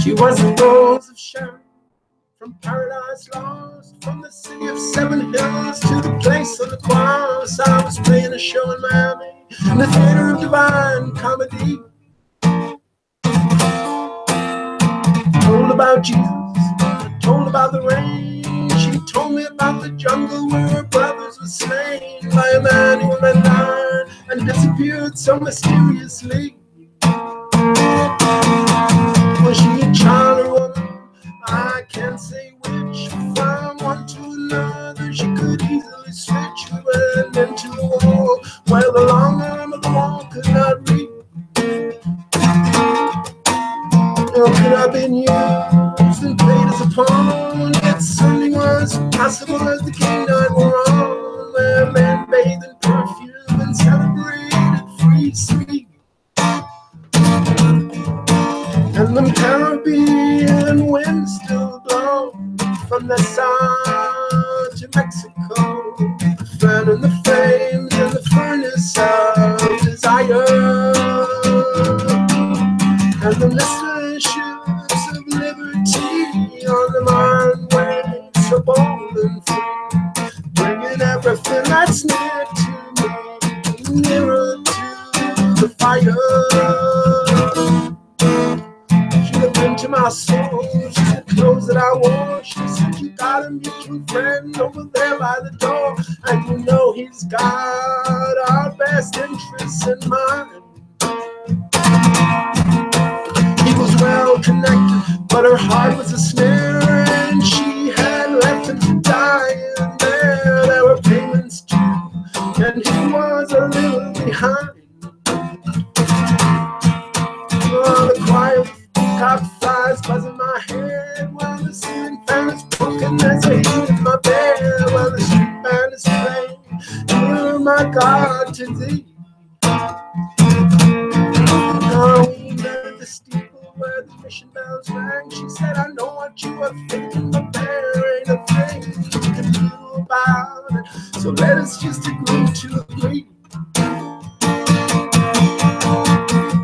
She was the rose of Sharon, from paradise lost, from the city of 7 hills to the place on the cross. I was playing a show in Miami, in the theater of divine comedy. Told about Jesus, told about the rain. She told me about the jungle where her brothers were slain by a man who had died and disappeared so mysteriously. Was she a child or woman? I can't say which. From one to another, she could easily switch. We went into the wall where the long arm of the wall could not reach. Or could have been used and played as a pawn. It certainly was possible as the king night wore on, where men bathed in perfume and celebrated free speech. And the Caribbean wind still blows from the south to Mexico, fanning the flames in the furnace of desire. And the listless ships of liberty on the modern waves so bold and free, bringing everything that's near to me, nearer to the fire. To my soul, the clothes that I wore. She said, you got a mutual friend over there by the door, and you know he's got our best interests in mind. He was well connected, but her heart was a snare, and she had left him to die. And there were payments due, and he was a little behind. Oh, the quiet cock flies buzzing my head while the ceiling fan is poking as I heat in my bed, while the street band is playing near my God to thee. Now we met at the steeple where the mission bells rang. She said, I know what you are thinking, but there ain't a thing you can do about it, so let us just agree to agree.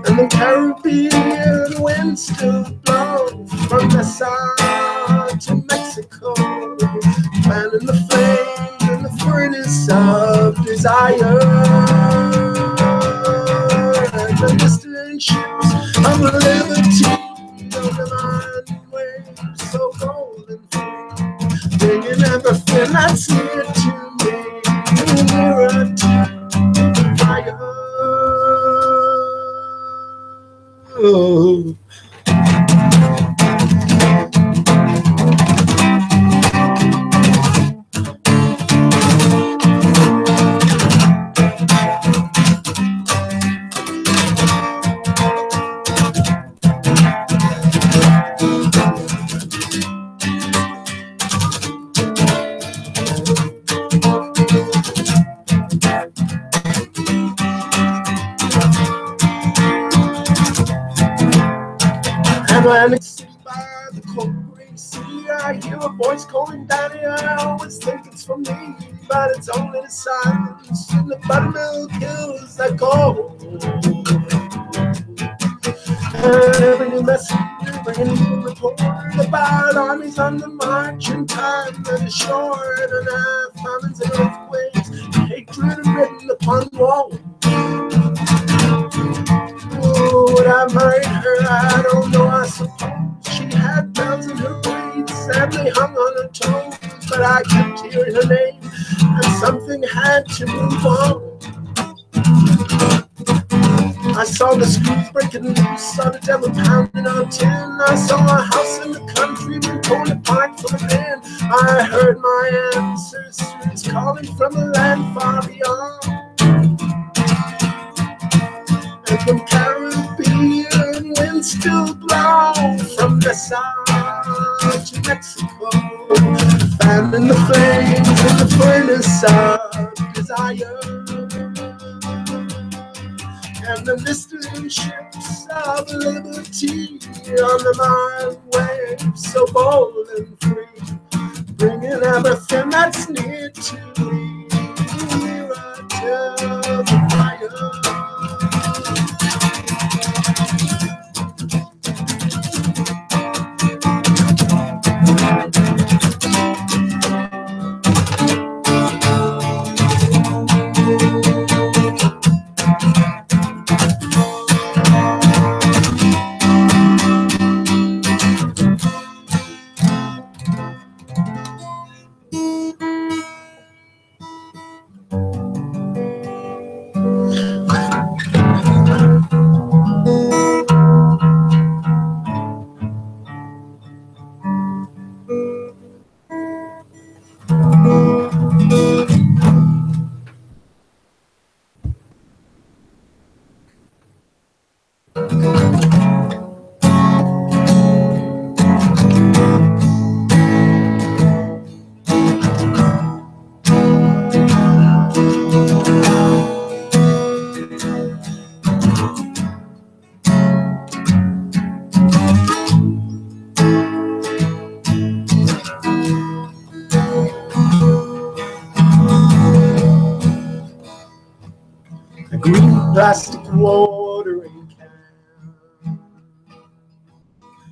And the Caribbean wind still blows from the south to Mexico, fanning the flames in the furnace of desire. And the distant ships of liberty on the mighty waves so bold and free, bringing everything that's near to me, nearer to the fire. Oh. Atlantic City by the cold green sea, I hear a voice calling Danny. I always think it's for me, but it's only the silence in the buttermilk hills that go. And every new messenger bringing a new report about armies on the march and time that is short, and famines and earthquakes, hatred written upon walls. Would I married her? I don't know, I suppose. She had bells in her braids and they hung on her toes, but I kept hearing her name and something had to move on. I saw the screws breaking loose, saw the devil pounding on tin. I saw a house in the country being torn apart from within. I heard my ancestors calling from a land far beyond. And the Caribbean wind still blow from the south to Mexico, fanning the flames in the furnace of desire. And the distant ships of liberty on the mild waves so bold and free, bringing everything that's near to me, nearer to the fire. A green plastic watering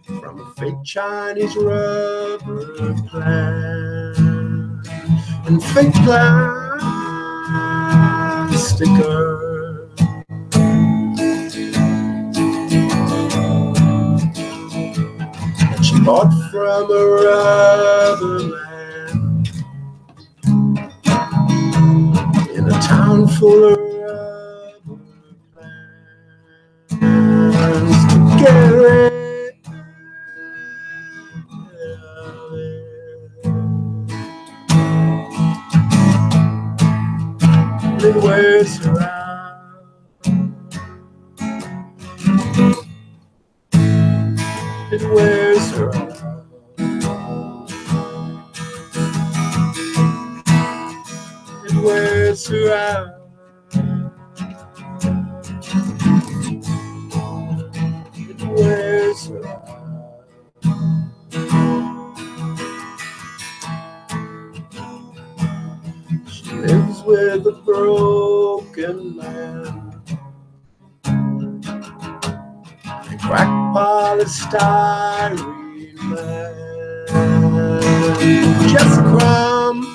can from a fake Chinese rubber plant and fake plastic earth. That she bought from a rubber man in a town full of to get rid of it. It wears her out. It wears her out. It wears her out. Wears her out. She lives with a broken man, a crack polystyrene man, just crumbs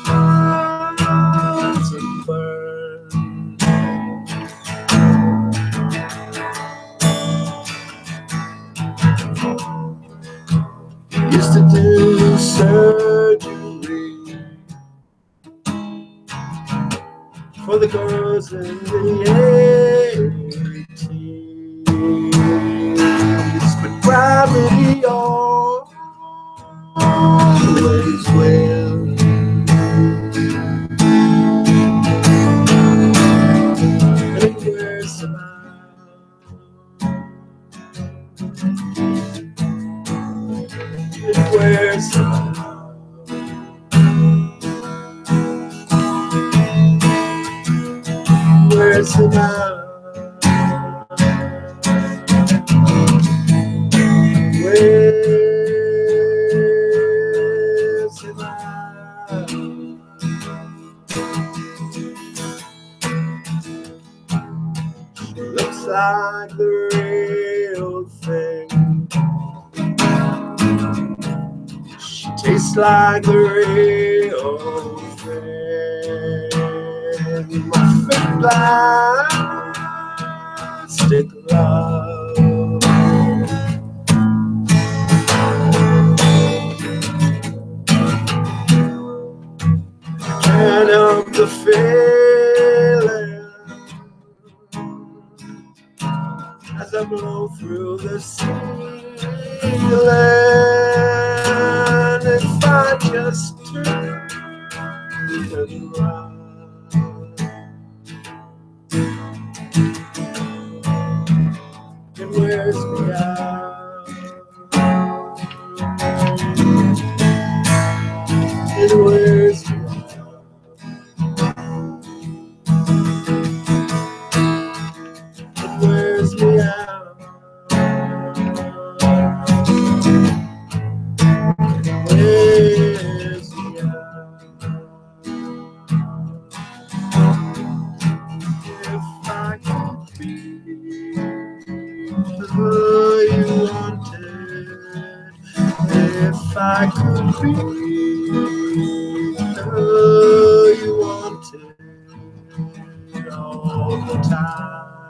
and burns. Used to do surgery for the girls in the 80s, but gravity always wins. And it wears them out. It wears them out. Wears them out. Wears them out. She looks like the real thing. Tastes like the real thing. My fake plastic love. Can't help the feeling as I blow through the ceiling. If I just turn around, it wears me out. It wears me out. It wears me out. If I could be all you wanted all the time,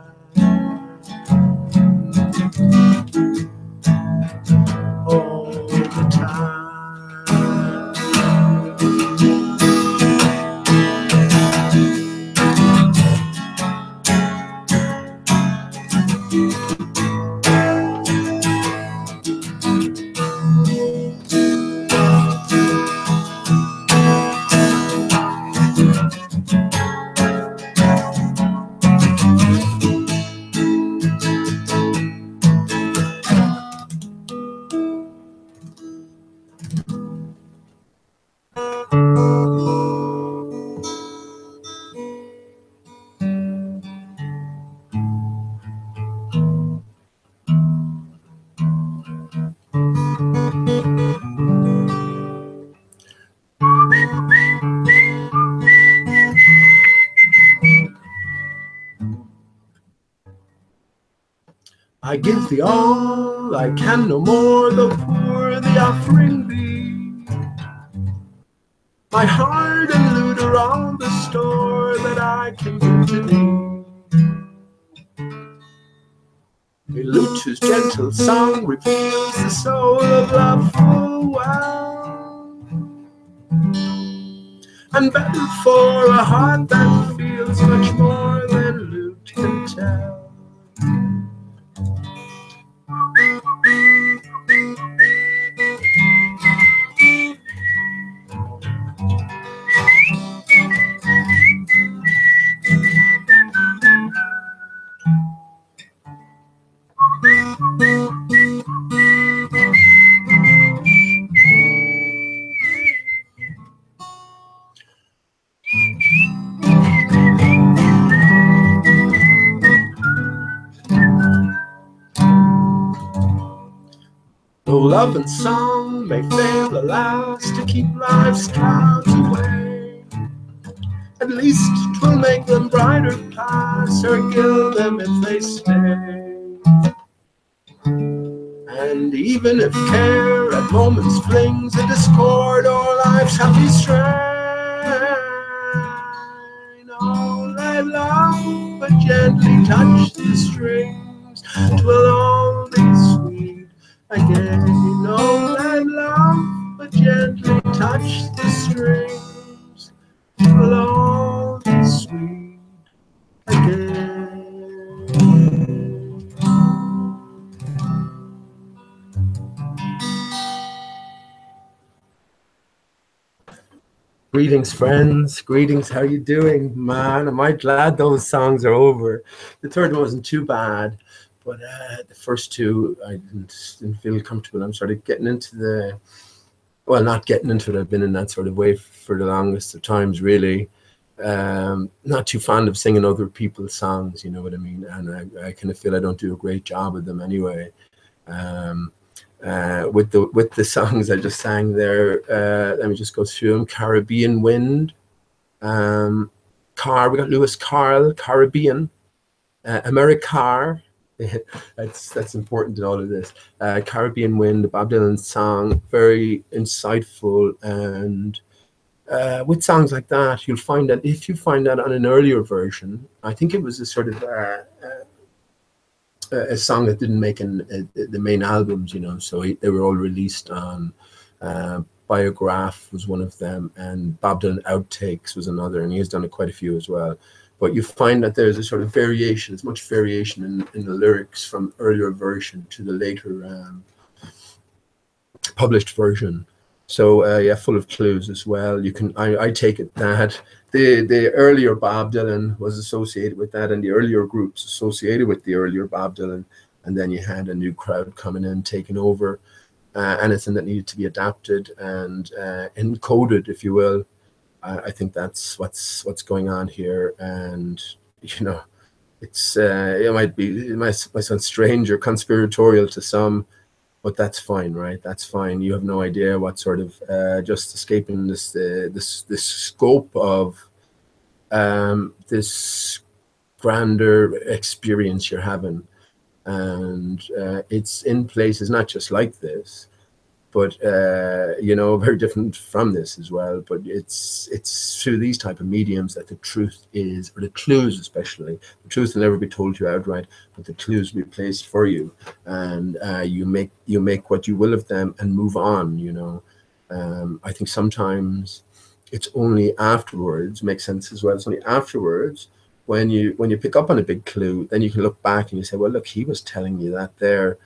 all the time. I give thee all, I can no more, though poor the offering be. My heart and lute are all the store that I can give to thee. A lute whose gentle song reveals the soul of love full well, and better for a heart that feels much more than lute can tell. Though love and song may fail, alas, to keep life's clouds away, at least 'twill make them brighter pass, or gild them if they stay. And even if care at moments flings a discord o'er life's happy strain, all thy love but gently touch the strings, 'twill all be sweet again. Oh, thy love but gently touch the strings, 'twill all be sweet again. Greetings, friends. Greetings. How are you doing? Man, am I glad those songs are over. The third one wasn't too bad, but the first two, I didn't feel comfortable. I'm sort of getting into the, well, not getting into it. I've been in that sort of way for the longest of times, really. Not too fond of singing other people's songs, you know what I mean? And I kind of feel I don't do a great job of them anyway. With the songs I just sang there, let me just go through them. Caribbean Wind, we got Lewis Carroll, Caribbean, Americar. That's important in all of this. Caribbean Wind, Bob Dylan song, very insightful. And with songs like that, you'll find that if you find that on an earlier version, I think it was a sort of a song that didn't make the main albums, you know, so they were all released on Biograph was one of them, and Bob Dylan Outtakes was another, and he has done quite a few as well. But you find that there's a sort of variation, there's much variation in the lyrics from earlier version to the later published version. So yeah, full of clues as well. You can, I take it that the earlier Bob Dylan was associated with that, and the earlier groups associated with the earlier Bob Dylan, and then you had a new crowd coming in, taking over anything that needed to be adapted and encoded, if you will. I think that's what's going on here, and you know, it's it might sound strange or conspiratorial to some, but that's fine, right? That's fine. You have no idea what sort of just escaping this scope of this grander experience you're having, and it's in places not just like this, but you know, very different from this as well. But it's through these type of mediums that the truth is, or the clues especially. The truth will never be told you outright, but the clues will be placed for you, and you make what you will of them and move on. You know, I think sometimes it's only afterwards, makes sense as well. It's only afterwards when you pick up on a big clue, then you can look back and you say, well, look, he was telling you that there.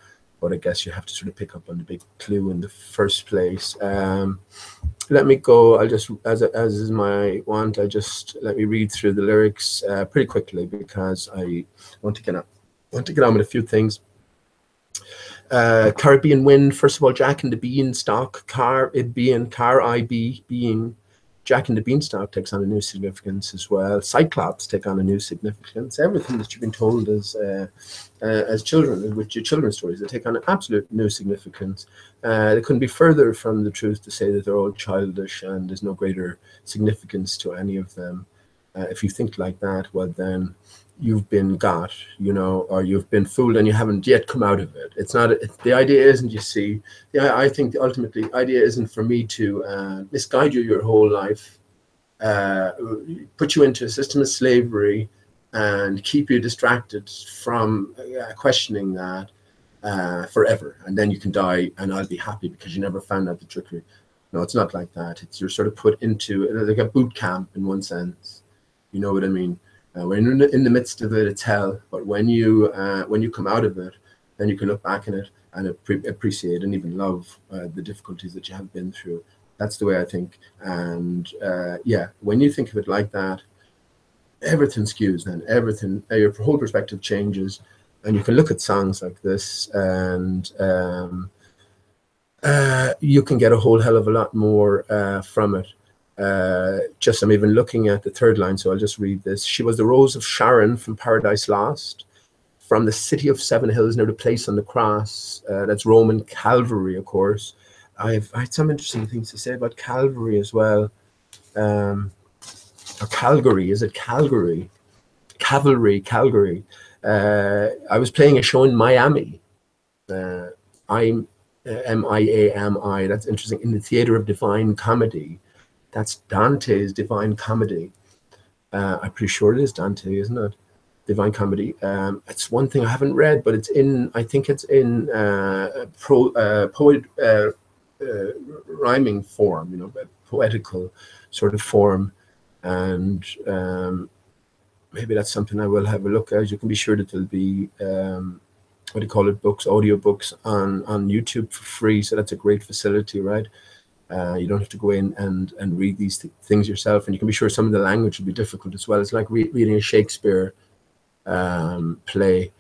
But I guess you have to sort of pick up on the big clue in the first place. Let me go. I'll just, as is my want, let me read through the lyrics pretty quickly, because I want to get on with a few things. Caribbean Wind, first of all, Jack and the Beanstalk, being. Jack and the Beanstalk takes on a new significance as well. Cyclops take on a new significance. Everything that you've been told as children, with your children's stories, they take on an absolute new significance. It couldn't be further from the truth to say that they're all childish and there's no greater significance to any of them. If you think like that, well then you've been got, you know, or you've been fooled and you haven't yet come out of it. It's not, the idea isn't, you see, I think ultimately the idea isn't for me to misguide you your whole life, put you into a system of slavery and keep you distracted from questioning that forever. And then you can die and I'll be happy because you never found out the trickery. No, it's not like that. It's, you're sort of put into like a boot camp in one sense. You know what I mean? When you're in the midst of it, it's hell. But when you come out of it, then you can look back in it and appreciate and even love the difficulties that you have been through. That's the way I think. And yeah, when you think of it like that, everything skews. Then everything, your whole perspective changes, and you can look at songs like this, and you can get a whole hell of a lot more from it. Just, I'm even looking at the third line, so I'll just read this. She was the Rose of Sharon from Paradise Lost, from the city of Seven Hills, near the place on the cross. That's Roman Calvary, of course. I had some interesting things to say about Calvary as well. Or Calgary, is it Calgary? Cavalry, Calgary. I was playing a show in Miami. I'm M-I-A-M-I, that's interesting, in the Theatre of Divine Comedy. That's Dante's Divine Comedy. I'm pretty sure it is Dante, isn't it? Divine Comedy. It's one thing I haven't read, but it's in, I think it's in rhyming form, you know, poetical sort of form. And maybe that's something I will have a look at. You can be sure that there'll be what do you call it, books, audio books on YouTube for free. So that's a great facility, right? You don't have to go in and read these things yourself, and you can be sure some of the language will be difficult as well. It's like reading a Shakespeare play.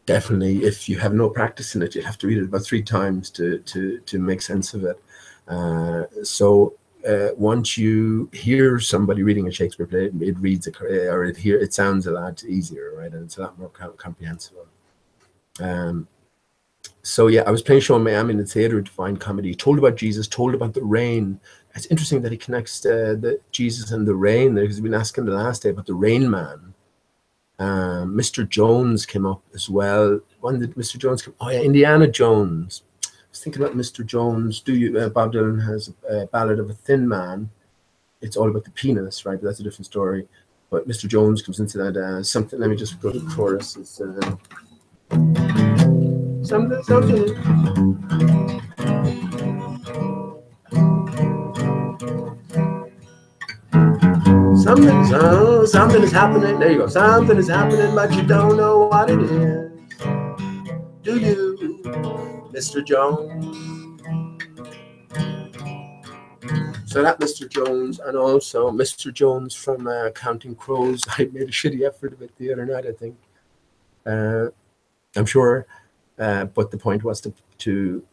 Definitely, if you have no practice in it, you have to read it about 3 times to make sense of it. So once you hear somebody reading a Shakespeare play, it reads or it sounds a lot easier, right? And it's a lot more comprehensible. So yeah, I was playing a show in Miami in the Theatre of Divine Comedy, told about Jesus, told about the rain. It's interesting that he connects the Jesus and the rain, because we've been asking the last day about the Rain Man. Mr. Jones came up as well. When did Mr. Jones come? Oh yeah, Indiana Jones. I was thinking about Mr. Jones. Bob Dylan has a ballad of a thin man. It's all about the penis, right? But that's a different story. But Mr. Jones comes into that something. Let me just go to the chorus. It's something. Something is happening. There you go. Something is happening, but you don't know what it is. Do you, Mr. Jones? So that Mr. Jones, and also Mr. Jones from Counting Crows. I made a shitty effort of it the other night, I think. I'm sure. But the point was to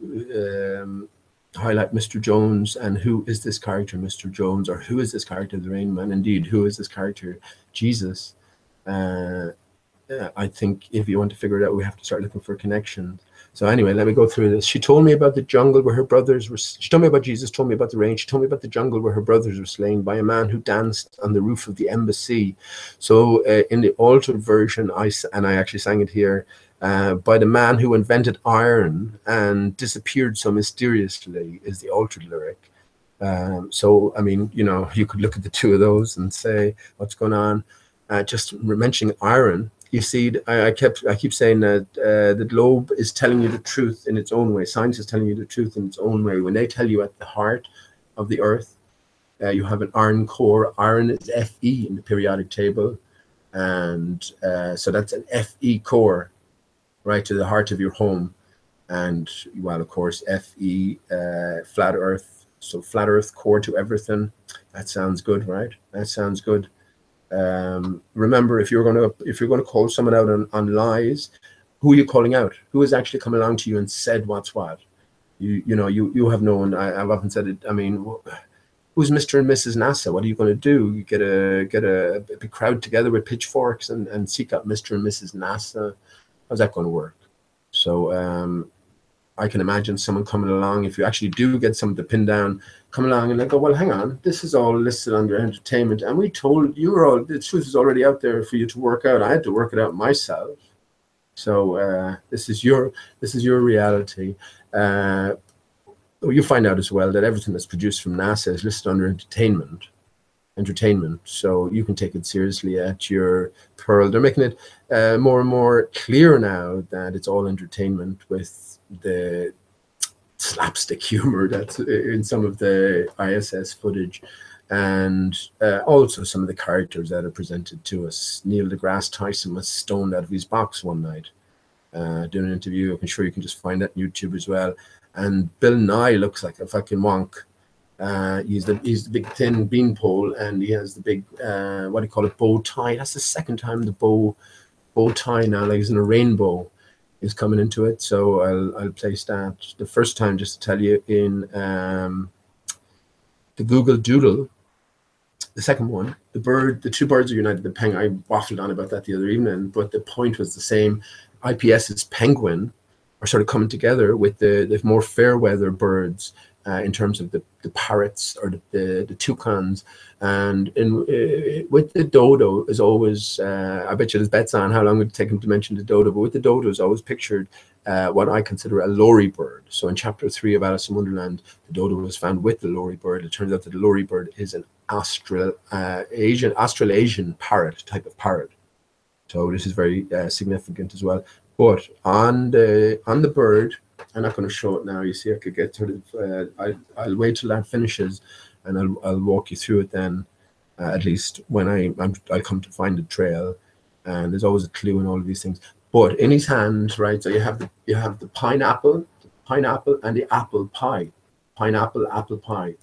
highlight Mr. Jones and who is this character, Mr. Jones, or who is this character, the Rain Man? Indeed, who is this character, Jesus? I think if you want to figure it out, we have to start looking for connections. So anyway, let me go through this. She told me about the jungle where her brothers were. She told me about Jesus, told me about the rain. She told me about the jungle where her brothers were slain by a man who danced on the roof of the embassy. So in the altered version, I actually sang it here, by the man who invented iron and disappeared so mysteriously is the altered lyric. So, I mean, you know, you could look at the two of those and say, what's going on? Just mentioning iron, you see, I keep saying that the globe is telling you the truth in its own way. Science is telling you the truth in its own way. When they tell you at the heart of the earth, you have an iron core. Iron is Fe in the periodic table. And so that's an Fe core, right to the heart of your home. And, well, of course, Fe, flat earth. So flat earth, core to everything. That sounds good, right? That sounds good. Remember, if you're going to call someone out on lies, who are you calling out? Who has actually come along to you and said what's what? You have no one. I've often said it. I mean, who's Mr. and Mrs. NASA? What are you going to do? You get a big crowd together with pitchforks and seek out Mr. and Mrs. NASA? How's that going to work? So I can imagine someone coming along, if you actually do get someone to pin down, come along and they go, well, hang on, this is all listed under entertainment, and we told you were all, the truth is already out there for you to work out. I had to work it out myself. So this is your reality. You find out as well that everything that's produced from NASA is listed under entertainment. So you can take it seriously at your pearl. They're making it more and more clear now that it's all entertainment, with the slapstick humor that's in some of the ISS footage, and also some of the characters that are presented to us. Neil deGrasse Tyson was stoned out of his box one night doing an interview. I'm sure you can just find that on YouTube as well. And Bill Nye looks like a fucking wonk. He's the big thin beanpole, and he has the big what do you call it, bow tie. That's the second time the bow tie now, like he's in a rainbow, is coming into it. So I'll place that. The first time, just to tell you, in the Google Doodle, the second one, the two birds are united. The penguin, I waffled on about that the other evening, but the point was the same. IPS's penguin are sort of coming together with the more fair weather birds in terms of the parrots or the toucans, and with the dodo is always, I bet you there's bets on how long it would take him to mention the dodo, but with the dodo is always pictured what I consider a lory bird. So in chapter 3 of Alice in Wonderland, the dodo was found with the lory bird. It turns out that the lory bird is an Australasian parrot, type of parrot. So this is very significant as well. But on the bird, I'm not going to show it now. You see, I could get sort of. I'll wait till that finishes, and I'll walk you through it then. At least when I come to find the trail, and there's always a clue in all of these things. But in his hand, right? So you have the pineapple, and the apple pie, pineapple apple pie,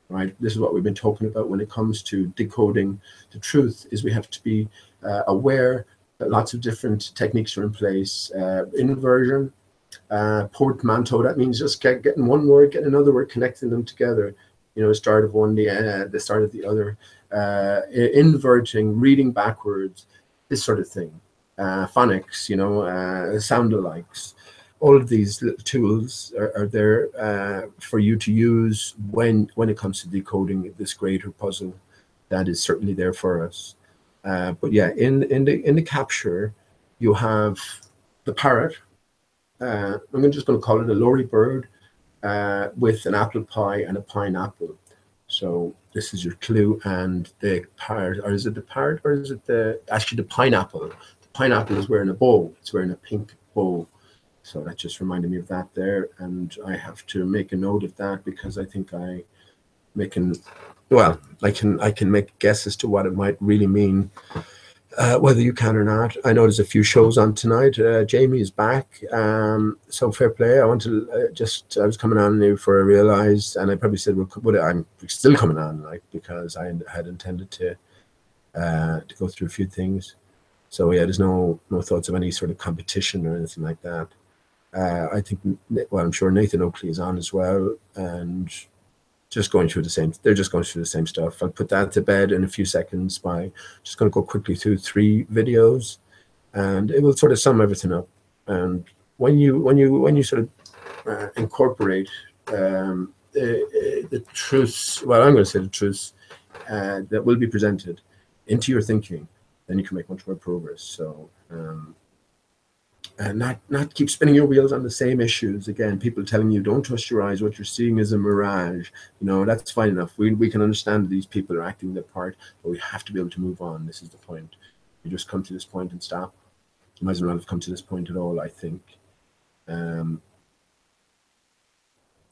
right? This is what we've been talking about when it comes to decoding the truth. Is we have to be aware that lots of different techniques are in place. Inversion. Portmanteau, that means just getting one word, getting another word, connecting them together, the start of one, the start of the other, inverting, reading backwards, this sort of thing, phonics, sound alikes. All of these little tools are there for you to use when it comes to decoding this greater puzzle that is certainly there for us. But yeah, in the capture, you have the parrot. I'm just going to call it a lory bird with an apple pie and a pineapple. So this is your clue, and the parrot, or is it the parrot, or is it actually the pineapple? The pineapple is wearing a bow. It's wearing a pink bow. So that just reminded me of that there, and I have to make a note of that because I think I can make guesses to what it might really mean. Whether you can or not. I know there's a few shows on tonight. Jamie is back, so fair play. I want to I was coming on before I realized, and I probably said, I'm still coming on, like, because I had intended to go through a few things. So yeah, there's no thoughts of any sort of competition or anything like that. I think, I'm sure Nathan Oakley is on as well, and just going through the same. They're just going through the same stuff. I'll put that to bed in a few seconds by just going to go quickly through 3 videos, and it will sort of sum everything up. And when you sort of incorporate the truths, I'm going to say the truths that will be presented into your thinking, then you can make much more progress. So. And not keep spinning your wheels on the same issues. Again, people telling you don't trust your eyes, what you're seeing is a mirage. That's fine enough. We can understand these people are acting their part, but we have to be able to move on. This is the point. You just come to this point and stop. You might as well not have come to this point at all, I think.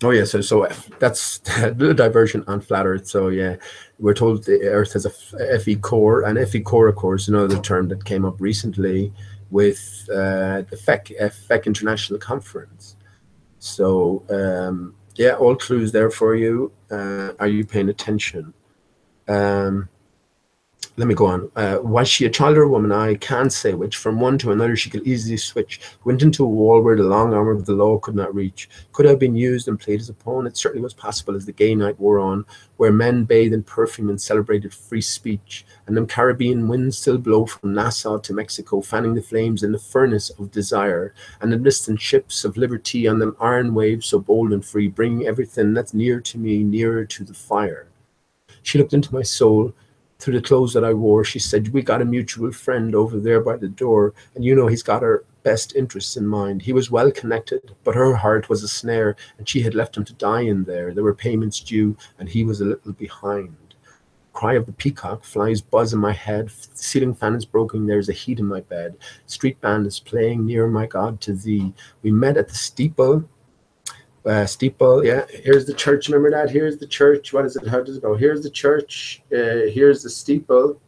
So that's a little diversion on flat Earth. So yeah, we're told the Earth has a Fe core, and Fe core, of course, another term that came up recently with the FEC International Conference. So all clues there for you. Are you paying attention? let me go on. Was she a child or a woman? I can't say which. From one to another, she could easily switch. Went into a wall where the long arm of the law could not reach. Could have been used and played as a pawn. It certainly was possible as the gay night wore on, where men bathed in perfume and celebrated free speech. And them Caribbean winds still blow from Nassau to Mexico, fanning the flames in the furnace of desire. And the distant ships of liberty on them iron waves so bold and free, bringing everything that's near to me nearer to the fire. She looked into my soul through the clothes that I wore. She said, we got a mutual friend over there by the door, and you know he's got our best interests in mind. He was well connected, but her heart was a snare, and she had left him to die in there. There were payments due, and he was a little behind. Cry of the peacock, flies buzz in my head, the ceiling fan is broken, there's a heat in my bed. Street band is playing Near My God to Thee. We met at the steeple. Steeple, yeah, here's the church, remember that? Here's the church. What is it? How does it go? Here's the church, here's the steeple.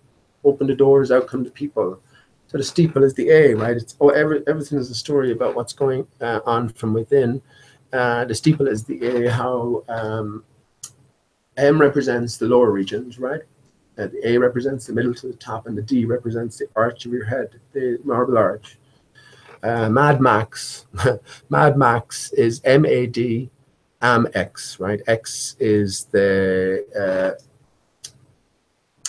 Open the doors, out come the people. So the steeple is the A, right? It's everything is a story about what's going on from within. The steeple is the A, how M represents the lower regions, right? The A represents the middle to the top, and the D represents the arch of your head, the marble arch. Mad Max, Mad Max is M-A-D, X, right? X is the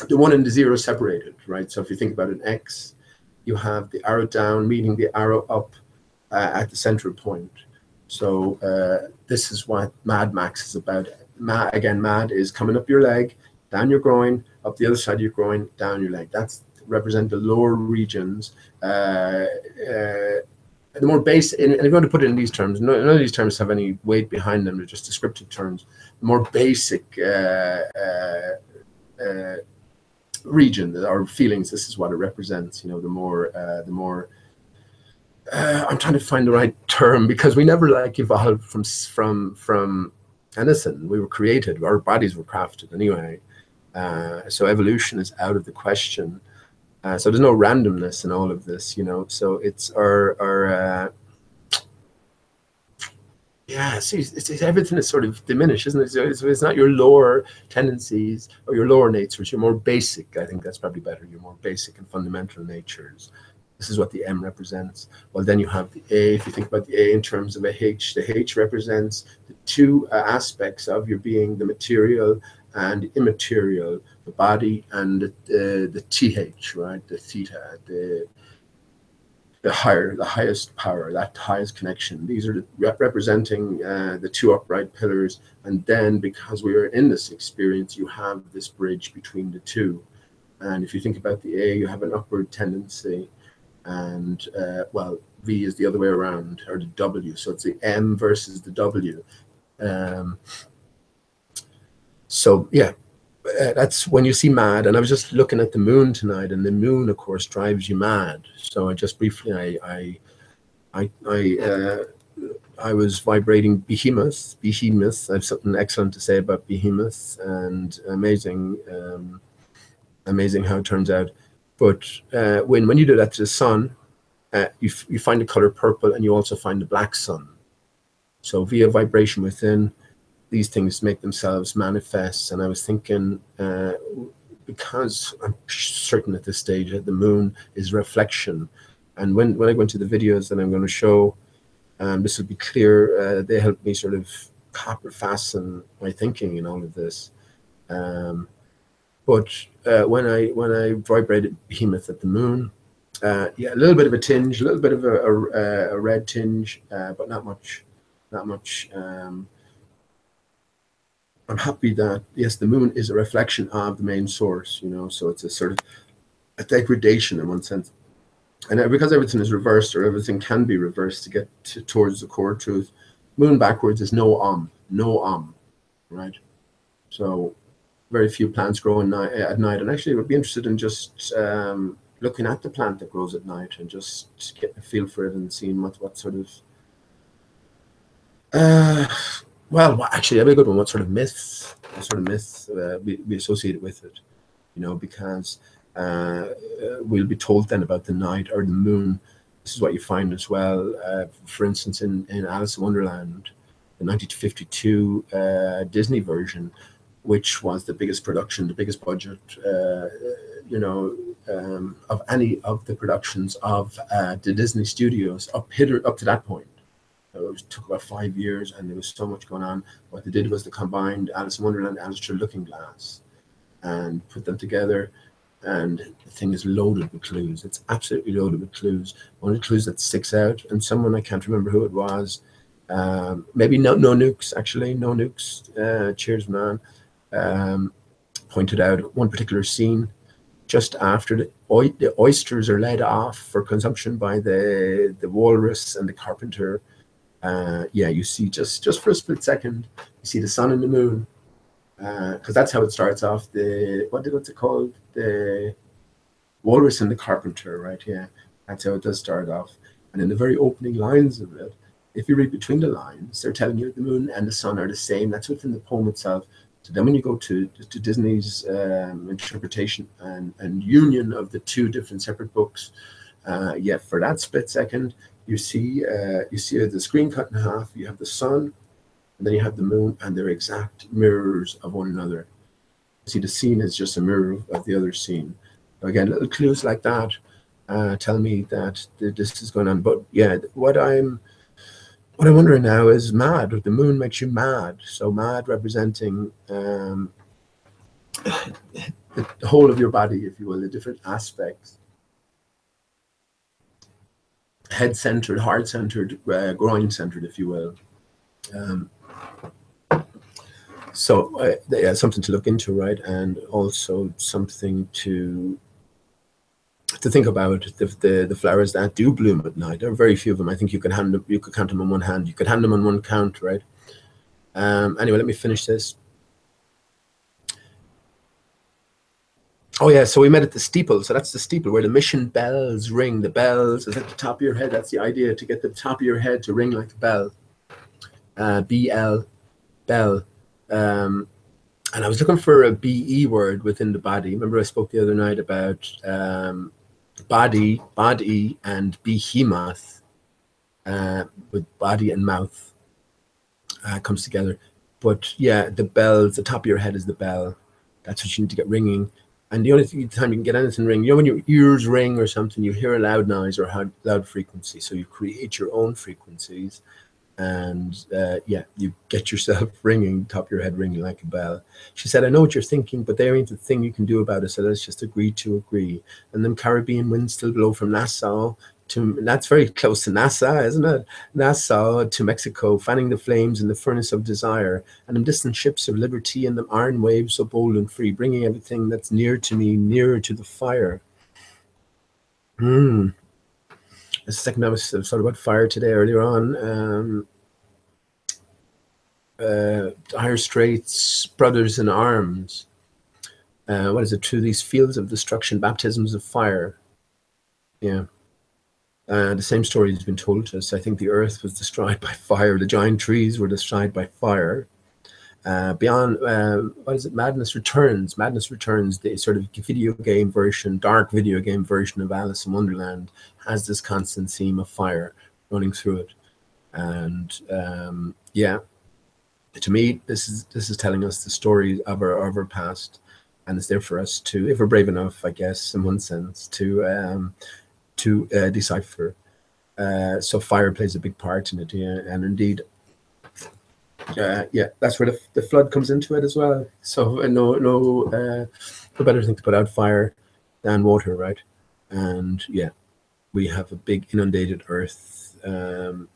1 and the 0 separated, right? So if you think about an X, you have the arrow down meeting the arrow up at the central point. So this is what Mad Max is about. Again, mad is coming up your leg, down your groin, up the other side of your groin, down your leg. That's represent the lower regions. The more basic, and I'm going to put it in these terms. None of these terms have any weight behind them. They're just descriptive terms. The more basic region or feelings. This is what it represents. You know, the more. I'm trying to find the right term because we never like evolved from anything. We were created. Our bodies were crafted anyway. So evolution is out of the question. So there's no randomness in all of this, you know. So it's our yeah. See, it's everything is sort of diminished, isn't it? It's not your lower tendencies or your lower natures. Your more basic. I think that's probably better. Your more basic and fundamental natures. This is what the M represents. Well, then you have the A. If you think about the A in terms of a H, the H represents the two aspects of your being: the material and the immaterial, the body and the TH, right? The theta, the highest power, that highest connection. These are representing the two upright pillars. And then because we are in this experience, you have this bridge between the two. And if you think about the A, you have an upward tendency. And well, V is the other way around, or the W. So it's the M versus the W. So yeah, that's when you see mad. And I was just looking at the moon tonight, and the moon, of course, drives you mad. So I just briefly, I was vibrating behemoth. I have something excellent to say about behemoth, and amazing how it turns out. But when you do that to the sun, you find the color purple, and you also find the black sun. So via vibration within, these things make themselves manifest. And I was thinking, because I'm certain at this stage that the moon is reflection. And when I go into the videos that I'm going to show, this will be clear. They help me sort of copper fasten my thinking in all of this. But when I vibrated behemoth at the moon, yeah, a little bit of a tinge, a little bit of a red tinge, but not much. I'm happy that, yes, the moon is a reflection of the main source, you know, so it's a sort of a degradation in one sense. And because everything is reversed, or everything can be reversed to get towards the core truth, moon backwards is no, right? So very few plants grow at night. And actually I would be interested in just looking at the plant that grows at night and just getting a feel for it and seeing what sort of well, actually, that'd be a good one. What sort of myths be associated with it? You know, because we'll be told then about the night or the moon. This is what you find as well. For instance, in Alice in Wonderland, the 1952 Disney version, which was the biggest production, the biggest budget you know, of any of the productions of the Disney studios up to that point. It took about 5 years, and there was so much going on. What they did was they combined Alice in Wonderland and Alice Through the Looking Glass and put them together, and the thing is loaded with clues. It's absolutely loaded with clues. One of the clues that sticks out, and someone, I can't remember who it was, maybe no Nukes, actually, No Nukes, cheers man, pointed out one particular scene just after the oysters are led off for consumption by the walrus and the carpenter. Yeah, you see just for a split second, you see the sun and the moon, because that's how it starts off. What's it called? The walrus and the carpenter, right? Yeah, that's how it does start off. And in the very opening lines of it, if you read between the lines, they're telling you the moon and the sun are the same. That's within the poem itself. So then when you go to Disney's interpretation and union of the two different separate books, yeah, for that split second, you see the screen cut in half. You have the sun, and then you have the moon, and they're exact mirrors of one another. See, the scene is just a mirror of the other scene. So again, little clues like that tell me that this is going on. But yeah, what I'm wondering now is mad. The moon makes you mad. So mad representing the whole of your body, if you will, the different aspects. Head-centered, heart-centered, groin-centered, if you will. So yeah, something to look into, right? And also something to think about. The flowers that do bloom at night. There are very few of them. I think you could count them on one hand. You could hand them on one count, right? Anyway, let me finish this. Oh yeah, so we met at the steeple. So that's the steeple where the mission bells ring. The bells is at the top of your head. That's the idea, to get the top of your head to ring like a bell. B-L, bell. And I was looking for a B-E word within the body. Remember I spoke the other night about body, and behemoth, with body and mouth comes together. But yeah, the bells, the top of your head is the bell. That's what you need to get ringing. And the only time you can get anything ring, you know, when your ears ring or something, you hear a loud noise or a loud frequency. So you create your own frequencies, and yeah, you get yourself ringing, top of your head ringing like a bell. She said, I know what you're thinking, but there ain't a thing you can do about it, so let's just agree to agree. And them Caribbean winds still blow from Nassau to, that's very close to NASA, isn't it? Nassau to Mexico, fanning the flames in the furnace of desire, and them distant ships of liberty and them iron waves so bold and free, bringing everything that's near to me nearer to the fire. The second I was thought about fire today earlier on. Dire Straits, Brothers in Arms. What is it? Through these fields of destruction, baptisms of fire. Yeah. The same story has been told to us. I think the earth was destroyed by fire. The giant trees were destroyed by fire. Beyond, what is it? Madness Returns. Madness Returns, the sort of video game version, dark video game version of Alice in Wonderland, has this constant theme of fire running through it. And yeah, to me, this is telling us the story of our past, and it's there for us to, if we're brave enough, I guess, in one sense, to decipher. So fire plays a big part in it, yeah, and indeed. Yeah, that's where the flood comes into it as well. So no better thing to put out fire than water, right? And yeah, we have a big inundated earth that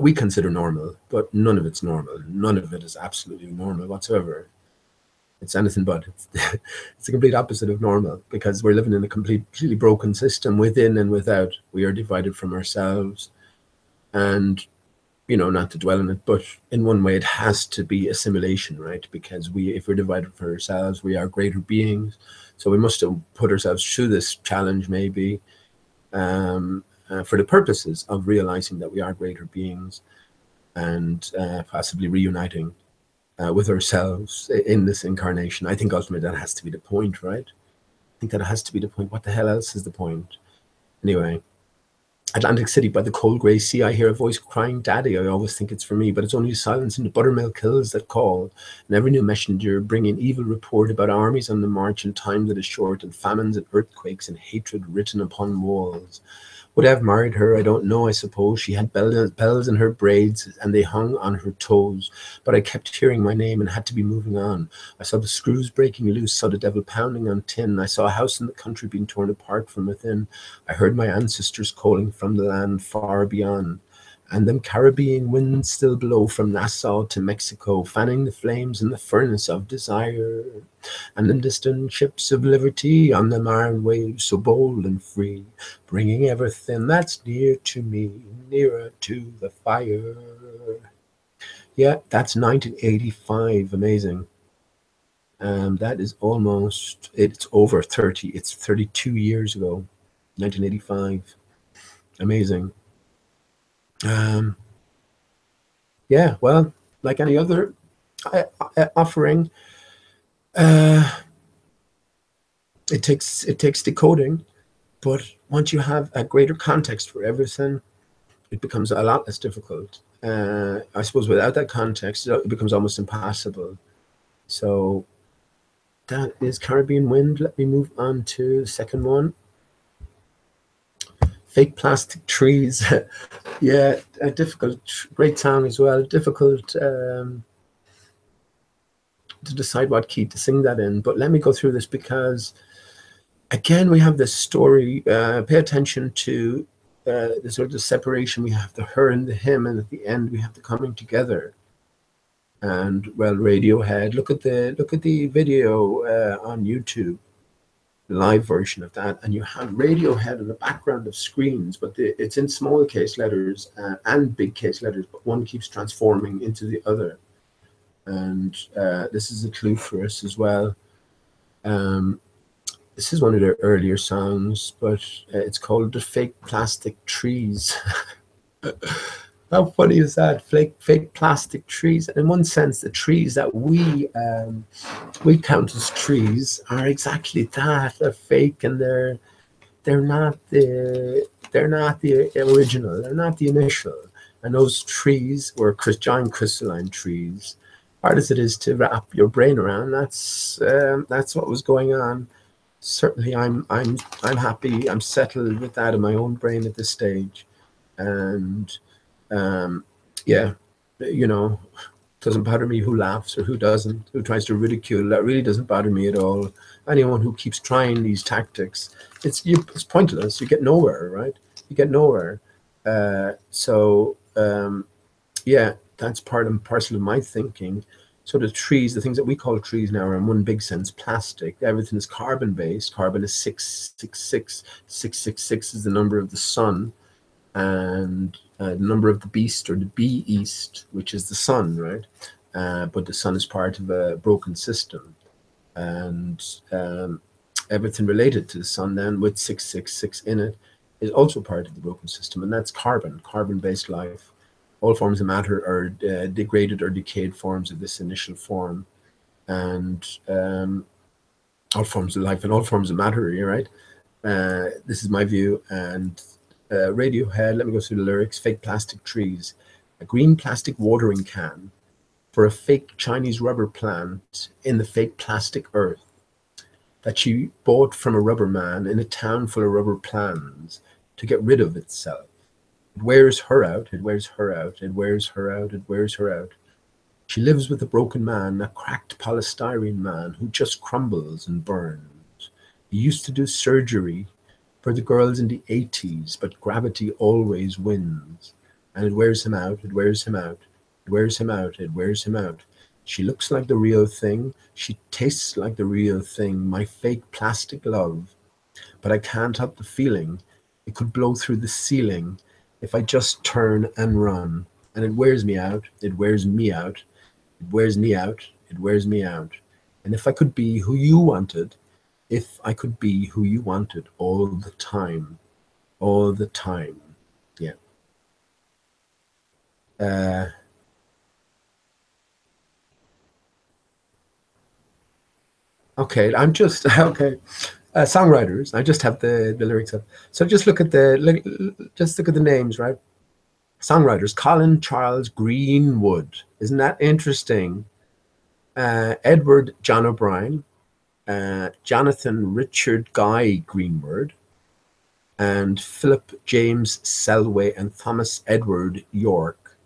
we consider normal, but none of it's normal. None of it is absolutely normal whatsoever. It's anything but. It's the complete opposite of normal, because we're living in a completely broken system within and without. We are divided from ourselves, and you know, not to dwell on it, but in one way it has to be assimilation, right? Because if we're divided from ourselves, we are greater beings. So we must have put ourselves through this challenge, maybe, for the purposes of realizing that we are greater beings, and possibly reuniting with ourselves in this incarnation. I think ultimately that has to be the point, right? I think that has to be the point. What the hell else is the point? Anyway. Atlantic City by the cold grey sea, I hear a voice crying, "Daddy." I always think it's for me, but it's only silence in the buttermilk hills that call, and every new messenger bringing evil report about armies on the march and time that is short, and famines and earthquakes and hatred written upon walls. Would I have married her? I don't know, I suppose. She had bells in her braids, and they hung on her toes. But I kept hearing my name and had to be moving on. I saw the screws breaking loose, saw the devil pounding on tin. I saw a house in the country being torn apart from within. I heard my ancestors calling from the land far beyond. And them Caribbean winds still blow from Nassau to Mexico, fanning the flames in the furnace of desire. And them distant ships of liberty on them iron waves so bold and free, bringing everything that's near to me nearer to the fire. Yeah, that's 1985. Amazing. That is almost, it's over 30. It's 32 years ago, 1985. Amazing. Yeah, well, like any other offering, it takes decoding, but once you have a greater context for everything, it becomes a lot less difficult. I suppose without that context, it becomes almost impossible. So that is Caribbean Wind. Let me move on to the second one. Fake plastic trees. Yeah, difficult. Great song as well. Difficult to decide what key to sing that in. But let me go through this because, again, we have this story. Pay attention to the sort of the separation. We have the her and the him, and at the end we have the coming together. And well, Radiohead. Look at the video on YouTube, the live version of that, and you have Radiohead in the background of screens, but it's in small case letters and big case letters, but one keeps transforming into the other. And this is a clue for us as well. This is one of their earlier songs, but it's called The Fake Plastic Trees. How funny is that? Fake plastic trees. In one sense, the trees that we count as trees are exactly that. They're fake, and they're not the original. They're not the initial. And those trees were giant crystalline trees. Hard as it is to wrap your brain around, that's what was going on. Certainly, I'm happy. I'm settled with that in my own brain at this stage, and yeah, doesn't bother me who laughs or who doesn't, who tries to ridicule. That really doesn't bother me at all. Anyone who keeps trying these tactics, it's pointless. You get nowhere, right? You get nowhere. Yeah, that's part and parcel of my thinking. So the trees, the things that we call trees now, are in one big sense plastic. Everything is carbon based. Carbon is 666. 666 is the number of the sun, and the number of the beast, or the bee east, which is the sun, right? But the sun is part of a broken system, and everything related to the sun then with 666 in it is also part of the broken system, and that's carbon-based life. All forms of matter are degraded or decayed forms of this initial form, and all forms of life and all forms of matter, you're right. This is my view. And Radiohead, let me go through the lyrics. Fake plastic trees. A green plastic watering can for a fake Chinese rubber plant in the fake plastic earth that she bought from a rubber man in a town full of rubber plans to get rid of itself. It wears her out, it wears her out, it wears her out, it wears her out. She lives with a broken man, a cracked polystyrene man who just crumbles and burns. He used to do surgery for the girls in the 80s, but gravity always wins. And it wears him out, it wears him out, it wears him out, it wears him out. She looks like the real thing, she tastes like the real thing, my fake plastic love. But I can't help the feeling it could blow through the ceiling if I just turn and run. And it wears me out, it wears me out, it wears me out, it wears me out. And if I could be who you wanted, if I could be who you wanted all the time, yeah. Okay, I'm just, okay. Songwriters. I just have the lyrics up. So just look at the names, right? Songwriters: Colin Charles Greenwood. Isn't that interesting? Edward John O'Brien, Jonathan Richard Guy Greenwood, and Philip James Selway and Thomas Edward York.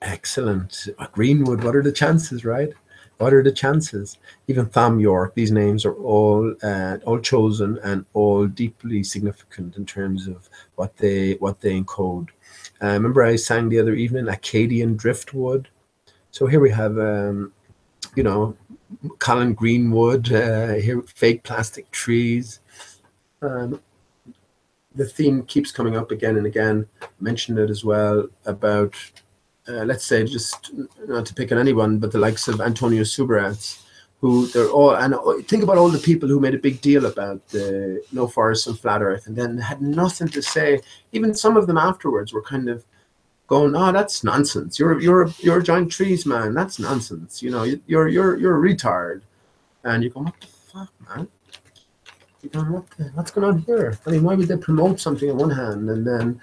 Excellent. Greenwood, what are the chances, right? What are the chances? Even Thom Yorke, these names are all chosen and all deeply significant in terms of what they encode. Remember I sang the other evening, Acadian Driftwood. So here we have, you know, Colin Greenwood, here, fake plastic trees. The theme keeps coming up again and again. Mentioned it as well about, let's say, just not to pick on anyone, but the likes of Antonio Subirats, who they're all, and think about all the people who made a big deal about the no forests and flat earth, and then had nothing to say. Even some of them afterwards were kind of going, "Oh, that's nonsense. You're a giant trees man. That's nonsense. You know, you're a retard." And you go, "What the fuck, man? You know, what's going on here? I mean, why would they promote something on one hand and then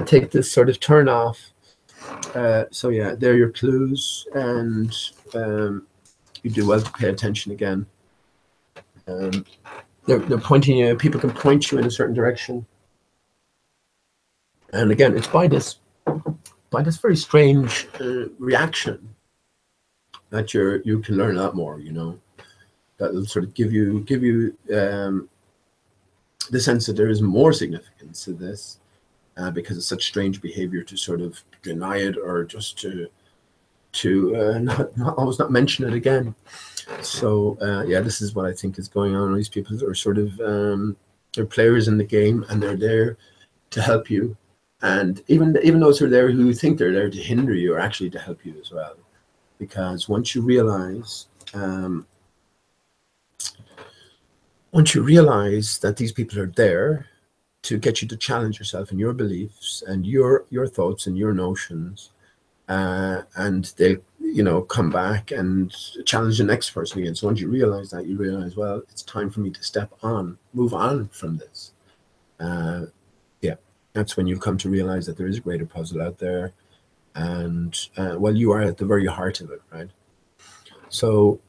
take this sort of turn off?" So yeah, they're your clues, and you do well to pay attention again. They're pointing you. People can point you in a certain direction, and again, it's by this very strange reaction that you can learn a lot more. You know, that will sort of give you the sense that there is more significance to this, because it's such strange behavior to sort of deny it or just to not mention it again. So yeah, this is what I think is going on. These people are sort of they're players in the game, and they're there to help you. And even those who are there who think they're there to hinder you are actually to help you as well. Because once you realize that these people are there to get you to challenge yourself and your beliefs and your thoughts and your notions, and they, you know, come back and challenge the next person again. So once you realize that, you realize, well, it's time for me to move on from this. Yeah, that's when you come to realize that there is a greater puzzle out there, and well, you are at the very heart of it, right? So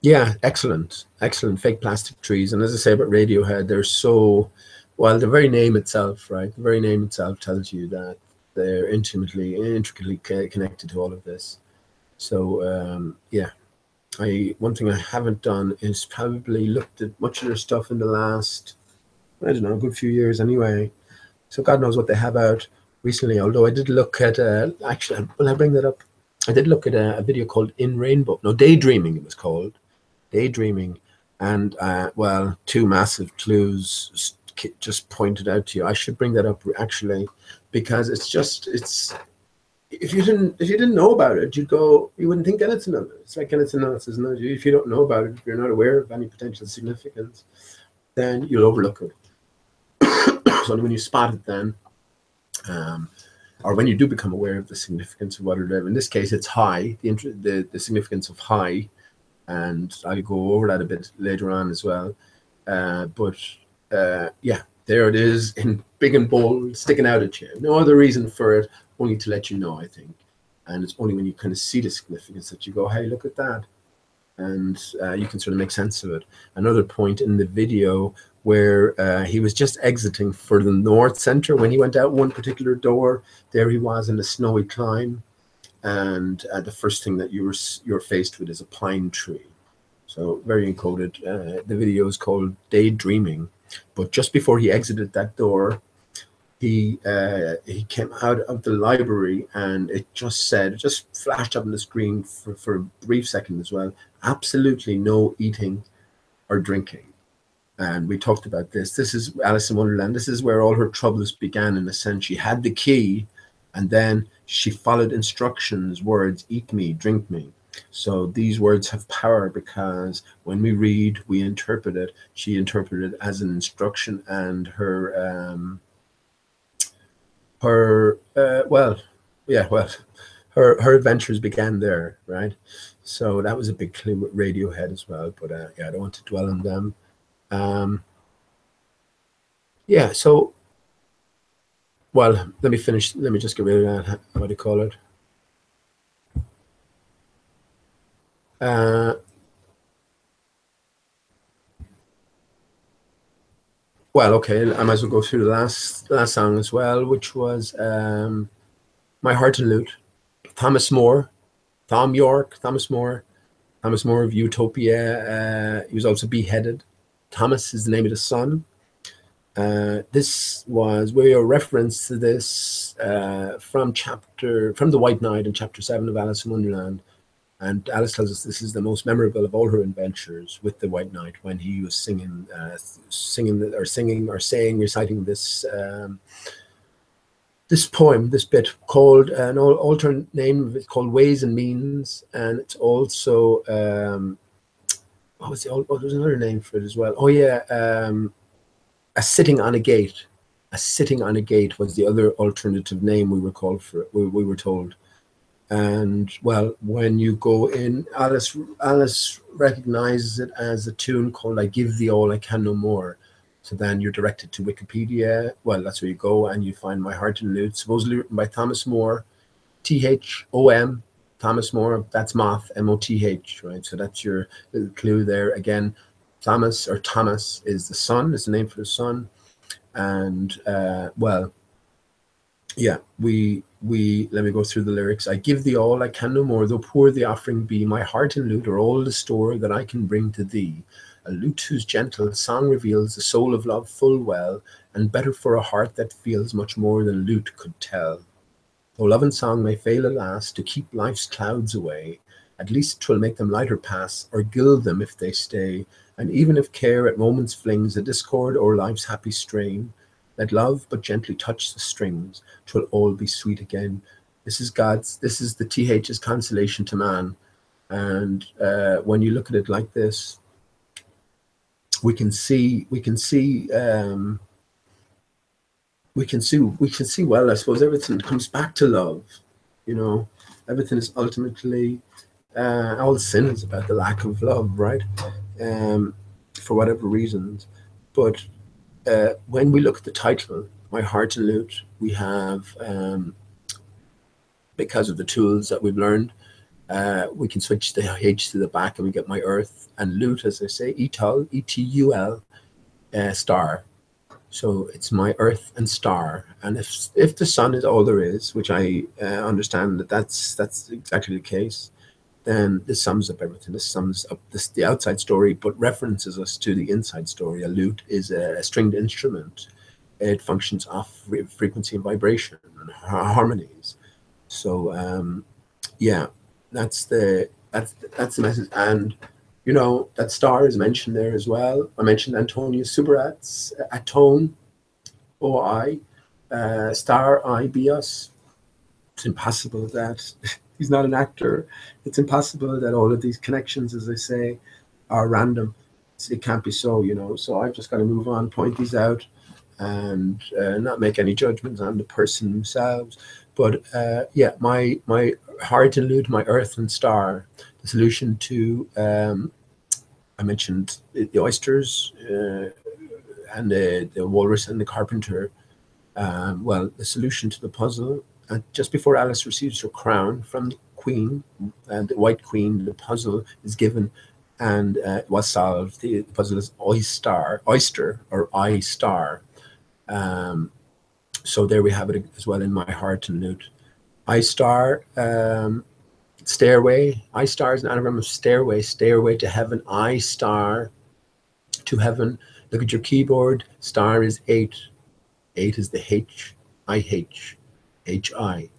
yeah, excellent. Fake plastic trees. And as I say about Radiohead, they're so, well, the very name itself, right? The very name itself tells you that they're intricately connected to all of this. So yeah, one thing I haven't done is probably looked at much of their stuff in the last, I don't know, a good few years anyway. So God knows what they have out recently. Although I did look at, actually, will I bring that up? I did look at a video called In Rainbow. No, Daydreaming it was called. Daydreaming. And well, two massive clues just pointed out to you. I should bring that up actually, because it's if you didn't know about it, you wouldn't think anything of it. It's like anything else, isn't it? If you don't know about it, if you're not aware of any potential significance, then you'll overlook it. So only when you spot it then, or when you do become aware of the significance of what it is. In this case, it's high, the significance of high, and I'll go over that a bit later on as well. But yeah, there it is in big and bold, sticking out at you. No other reason for it, only to let you know, I think. And it's only when you kind of see the significance that you go, hey, look at that. And you can sort of make sense of it. Another point in the video where he was just exiting for the North Center. When he went out one particular door, there he was in a snowy climb. And the first thing that you're faced with is a pine tree. So very encoded. The video is called Daydreaming. But just before he exited that door, he came out of the library, and it just flashed up on the screen for a brief second as well. Absolutely no eating or drinking. And we talked about this. This is Alice in Wonderland. This is where all her troubles began, in a sense. She had the key, and then she followed instructions, words, eat me, drink me. So these words have power, because when we read, we interpret it. She interpreted it as an instruction, and her her adventures began there, right? So that was a big clue with Radiohead as well. But yeah, I don't want to dwell on them. Yeah, so, well, let me finish. Let me just get rid of that. What do you call it? Well, okay, I might as well go through the last song as well, which was My Heart and Lute. Thomas More, Thomas More of Utopia. He was also beheaded. Thomas is the name of the son. This was where your reference to this from the White Knight in chapter 7 of Alice in Wonderland. And Alice tells us this is the most memorable of all her adventures with the White Knight, when he was reciting this this poem, this bit called an alternate name of it called Ways and Means, and it's also there's another name for it as well. Oh yeah, a sitting on a gate. A sitting on a gate was the other alternative name we were called for it. We were told. And well, when you go in, Alice recognizes it as a tune called I Give Thee All I Can No More. So then you're directed to Wikipedia. Well, that's where you go, and you find My Heart and Lute, supposedly written by Thomas More, Thom, Thomas More. That's Moth, Moth, right? So that's your little clue there. Again, Thomas is the son, is the name for the son. And well, yeah, let me go through the lyrics. I give thee all, I can no more, though poor the offering be. My heart and lute are all the store that I can bring to thee. A lute whose gentle song reveals the soul of love full well, and better for a heart that feels much more than lute could tell. Though love and song may fail alas to keep life's clouds away, at least 'twill make them lighter pass, or gild them if they stay. And even if care at moments flings a discord o'er life's happy strain, let love but gently touch the strings, 'twill all be sweet again. This is the TH's consolation to man. And when you look at it like this, we can see well, I suppose everything comes back to love. You know, everything is ultimately all sin is about the lack of love, right? For whatever reasons. But when we look at the title, My Heart and Lute, we have, because of the tools that we've learned, we can switch the H to the back and we get My Earth, and Lute, as I say, Etul, E-T-U-L, star. So it's My Earth and star. And if the sun is all there is, which I understand that's exactly the case, then this sums up everything. This sums up the outside story, but references us to the inside story. A lute is a stringed instrument. It functions off frequency and vibration and harmonies. So yeah, that's the message. And you know, that star is mentioned there as well. I mentioned Antonius Suberat's atone, O-I, star I be us. It's impossible that he's not an actor. It's impossible that all of these connections, as I say, are random. It can't be so, you know. So I've just got to move on, point these out, and not make any judgments on the person themselves. But yeah, my heart and lute, my earth and star, the solution to, I mentioned the oysters and the walrus and the carpenter. Well, the solution to the puzzle, just before Alice receives her crown from the queen, the white queen, the puzzle is given and it was solved. The puzzle is oyster or I star. So there we have it as well in My Heart and Lute. I star, stairway. I star is an anagram of stairway to heaven. I star to heaven. Look at your keyboard. Star is 8. 8 is the H. I-H. H-I.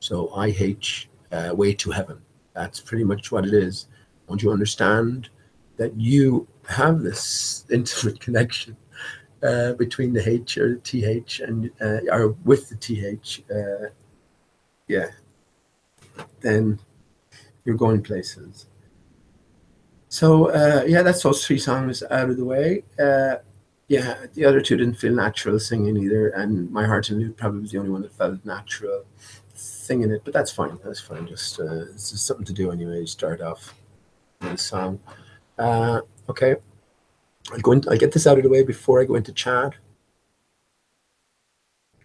So I-H, way to heaven. That's pretty much what it is. Don't you understand that you have this intimate connection between the H or the TH and or with the TH? Yeah. Then you're going places. So yeah, that's those 3 songs out of the way. Yeah, the other 2 didn't feel natural singing either, and My Heart and Lute probably was the only one that felt natural. thing in it, but that's fine. That's fine. Just it's just something to do anyway. You start off with a song. Okay, I'll get this out of the way before I go into chat.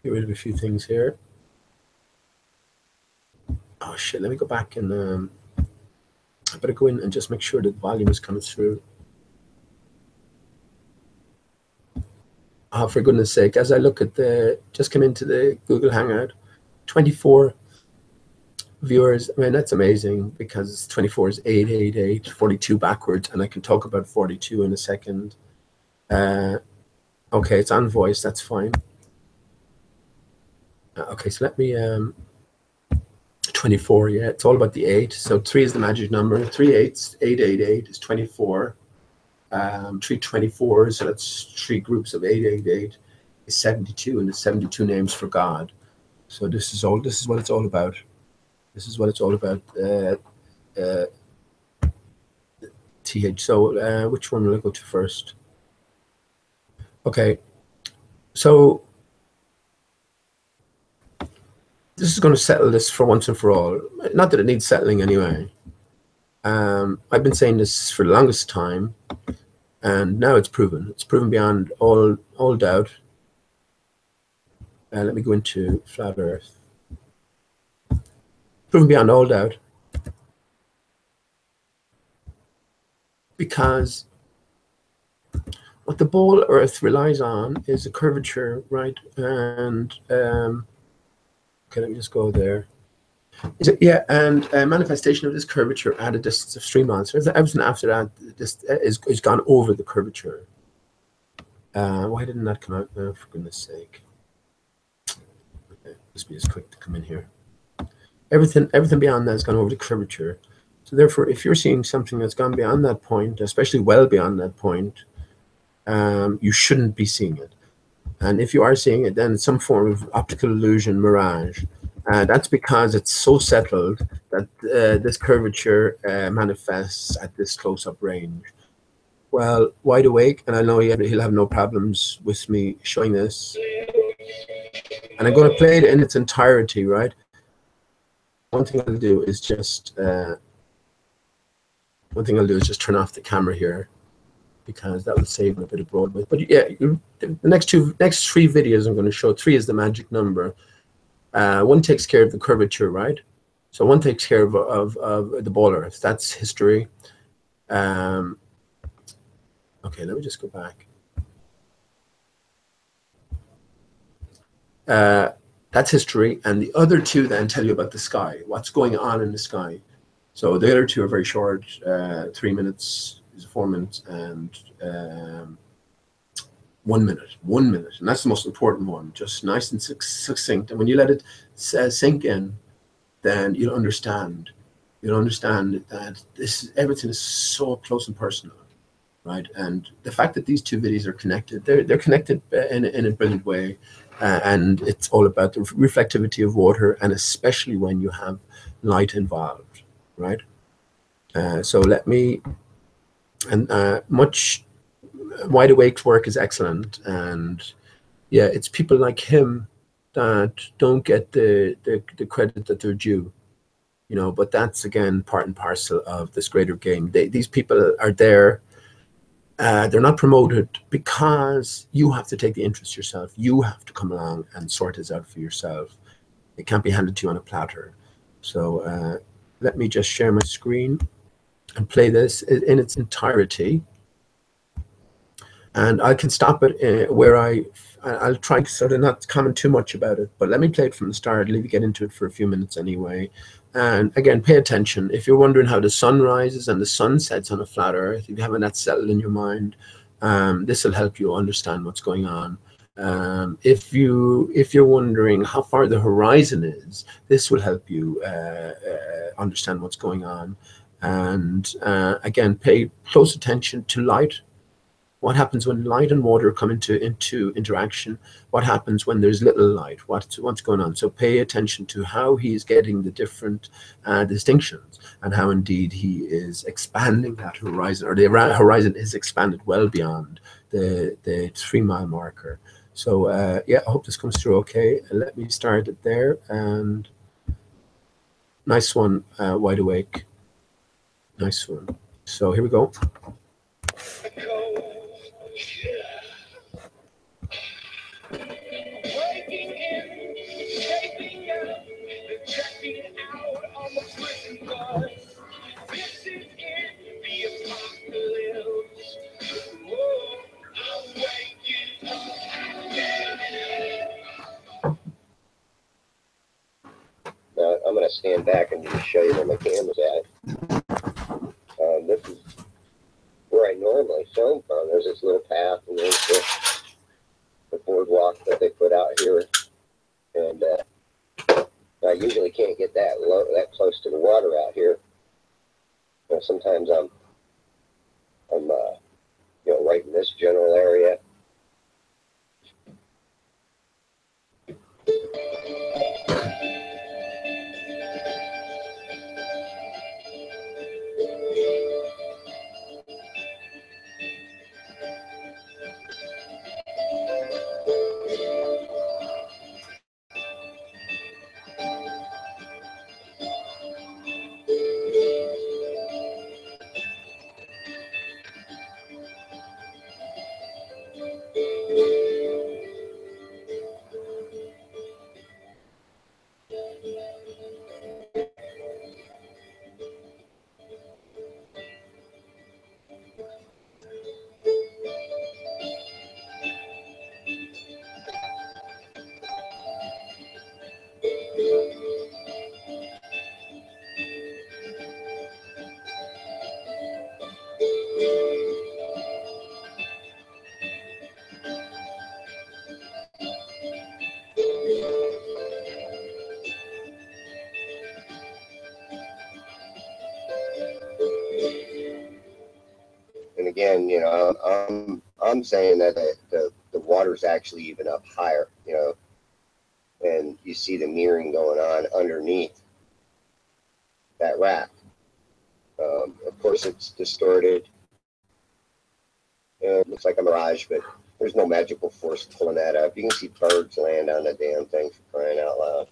Get rid of a few things here. Oh shit! Let me go back and I better go in and just make sure that volume is coming through. Oh, for goodness sake! As I look at just come into the Google Hangout, 24 viewers. I mean, that's amazing because 24 is 888, 42 backwards, and I can talk about 42 in a second. Okay, it's on voice. That's fine. Okay, so let me 24. Yeah, it's all about the 8. So 3 is the magic number. 3 8s, 888 is 24. 3 24s, so that's 3 groups of 888 is 72, and it's 72 names for God. So this is what it's all about. This is what it's all about. TH. So which one will I go to first? Okay. So this is going to settle this for once and for all. Not that it needs settling anyway. I've been saying this for the longest time, and now it's proven. It's proven beyond all doubt. Let me go into flat Earth. Proven beyond all doubt, because what the ball Earth relies on is a curvature, right? And okay, let me just go there. Yeah, and a manifestation of this curvature at a distance of 3 miles. So everything after that is gone over the curvature. Why didn't that come out now, for goodness sake? Okay, must be as quick to come in here. Everything beyond that has gone over the curvature. So therefore, if you're seeing something that's gone beyond that point, especially well beyond that point, you shouldn't be seeing it. And if you are seeing it, then it's some form of optical illusion, mirage. That's because it's so settled that this curvature manifests at this close-up range. Well, wide awake, and I know he'll have no problems with me showing this. And I'm going to play it in its entirety, right? One thing I'll do is just turn off the camera here, because that will save a bit of broadway. But yeah, the next 3 videos I'm going to show. 3 is the magic number. 1 takes care of the curvature, right? So 1 takes care of the ball Earth. That's history. Okay, let me just go back. That's history, and the other 2 then tell you about the sky, what's going on in the sky. So the other 2 are very short, 3 minutes, 4 minutes, and 1 minute. 1 minute, and that's the most important one. Just nice and succinct. And when you let it sink in, then you'll understand. You'll understand that everything is so close and personal, right? And the fact that these 2 videos are connected, they're connected in a brilliant way. And it's all about the reflectivity of water, and especially when you have light involved, right? So let me, and much Wide Awake's work is excellent, and yeah, it's people like him that don't get the credit that they're due, you know. But that's again part and parcel of this greater game. These people are there. They're not promoted because you have to take the interest yourself. You have to come along and sort this out for yourself. It can't be handed to you on a platter. So let me just share my screen and play this in its entirety. And I can stop it where I'll try to sort of not comment too much about it, but let me play it from the start, leave you get into it for a few minutes anyway. And again, pay attention. If you're wondering how the sun rises and the sun sets on a flat Earth, if you haven't that settled in your mind, this will help you understand what's going on. If you're wondering how far the horizon is, this will help you understand what's going on. And again, pay close attention to light. What happens when light and water come into interaction? What happens when there's little light? What's going on? So pay attention to how he's getting the different distinctions, and how indeed he is expanding that horizon, or the horizon is expanded well beyond the 3 mile marker. So yeah, I hope this comes through okay. Let me start it there, and Nice one, Wide Awake. Nice one. So here we go. Now, I'm going to stand back and just show you where my camera's at. This is where I normally film from. There's this little path, and there's the boardwalk that they put out here. And I usually can't get that close to the water out here. You know, sometimes I'm you know, right in this general area. And again, you know, I'm saying that the water's actually even up higher, you know, and you see the mirroring going on underneath that rack. Of course, it's distorted. It looks like a mirage, but there's no magical force pulling that up. You can see birds land on the damn thing, for crying out loud.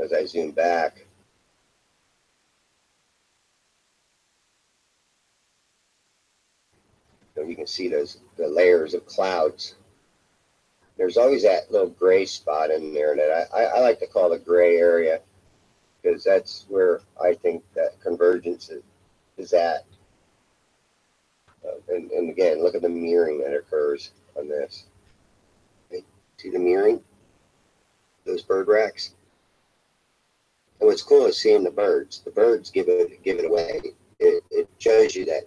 As I zoom back, you can see the layers of clouds. There's always that little gray spot in there that I like to call the gray area, because that's where I think that convergence is at. And again, look at the mirroring that occurs on this. See the mirroring? Those bird racks? And what's cool is seeing the birds. The birds give it away. It shows you that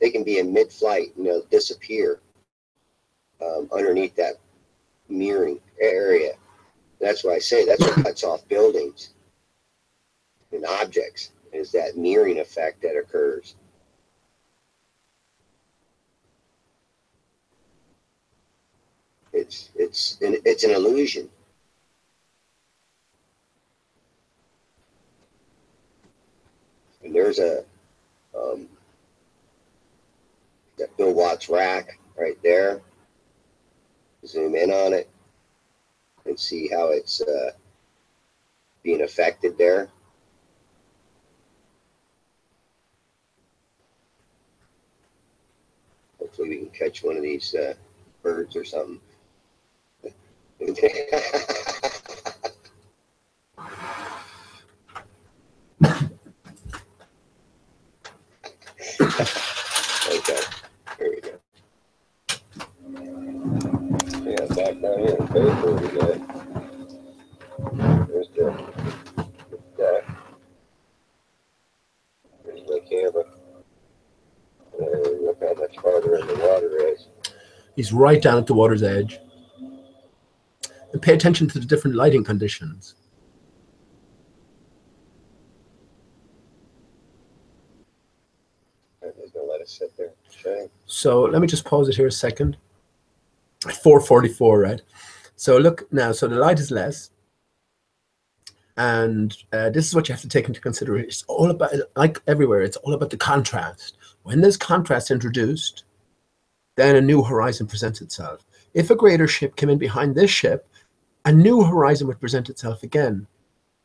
they can be in mid-flight and they'll disappear underneath that mirroring area. That's why I say that's what cuts off buildings and objects, is that mirroring effect that occurs. It's an illusion. And there's a that Bill Watts rack right there. Zoom in on it and see how it's being affected there. Hopefully we can catch one of these birds or something. Okay, here we go. Yeah, back down here in Fairfield we got. There's the deck. There's my camera. And look how much farther in the water is. He's right down at the water's edge. And pay attention to the different lighting conditions. I'm just gonna let it sit there. Shine. So let me just pause it here a second. 4:44, right? So look now, so the light is less. And this is what you have to take into consideration. It's all about, like everywhere, it's all about the contrast. When there's contrast introduced, then a new horizon presents itself. If a greater ship came in behind this ship, a new horizon would present itself again,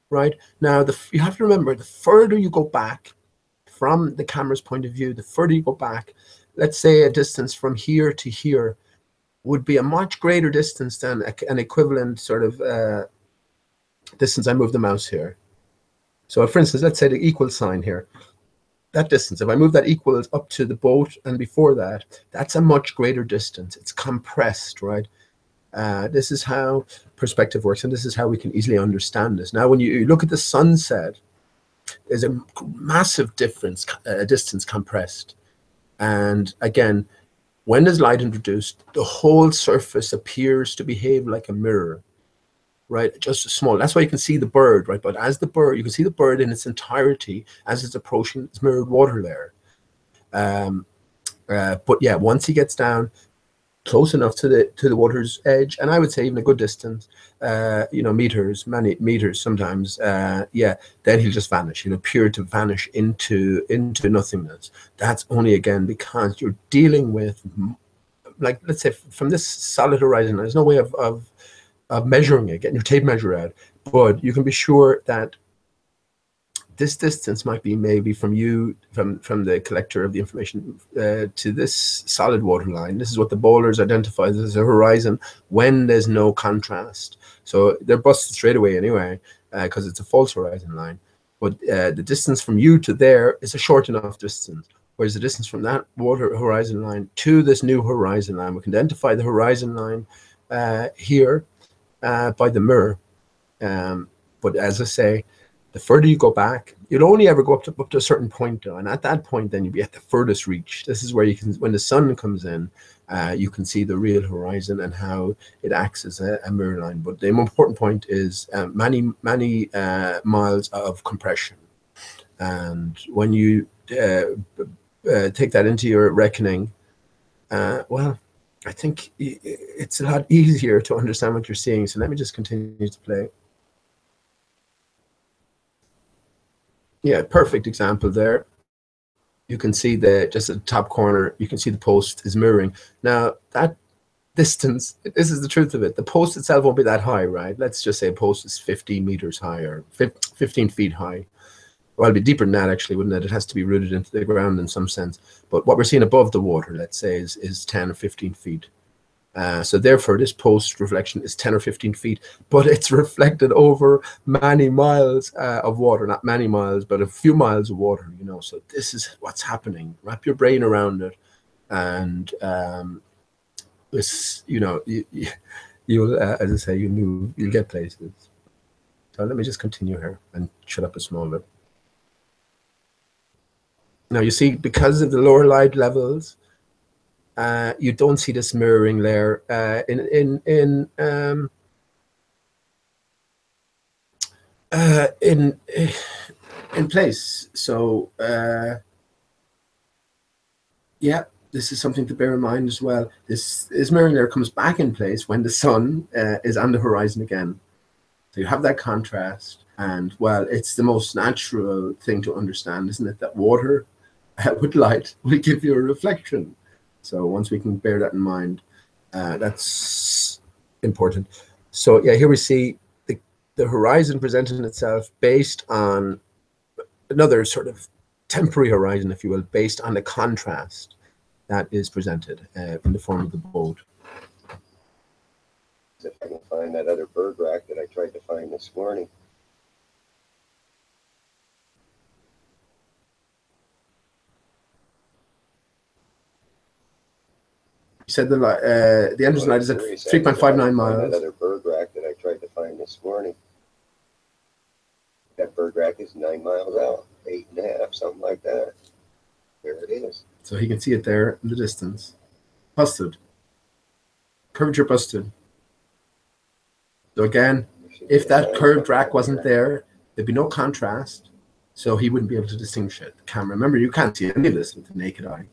right? Now, you have to remember, the further you go back from the camera's point of view, the further you go back, let's say a distance from here to here would be a much greater distance than an equivalent sort of distance. I move the mouse here. So for instance, let's say the equal sign here, that distance, if I move that equals up to the boat and before that, that's a much greater distance. It's compressed, right? This is how perspective works, and this is how we can easily understand this. Now, when you look at the sunset, there's a massive difference, distance compressed. And again, when there's light introduced, the whole surface appears to behave like a mirror, right? Just small. That's why you can see the bird, right? But as the bird, you can see the bird in its entirety as it's approaching its mirrored water layer. But yeah, once he gets down close enough to the water's edge, and I would say even a good distance, meters, many meters sometimes, yeah, then he'll just vanish. He'll appear to vanish into nothingness. That's only again because you're dealing with, like, let's say from this solid horizon, there's no way of measuring it, getting your tape measure out, but you can be sure that this distance might be maybe from the collector of the information to this solid water line. This is what the bowlers identify as a horizon when there's no contrast. So they're busted straight away anyway, because it's a false horizon line. But the distance from you to there is a short enough distance. Whereas the distance from that water horizon line to this new horizon line, we can identify the horizon line here by the mirror. But as I say, the further you go back, you'll only ever go up to a certain point, though, and at that point, then you'll be at the furthest reach. This is where you can, when the sun comes in, you can see the real horizon and how it acts as a mirror line. But the important point is many miles of compression, and when you take that into your reckoning, well, I think it's a lot easier to understand what you're seeing. So let me just continue to play. Yeah, perfect example there. You can see just at the top corner, you can see the post is mirroring. Now, that distance, this is the truth of it. The post itself won't be that high, right? Let's just say a post is 15 meters high or 15 feet high. Well, it'd be deeper than that, actually, wouldn't it? It has to be rooted into the ground in some sense. But what we're seeing above the water, let's say, is 10 or 15 feet. So therefore, this post reflection is 10 or 15 feet, but it's reflected over many miles of water, not many miles, but a few miles of water, So this is what's happening. Wrap your brain around it. And this, you'll, as I say, you'll get places. So let me just continue here and shut up a small bit. Now, you see, because of the lower light levels, you don't see this mirroring layer in place. So yeah, this is something to bear in mind as well. This mirroring layer comes back in place when the sun is on the horizon again. So you have that contrast, and well, it's the most natural thing to understand, isn't it? That water with light will give you a reflection. So once we can bear that in mind, that's important. So yeah, here we see the horizon presenting itself based on another sort of temporary horizon, if you will, based on the contrast that is presented in the form of the boat. If I can find that other bird rack that I tried to find this morning. You said the Anderson light is at 3.59 miles. That other bird rack that I tried to find this morning. That bird rack is 9 miles out, 8.5, something like that. There it is. So he can see it there in the distance. Busted. Curvature busted. So again, if that curved rack wasn't there, there'd be no contrast, so he wouldn't be able to distinguish it. The camera, remember, you can't see any of this with the naked eye.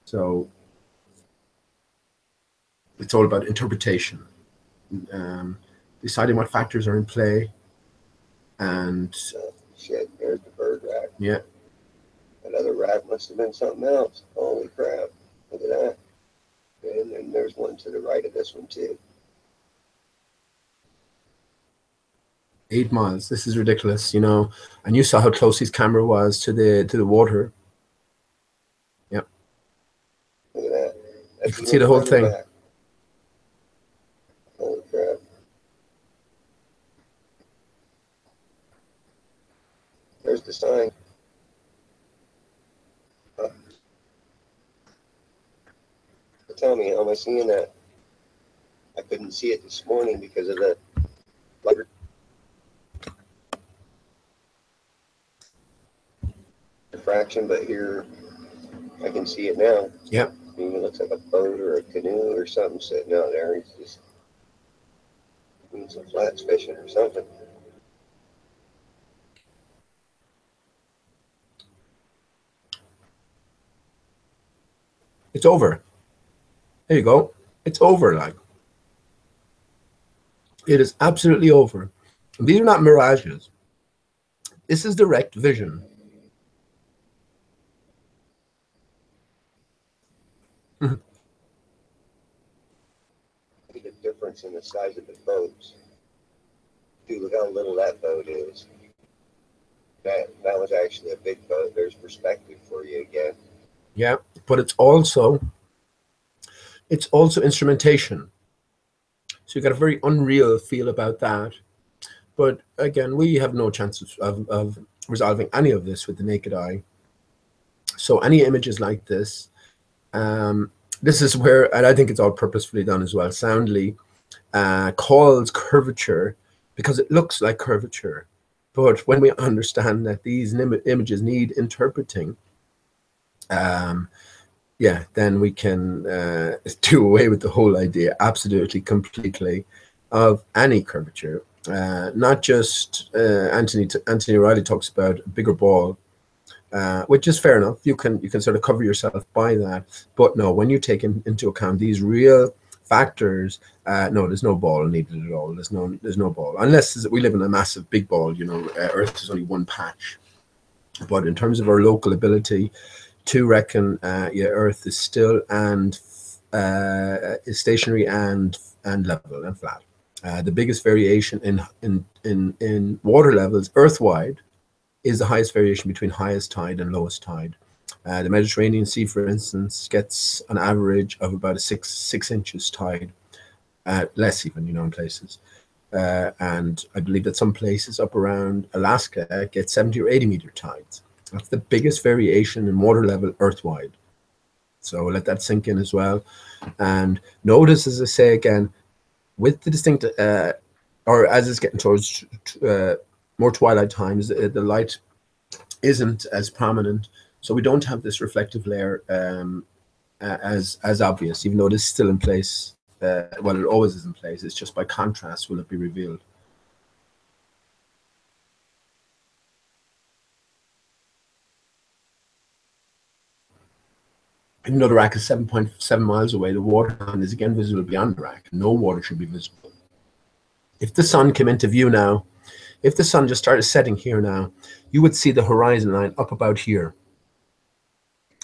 So it's all about interpretation, deciding what factors are in play, and shit, there's the bird rack. Yeah. That other rack must have been something else. Holy crap! Look at that. And then there's one to the right of this one too. 8 miles. This is ridiculous, you know. And you saw how close his camera was to the water. Yeah. Look at that. You can see the whole thing. Back. Holy crap. There's the sign. Tell me, how am I seeing that? I couldn't see it this morning because of the light diffraction, but here I can see it now. Yeah. Maybe it looks like a boat or a canoe or something sitting out there. He's just doing some flats fishing or something. It's over. There you go. It's over, like. It is absolutely over. These are not mirages. This is direct vision. The difference in the size of the boats. Dude, look how little that boat is. That was actually a big boat. There's perspective for you again. Yeah, but it's also instrumentation. So you got a very unreal feel about that. But again, we have no chance of resolving any of this with the naked eye. So any images like this, this is where, and I think it's all purposefully done as well, soundly, calls curvature because it looks like curvature. But when we understand that these images need interpreting, yeah, then we can do away with the whole idea absolutely, completely of any curvature. Not just Anthony Riley talks about a bigger ball, which is fair enough. You can sort of cover yourself by that. But no, when you take into account these real factors, no, there's no ball needed at all. There's no ball, unless we live in a massive big ball. You know, Earth is only one patch. But in terms of our local ability to reckon, yeah, Earth is still and is stationary and level and flat. The biggest variation in water levels Earth-wide is the highest variation between highest tide and lowest tide. The Mediterranean Sea, for instance, gets an average of about a six inches tide, less even, you know, in places. And I believe that some places up around Alaska get 70 or 80 meter tides. That's the biggest variation in water level Earth-wide. So let that sink in as well. And notice, as I say again, with the distinct, or as it's getting towards more twilight times, the light isn't as prominent. So we don't have this reflective layer as obvious, even though it is still in place. Well, it always is in place. It's just by contrast will it be revealed. Even though the rack is 7.7 miles away, the water line is again visible beyond the rack. No water should be visible. If the sun came into view now, if the sun just started setting here now, you would see the horizon line up about here,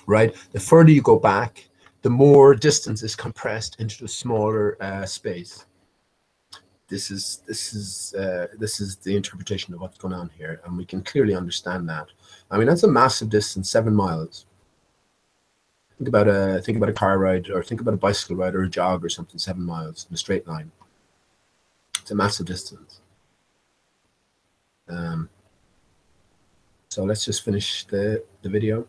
right? The further you go back, the more distance is compressed into the smaller space. This is the interpretation of what's going on here, and we can clearly understand that. I mean, that's a massive distance, 7 miles. Think about a car ride, or think about a bicycle ride or a jog or something, 7 miles in a straight line. It's a massive distance. So let's just finish the video.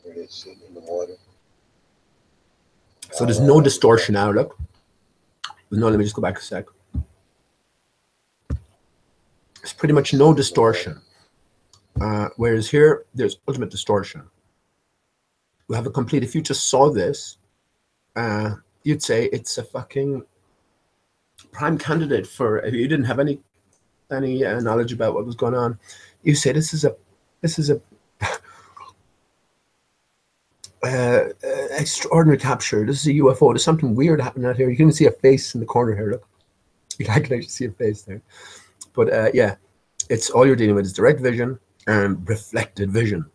There it is, sitting in the water. So there's no distortion now, look. No, let me just go back a sec. There's pretty much no distortion. Whereas here, there's ultimate distortion. We have a complete, if you just saw this, you'd say it's a fucking prime candidate for, if you didn't have any knowledge about what was going on, you say this is a extraordinary capture. This is a UFO. There's something weird happening out here. You can even see a face in the corner here. Look, you can actually see a face there. But yeah, it's all you're dealing with is direct vision and reflected vision.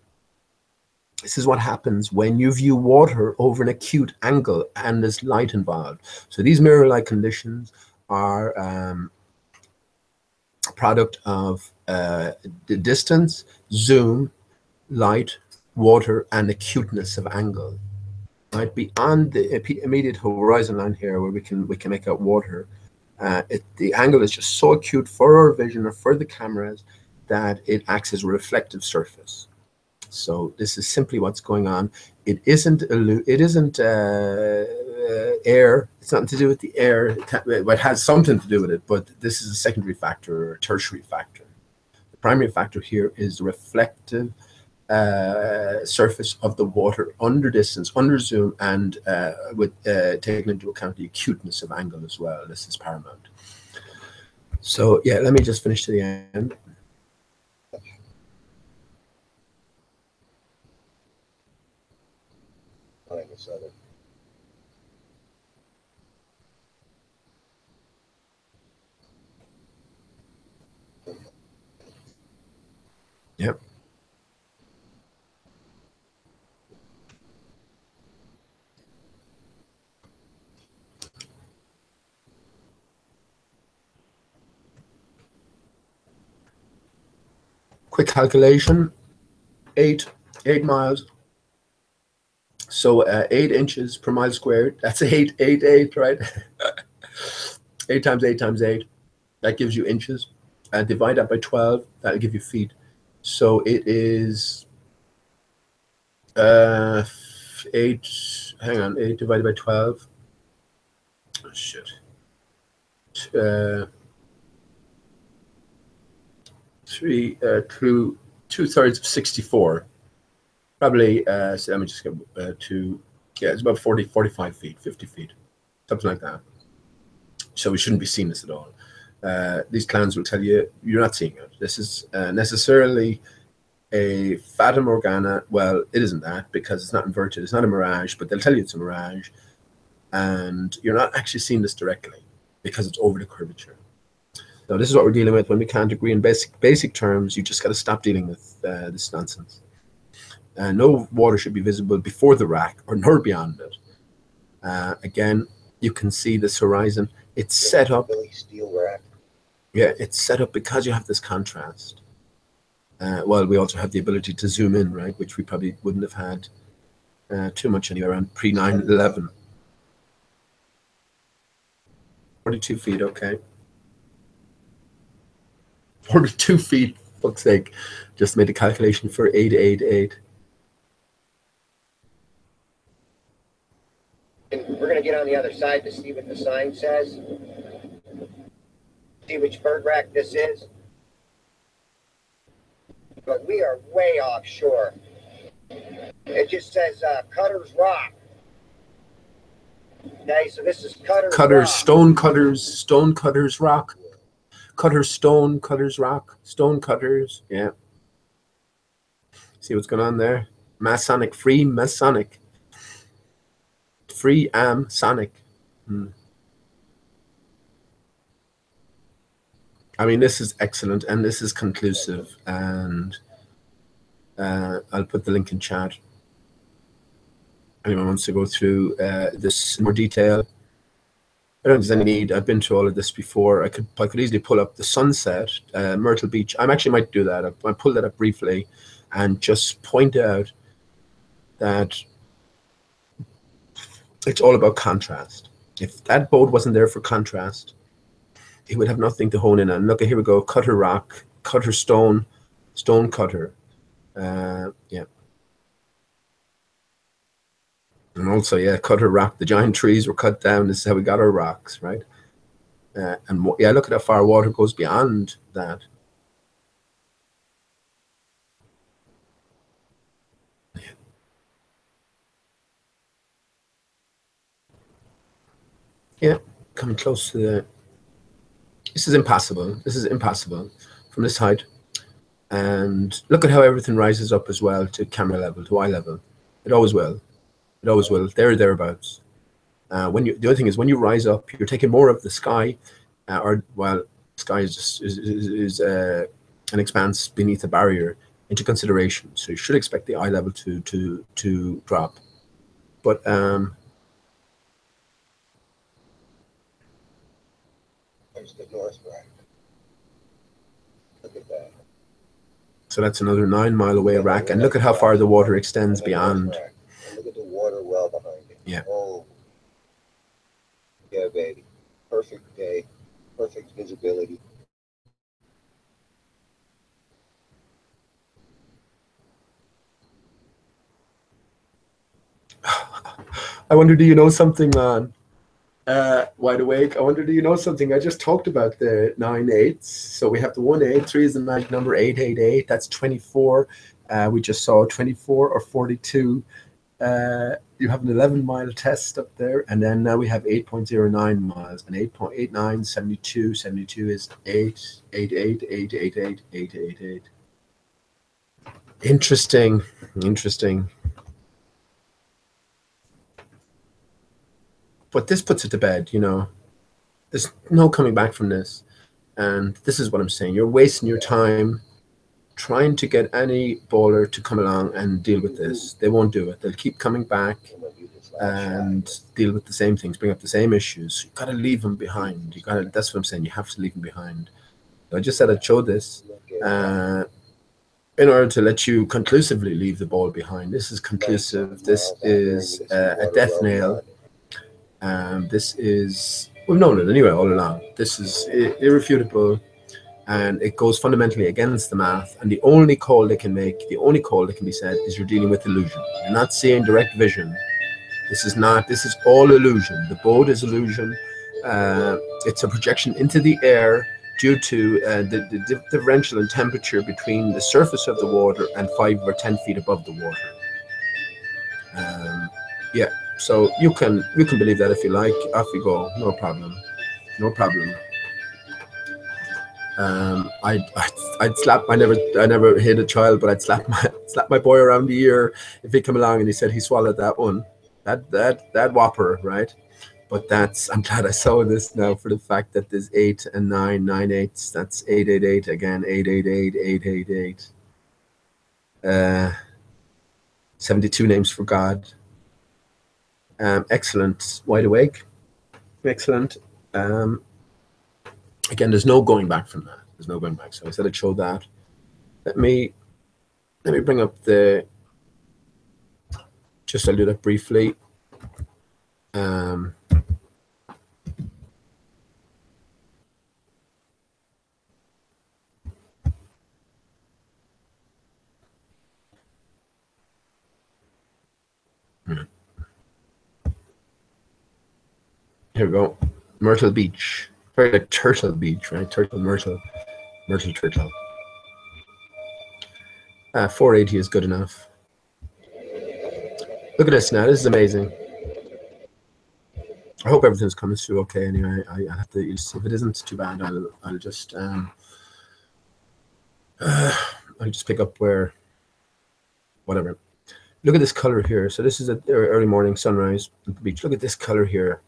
This is what happens when you view water over an acute angle and there's light involved. So these mirror-like conditions are a product of the distance, zoom, light, water, and acuteness of angle. Right beyond the immediate horizon line here, where we can make out water, the angle is just so acute for our vision or for the cameras that it acts as a reflective surface. So this is simply what's going on. It isn't air. It's nothing to do with the air. It has something to do with it, but this is a secondary factor or a tertiary factor. The primary factor here is the reflective surface of the water under distance, under zoom, and with taking into account the acuteness of angle as well. This is paramount. So yeah, let me just finish to the end. Yep. Quick calculation, 8 miles. So 8 inches per mile squared. That's 8, right? 8 times 8 times 8. That gives you inches. And divide that by 12. That'll give you feet. So it is 8. Hang on, 8 divided by 12. Oh, shit. 2/3 of 64. Probably, so let me just get yeah, it's about 45 feet, 50 feet, something like that. So we shouldn't be seeing this at all. These clowns will tell you you're not seeing it. This is necessarily a fata morgana. Well, it isn't that because it's not inverted. It's not a mirage, but they'll tell you it's a mirage. And you're not actually seeing this directly because it's over the curvature. So this is what we're dealing with when we can't agree in basic terms. You just got to stop dealing with this nonsense. No water should be visible before the rack or nor beyond it. Again, you can see this horizon. It's set up. Steel rack. Yeah, it's set up because you have this contrast. Well, we also have the ability to zoom in, right, which we probably wouldn't have had too much anyway around pre 9/11. 42 feet, okay. 42 feet, fuck's sake. Just made a calculation for 888. And we're going to get on the other side to see what the sign says. See which bird rack this is. But we are way offshore. It just says Cutter's Rock. Okay, so this is Cutter's Rock. Stone Cutters Rock. Cutters Rock. Stone Cutters, yeah. See what's going on there? Masonic, free Masonic. Free Sonic. I mean, this is excellent and this is conclusive, and I'll put the link in chat. Anyone wants to go through this in more detail? I don't think there's any need. I've been through all of this before. I could easily pull up the sunset, Myrtle Beach. I actually might do that. I pull that up briefly and just point out that it's all about contrast. If that boat wasn't there for contrast, it would have nothing to hone in on. Look, here we go. Cutter Rock, Cutter Stone, Stone Cutter. Yeah. And also, yeah, Cutter Rock. The giant trees were cut down. This is how we got our rocks, right? And yeah, look at how far water goes beyond that. Yeah, coming close to the. This is impossible. This is impossible from this height. And look at how everything rises up as well to camera level, to eye level. It always will. It always will. There or thereabouts. The other thing is when you rise up, you're taking more of the sky, sky is just an expanse beneath a barrier. into consideration. So you should expect the eye level to drop. But there's the north rack. Look at that. So that's another 9 mile away rack, and look at how far the water extends beyond. And look at the water well behind it. Yeah. Oh, yeah, baby. Perfect day. Perfect visibility. I wonder, do you know something, man? Wide awake. I wonder, do you know something? I just talked about the 9 8s. So we have the 1 8, 3 is the magic number, 8 8 8. That's 24. We just saw 24 or 42. You have an 11 mile test up there, and then now we have 8.09 miles, and 8.89, 72. 72 is 8 8 8 8 8 8 8 8 8. Interesting. But this puts it to bed, you know. There's no coming back from this. And this is what I'm saying. You're wasting your time trying to get any bowler to come along and deal with this. They won't do it. They'll keep coming back and deal with the same things, bring up the same issues. You've got to leave them behind. That's what I'm saying. You have to leave them behind. So I just said I'd show this in order to let you conclusively leave the ball behind. This is conclusive. This is a death nail. This is, we've known it anyway all along. This is irrefutable, and it goes fundamentally against the math. And the only call they can make, the only call that can be said, is you're dealing with illusion. You're not seeing direct vision. This is all illusion. The boat is illusion. It's a projection into the air due to the differential in temperature between the surface of the water and 5 or 10 feet above the water. Yeah. So you can believe that if you like. Off we go. No problem. I'd slap. I never hit a child, but I'd slap my boy around the ear if he come along and he said he swallowed that one, that whopper, right? But I'm glad I saw this now for the fact that there's 8 and 9, 9 8s. That's 8 8 8 again. 8 8 8 8 8 8. 72 names for God. Excellent. Wide awake. Excellent. Again, there's no going back from that. There's no going back. So I said I'd show that. Let me bring up the. I'll do that briefly. Here we go. Myrtle Beach. Very like Turtle Beach, right? Myrtle Turtle. 480 is good enough. Look at this now. This is amazing. I hope everything's coming through okay. Anyway, I have to. If it isn't too bad, I'll just pick up where. Whatever. Look at this color here. So this is an early morning sunrise at the beach. Look at this color here.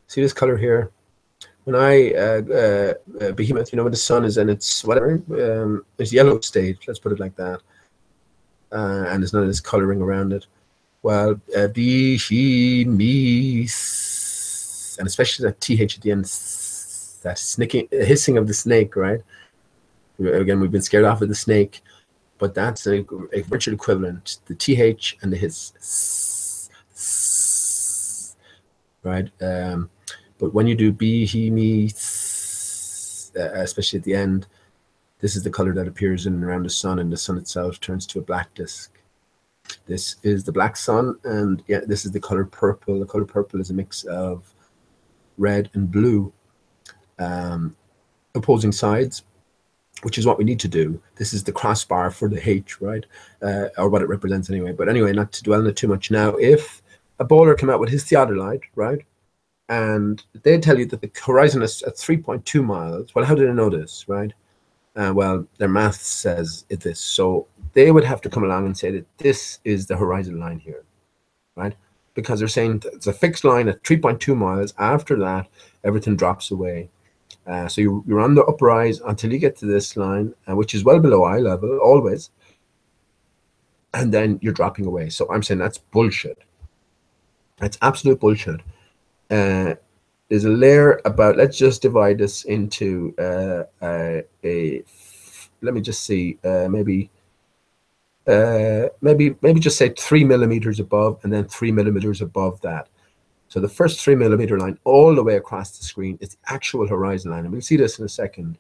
See this color here? When behemoth, you know, when the sun is in its whatever, it's yellow state. Let's put it like that. And there's none of this coloring around it. Well, behemoth, and especially that th at the end, that hissing of the snake, right? Again, we've been scared off of the snake, but that's a virtual equivalent. The th and the hiss, right? But when you do behemoth, especially at the end, this is the color that appears in and around the sun, and the sun itself turns to a black disk. This is the black sun, and yeah, this is the color purple. The color purple is a mix of red and blue, opposing sides, which is what we need to do. This is the crossbar for the H, right? Or what it represents anyway. But anyway, not to dwell on it too much now. If a bowler came out with his theodolite, right, and they tell you that the horizon is at 3.2 miles. Well, how did I know this, right? Well, their math says it this. So they would have to come along and say that this is the horizon line here, right? Because they're saying it's a fixed line at 3.2 miles. After that, everything drops away. So you're on the uprise until you get to this line, which is well below eye level, always. And then you're dropping away. So I'm saying that's bullshit. That's absolute bullshit. There's a layer about, let's just divide this into let me just see, maybe just say 3 millimeters above, and then 3 millimeters above that. So the first 3 millimeter line all the way across the screen is the actual horizon line. And we'll see this in a second.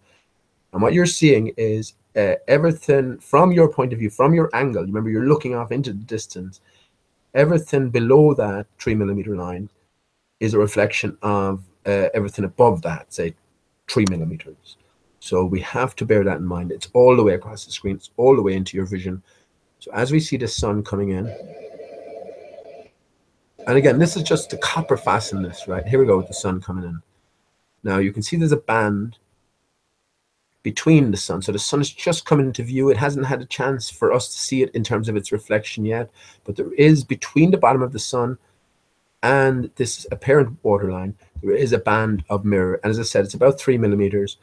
And what you're seeing is everything from your point of view, from your angle. Remember, you're looking off into the distance. Everything below that 3 millimeter line is a reflection of everything above that, say 3 millimeters. So we have to bear that in mind. It's all the way across the screen. It's all the way into your vision. So as we see the sun coming in, and again, this is just the copper fastness, right? Here we go with the sun coming in. Now you can see there's a band between the sun. So the sun is just coming into view. It hasn't had a chance for us to see it in terms of its reflection yet, but there is between the bottom of the sun and this apparent waterline, there is a band of mirror. And as I said, it's about 3 millimeters.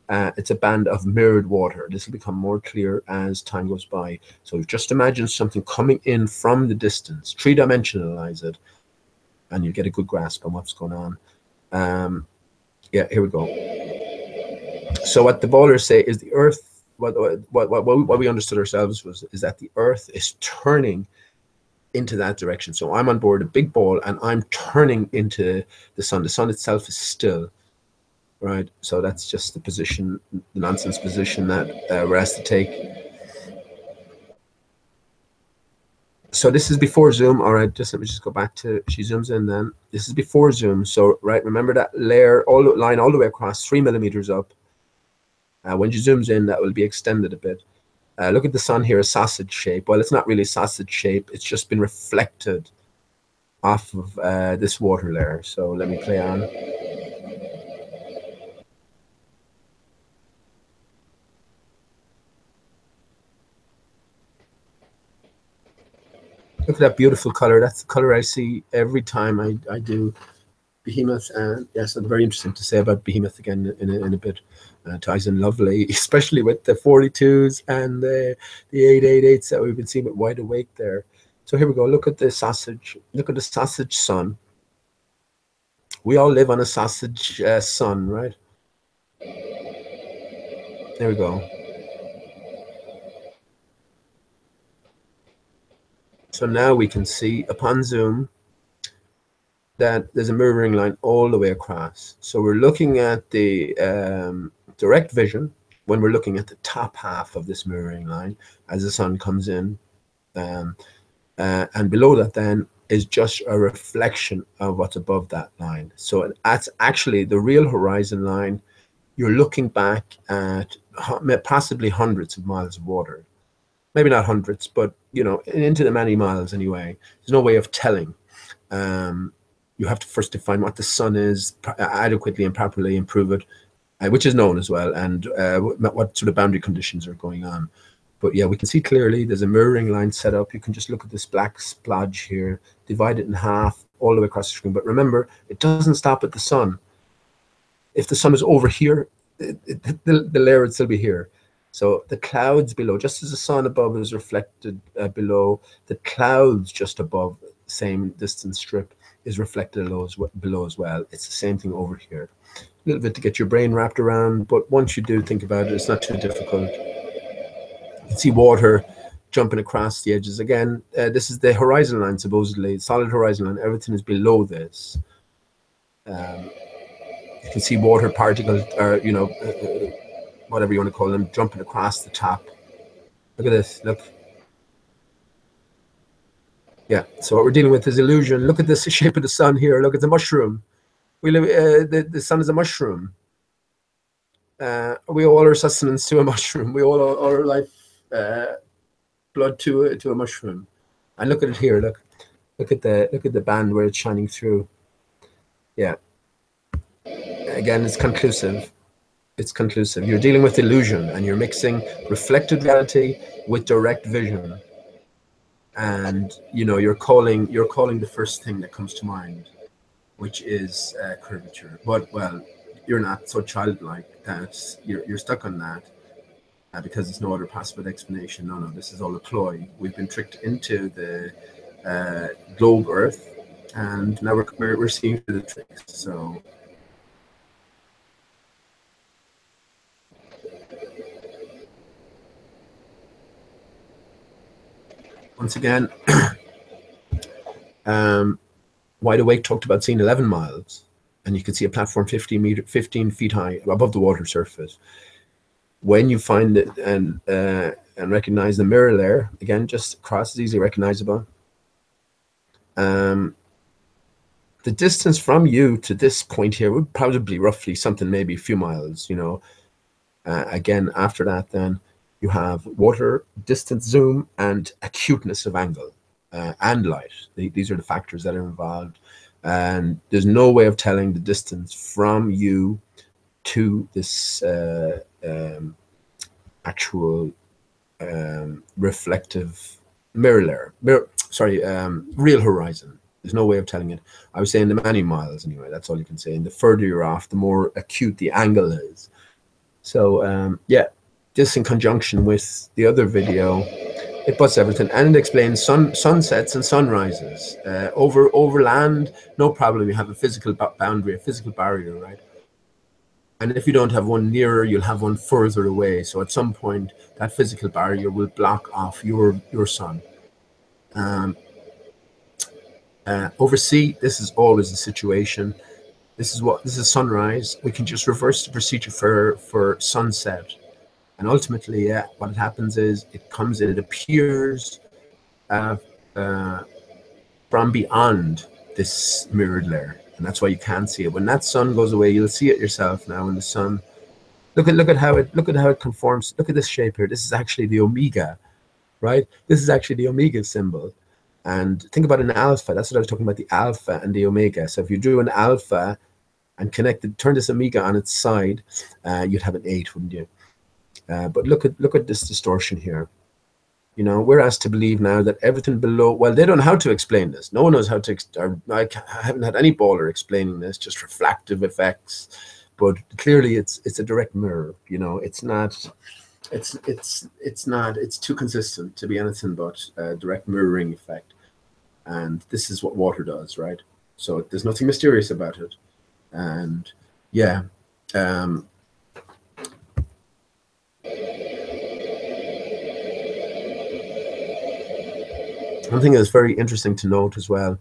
It's a band of mirrored water. This will become more clear as time goes by. So just imagine something coming in from the distance, three-dimensionalize it, and you get a good grasp on what's going on. Yeah, here we go. So what the bowlers say is the Earth, what we understood ourselves is that the Earth is turning into that direction. So I'm on board a big ball and I'm turning into the sun. The sun itself is still, right? So that's just the position, the nonsense position that we're asked to take. So this is before zoom. All right, let me just go back to, she zooms in then. This is before zoom. So, right, remember that layer, line all the way across, 3 millimeters up. When she zooms in, that will be extended a bit. Look at the sun here, a sausage shape. Well, it's not really a sausage shape. It's just been reflected off of this water layer. So let me play on. Look at that beautiful color. That's the color I see every time I do Behemoth. And yes, I'm very interesting to say about Behemoth again in a bit. Ties in lovely, especially with the 42s and the 888s that we've been seeing with Wide Awake there. So here we go. Look at the sausage. Look at the sausage sun. We all live on a sausage sun, right? There we go. So now we can see upon zoom that there's a mirroring line all the way across. So we're looking at the direct vision when we're looking at the top half of this mirroring line as the sun comes in. And below that then is just a reflection of what's above that line. So that's actually the real horizon line. You're looking back at possibly hundreds of miles of water. Maybe not hundreds, but you know, into the many miles anyway. There's no way of telling. You have to first define what the sun is adequately and properly, and prove it, which is known as well, and what sort of boundary conditions are going on. But yeah, we can see clearly there's a mirroring line set up. You can just look at this black splodge here, divide it in half all the way across the screen. But remember, it doesn't stop at the sun. If the sun is over here, the layer would still be here. So the clouds below, just as the sun above is reflected below, the clouds just above the same distance strip is reflected below as well. It's the same thing over here. A little bit to get your brain wrapped around, but once you do think about it, it's not too difficult. You can see water jumping across the edges. Again, this is the horizon line, supposedly, solid horizon line. Everything is below this. You can see water particles, or, you know, whatever you want to call them, jumping across the top. Look at this, look. Yeah, so what we're dealing with is illusion. Look at this shape of the sun here. Look, it's a mushroom. We live, the sun is a mushroom. We owe all our sustenance to a mushroom. We owe all our life, blood to a mushroom. And look at it here. Look at the band where it's shining through. Yeah. Again, it's conclusive. It's conclusive. You're dealing with illusion, and you're mixing reflected reality with direct vision. And you know, you're calling the first thing that comes to mind, which is curvature. But well, you're not so childlike that you're stuck on that because there's no other possible explanation. No, this is all a ploy. We've been tricked into the globe Earth, and now we're seeing through the tricks. So once again, Wide Awake talked about seeing 11 miles, and you could see a platform 15 feet high above the water surface. When you find it and recognize the mirror there, again, just cross is easily recognizable. The distance from you to this point here would probably roughly something, maybe a few miles, you know. Again, after that, then you have water, distance, zoom, and acuteness of angle and light. These are the factors that are involved. And there's no way of telling the distance from you to this actual reflective mirror layer. Real horizon. There's no way of telling it. I was saying the many miles anyway. That's all you can say. And the further you're off, the more acute the angle is. So yeah, this in conjunction with the other video, it puts everything, and it explains sunsets and sunrises. Over land, no problem. You have a physical boundary, a physical barrier, right? And if you don't have one nearer, you'll have one further away. So at some point, that physical barrier will block off your sun. Over sea, this is always the situation. This is sunrise. We can just reverse the procedure for sunset. And ultimately, yeah, what happens is it comes in, it appears from beyond this mirrored layer. And that's why you can't see it. When that sun goes away, you'll see it yourself now. When the sun, look at how it conforms. Look at this shape here. This is actually the omega, right? This is actually the omega symbol. And think about an alpha. That's what I was talking about, the alpha and the omega. So if you drew an alpha and turn this omega on its side, you'd have an 8, wouldn't you? But look at this distortion here. You know, we're asked to believe now that everything below, well, they don't know how to explain this. No one knows how to, I haven't had any baller explaining this, just refractive effects. But clearly it's a direct mirror, you know, it's too consistent to be anything but a direct mirroring effect. And this is what water does, right? So there's nothing mysterious about it. And yeah, one thing that's very interesting to note as well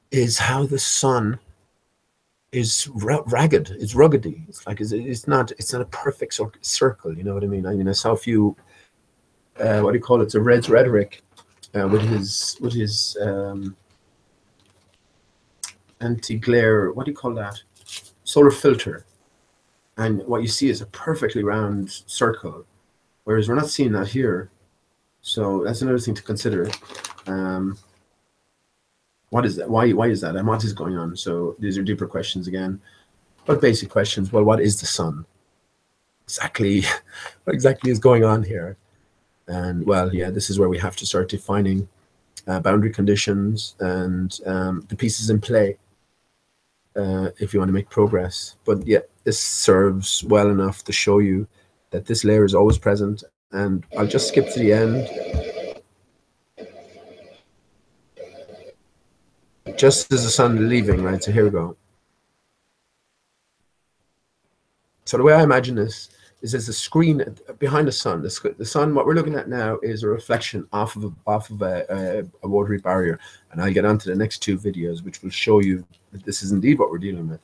is how the sun is ragged. It's ruggedy. It's like it's not a perfect circle. You know what I mean? I mean, I saw a few. What do you call it? It's a Red's rhetoric with his anti-glare. What do you call that? Solar filter. And what you see is a perfectly round circle, whereas we're not seeing that here. So that's another thing to consider. What is that? Why is that? And what is going on? So these are deeper questions again, but basic questions. Well, what is the sun? Exactly, what exactly is going on here? And well, yeah, this is where we have to start defining boundary conditions and the pieces in play if you want to make progress. But yeah, this serves well enough to show you that this layer is always present. And I'll just skip to the end. Just as the sun leaving, right? So here we go. So the way I imagine this is there's a screen behind the sun. The sun, what we're looking at now, is a reflection off of a watery barrier. And I'll get on to the next 2 videos, which will show you that this is indeed what we're dealing with.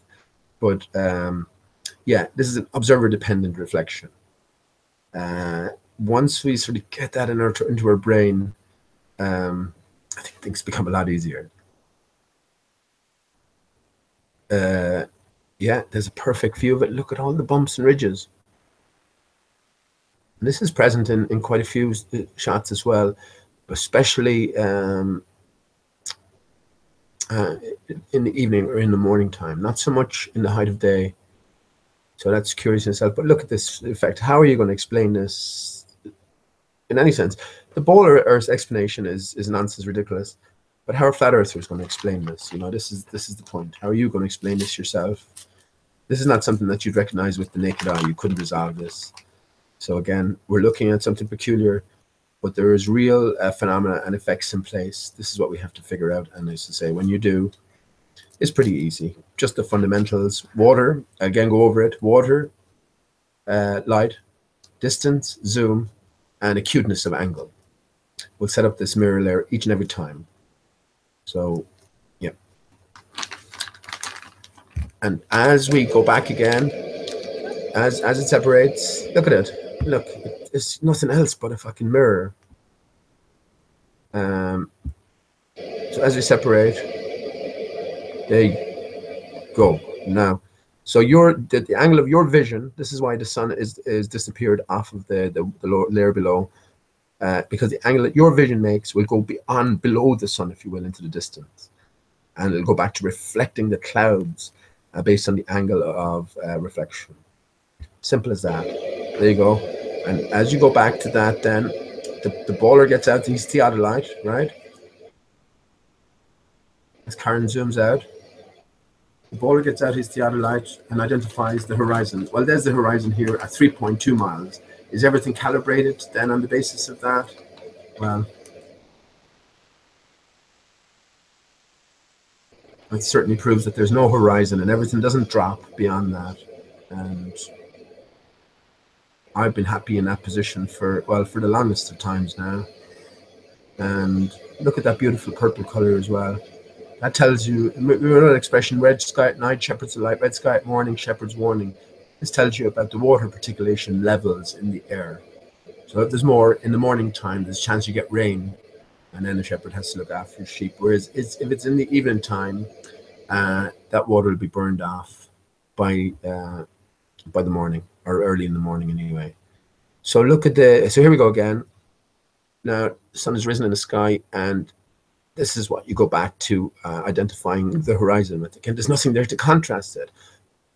But yeah, this is an observer-dependent reflection. Once we sort of get that into our brain, I think things become a lot easier. Yeah, there's a perfect view of it. Look at all the bumps and ridges. And this is present in quite a few shots as well, especially in the evening or in the morning time, not so much in the height of day. So that's curious in itself. But look at this effect. How are you going to explain this in any sense? The Bowler Earth explanation is nonsense, ridiculous. But how are flat earthers going to explain this? You know, this is the point. How are you going to explain this yourself? This is not something that you'd recognize with the naked eye. You couldn't resolve this. So again, we're looking at something peculiar, but there is real phenomena and effects in place. This is what we have to figure out. And as I say, when you do, it's pretty easy. Just the fundamentals. Water, again, go over it. Water, light, distance, zoom, and acuteness of angle. We'll set up this mirror layer each and every time. So, yeah. And as we go back again, as it separates, look at it. Look, it's nothing else but a fucking mirror. So as we separate, there you go. Now, so the angle of your vision, this is why the sun is disappeared off of the layer below, because the angle that your vision makes will go below the sun, if you will, into the distance. And it'll go back to reflecting the clouds based on the angle of reflection. Simple as that. There you go. And as you go back to that, then the baller gets out his theodolite, right? As Karen zooms out, the baller gets out his theodolite and identifies the horizon. Well, there's the horizon here at 3.2 miles. Is everything calibrated then on the basis of that? Well, it certainly proves that there's no horizon and everything doesn't drop beyond that. And I've been happy in that position for the longest of times now. And look at that beautiful purple color as well. That tells you, another expression, red sky at night, shepherds of light, red sky at morning, shepherd's warning. This tells you about the water particulation levels in the air. So if there's more in the morning time, there's a chance you get rain, and then the shepherd has to look after his sheep. Whereas if it's in the evening time, that water will be burned off by the morning, or early in the morning anyway. So look at so here we go again. Now the sun has risen in the sky, and this is what you go back to identifying the horizon with. Again, there's nothing there to contrast it.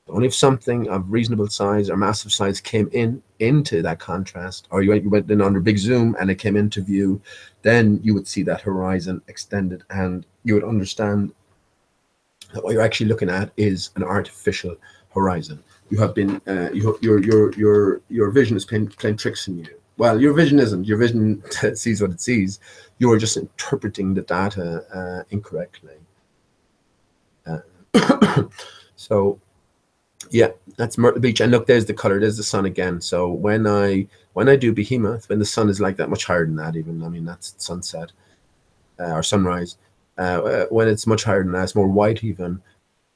Only if something of reasonable size or massive size came into that contrast, or you went in under big zoom and it came into view, then you would see that horizon extended, and you would understand that what you're actually looking at is an artificial horizon. You have been your vision is playing tricks on you. Well, your vision isn't. Your vision sees what it sees. You are just interpreting the data incorrectly. So, yeah, that's Myrtle Beach. And look, there's the color. There's the sun again. So when I do Behemoth, when the sun is like that, much higher than that even. I mean, that's sunset or sunrise. When it's much higher than that, it's more white even.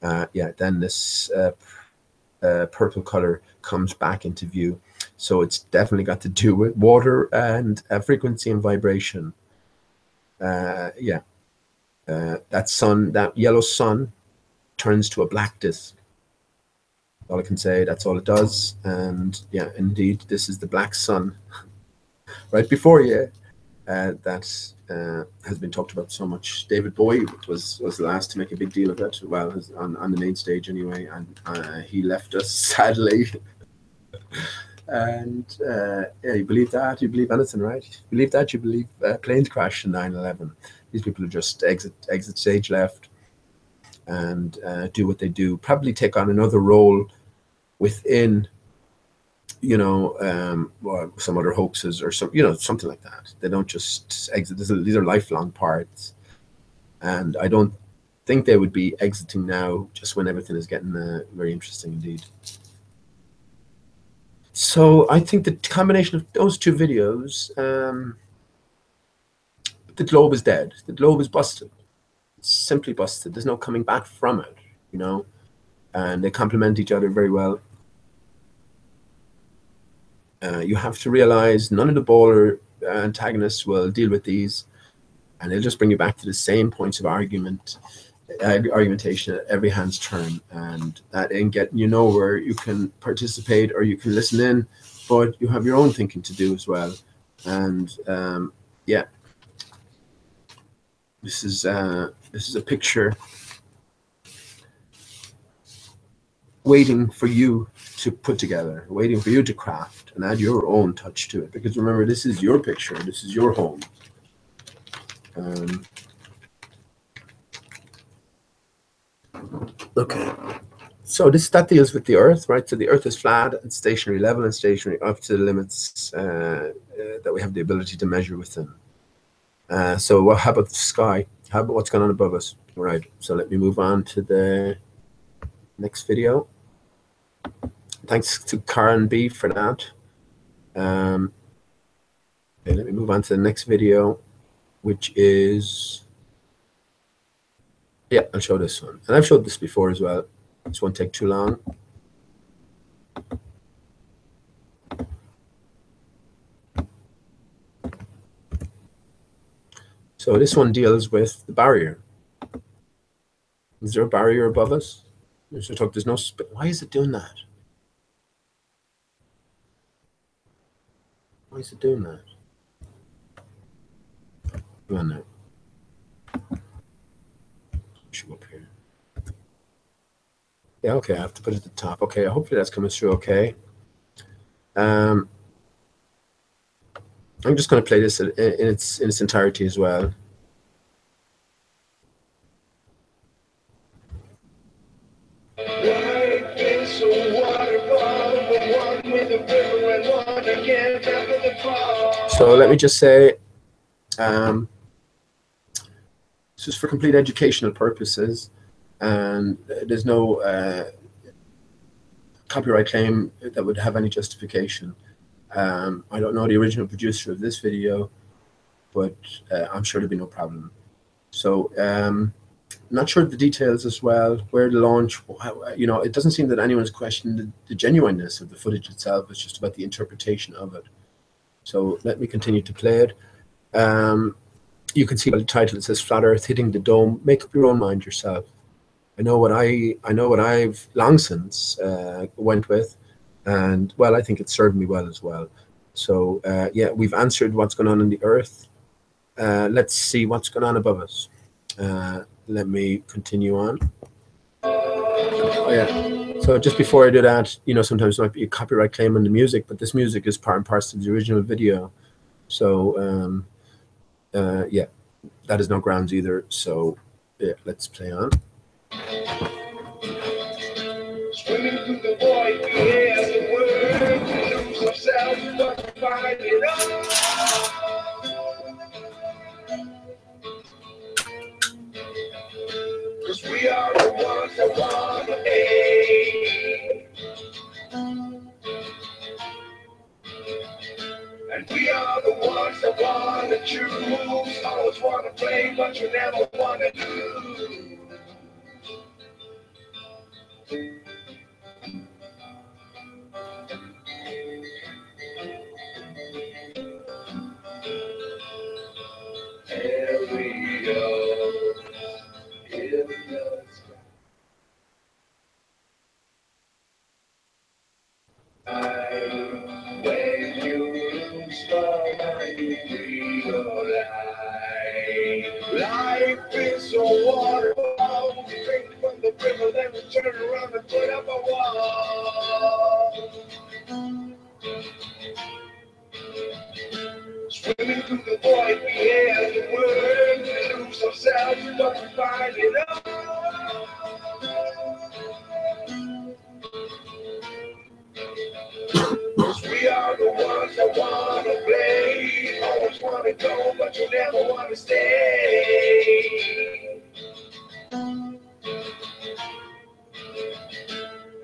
Yeah, then this purple color comes back into view. So it's definitely got to do with water and frequency and vibration. Yeah, that sun, that yellow sun, turns to a black disk. All I can say, that's all it does. And yeah, indeed, this is the black sun right before you. That has been talked about so much. David Bowie was the last to make a big deal of it. Well, on the main stage anyway, and he left us sadly. And yeah, you believe that, you believe anything, right? You believe that, you believe planes crashed in 9/11. These people are just exit stage left and do what they do. Probably take on another role within, you know, some other hoaxes or some, you know, something like that. They don't just exit. These are lifelong parts, and I don't think they would be exiting now, just when everything is getting very interesting indeed. So I think the combination of those two videos, the globe is dead. The globe is busted. It's simply busted. There's no coming back from it, you know, and they complement each other very well. You have to realize none of the bowler antagonists will deal with these, and they'll just bring you back to the same points of argumentation at every hand's turn, and that ain't getting you nowhere. You can participate or you can listen in, but you have your own thinking to do as well. And yeah, this is a picture waiting for you to put together, waiting for you to craft and add your own touch to it. Because remember, this is your picture, this is your home. Okay. So that deals with the Earth, right? So the Earth is flat and stationary, level and stationary up to the limits that we have the ability to measure within. So how about the sky? How about what's going on above us? Right. So let me move on to the next video. Thanks to Karen B for that. Okay, let me move on to the next video, which is, yeah, I'll show this one. And I've showed this before as well. This won't take too long. So this one deals with the barrier. Is there a barrier above us? There's no, why is it doing that? Why is it doing that? Come on now. Should go up here. Yeah, okay, I have to put it at the top. Okay, hopefully that's coming through okay. I'm just going to play this in its entirety as well. So let me just say, this is for complete educational purposes, and there's no copyright claim that would have any justification. I don't know the original producer of this video, but I'm sure there'll be no problem. So not sure the details as well, where the launch, you know, it doesn't seem that anyone's questioned the genuineness of the footage itself. It's just about the interpretation of it. So let me continue to play it. You can see by the title, it says Flat Earth Hitting the Dome. Make up your own mind yourself. I know what I've long since went with, and well, I think it served me well as well. So yeah, we've answered what's going on in the Earth. Let's see what's going on above us. Let me continue on. Oh yeah. So just before I do that, you know, sometimes there might be a copyright claim on the music, but this music is part and parcel of the original video. So yeah, that is no grounds either. So yeah, let's play on. Swimming through the void, we hear the word, we lose ourselves, but find it all. Cause we are the ones that want to be. And we are the ones that want to choose. Always want to play, but you never want to lose. Here we go. Here we go. When you lose my mind, you realize life is a waterfall. We drink from the river, then we turn around and put up a wall. Swimming through the void, we hear the word. We lose ourselves, but we find it all. Cause we are the ones that want to play. Always want to go, but you never want to stay.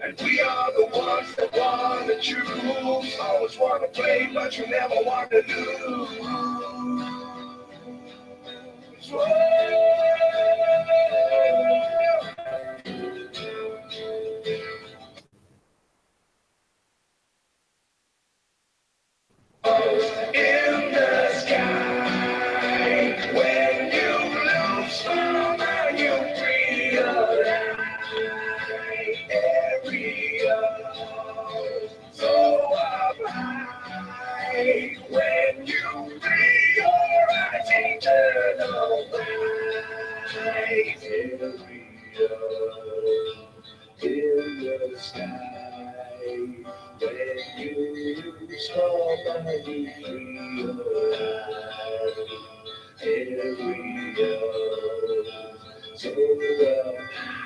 And we are the ones that want to choose. Always want to play, but you never want to lose. In the sky, when you lose your mind, you realize every hour so up high. When you realize eternal light, every hour in the sky, when you saw my realize every hour so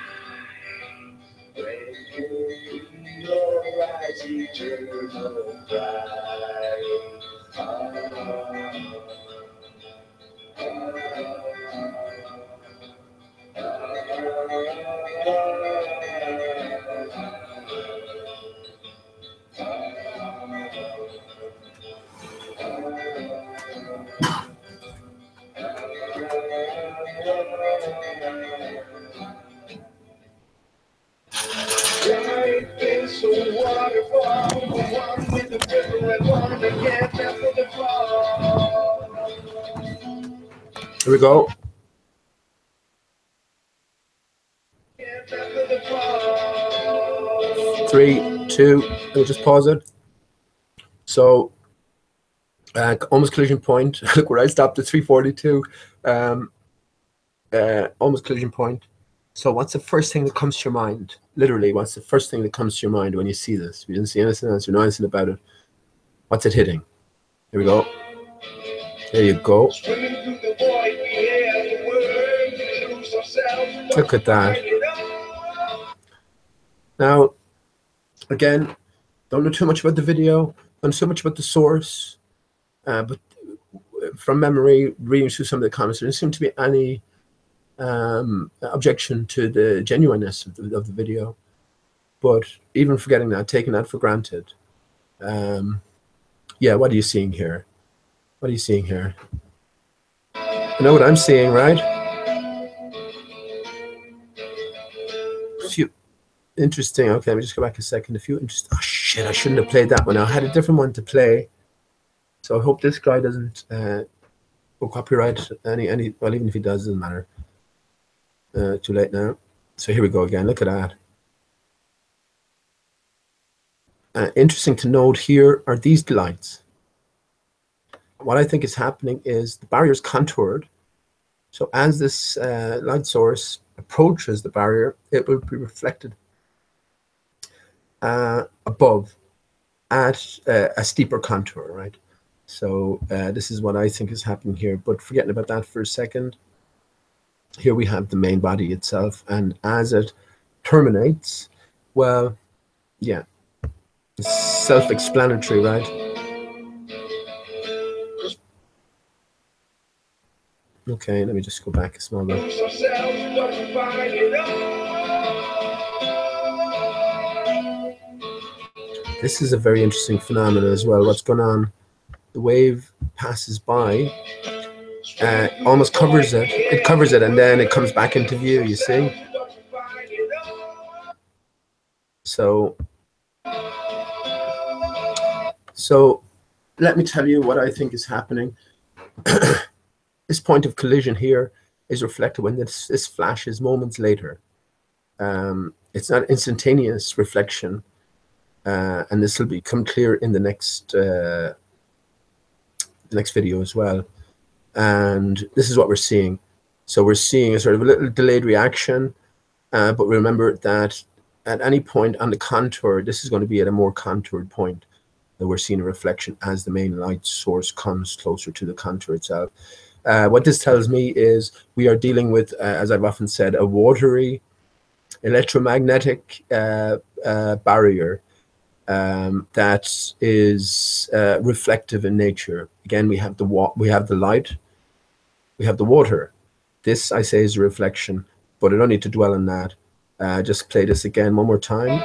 high, when Your eyes eternal bright. Life is so waterfall, one with the river and one again after the fall. Here we go. After the fall. 3, 2. Let me just pause it. So, almost collision point. Look where I stopped at 342. Almost collision point. So what's the first thing that comes to your mind? Literally, what's the first thing that comes to your mind when you see this? You didn't see anything else, you know anything about it. What's it hitting? Here we go. There you go. Look at that. Now, again, don't know too much about the video, don't know so much about the source, but from memory, reading through some of the comments, there didn't seem to be any objection to the genuineness of the video. But even forgetting that, taking that for granted, yeah, what are you seeing here? What are you seeing here? You know what I'm seeing, right? A few interesting. Okay, let me just go back a second. A few interesting. Oh shit! I shouldn't have played that one. I had a different one to play, so I hope this guy doesn't go copyright any. Well, even if he does, it doesn't matter. Too late now. So here we go again. Look at that. Interesting to note here are these lights. What I think is happening is the barrier is contoured. So as this light source approaches the barrier, it will be reflected above at a steeper contour, right? So this is what I think is happening here. But forgetting about that for a second, here we have the main body itself, and as it terminates, well, yeah, it's self-explanatory, right? Okay, let me just go back a small bit. This is a very interesting phenomenon as well. What's going on? The wave passes by, almost covers it. It covers it, and then it comes back into view, you see? So let me tell you what I think is happening. This point of collision here is reflected when this flashes moments later. It's not instantaneous reflection, and this will become clear in the next video as well. And this is what we're seeing. So we're seeing a sort of a little delayed reaction, but remember that at any point on the contour, this is going to be at a more contoured point, that we're seeing a reflection as the main light source comes closer to the contour itself. What this tells me is we are dealing with, as I've often said, a watery electromagnetic barrier that is reflective in nature. Again, we have the light, we have the water. This, I say, is a reflection, but I don't need to dwell on that. Just play this again one more time.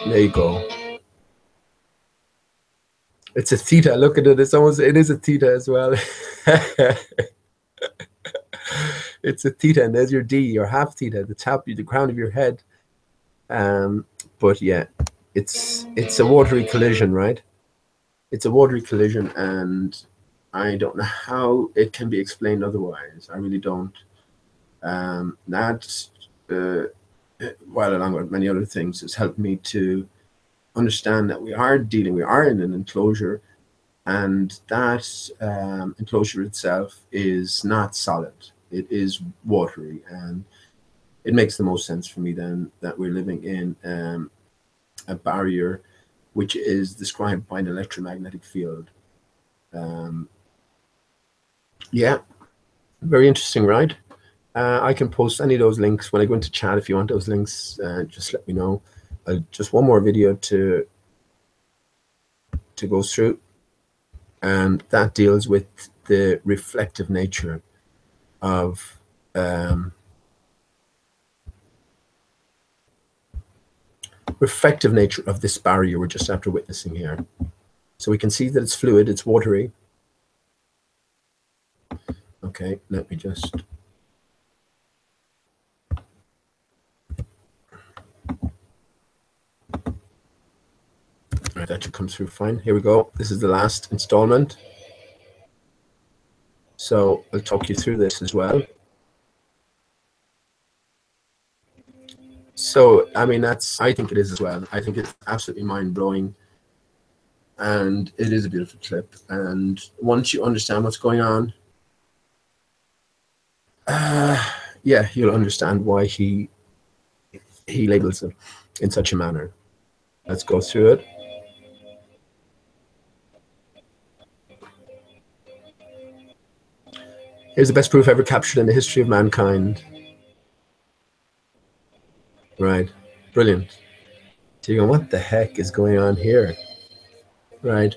There you go. It's a theta. Look at it. It is a theta as well. It's a theta, and there's your D, your half theta, the crown of your head. But yeah, it's a watery collision, right? It's a watery collision, and I don't know how it can be explained otherwise. I really don't. That, while along with many other things, has helped me to understand that we are in an enclosure, and that enclosure itself is not solid. It is watery, and it makes the most sense for me then that we're living in a barrier which is described by an electromagnetic field. Yeah, very interesting, right? I can post any of those links when I go into chat. If you want those links, just let me know. just one more video to go through, and that deals with the reflective nature of this barrier we're just after witnessing here. So we can see that it's fluid, it's watery. Okay, let me just... All right, that should come through fine. Here we go. This is the last installment. So I'll talk you through this as well. So, I mean, I think it is as well. I think it's absolutely mind-blowing. And it is a beautiful clip. And once you understand what's going on, yeah, you'll understand why he labels it in such a manner. Let's go through it. Here's the best proof ever captured in the history of mankind. Right, brilliant. So you go, what the heck is going on here? Right.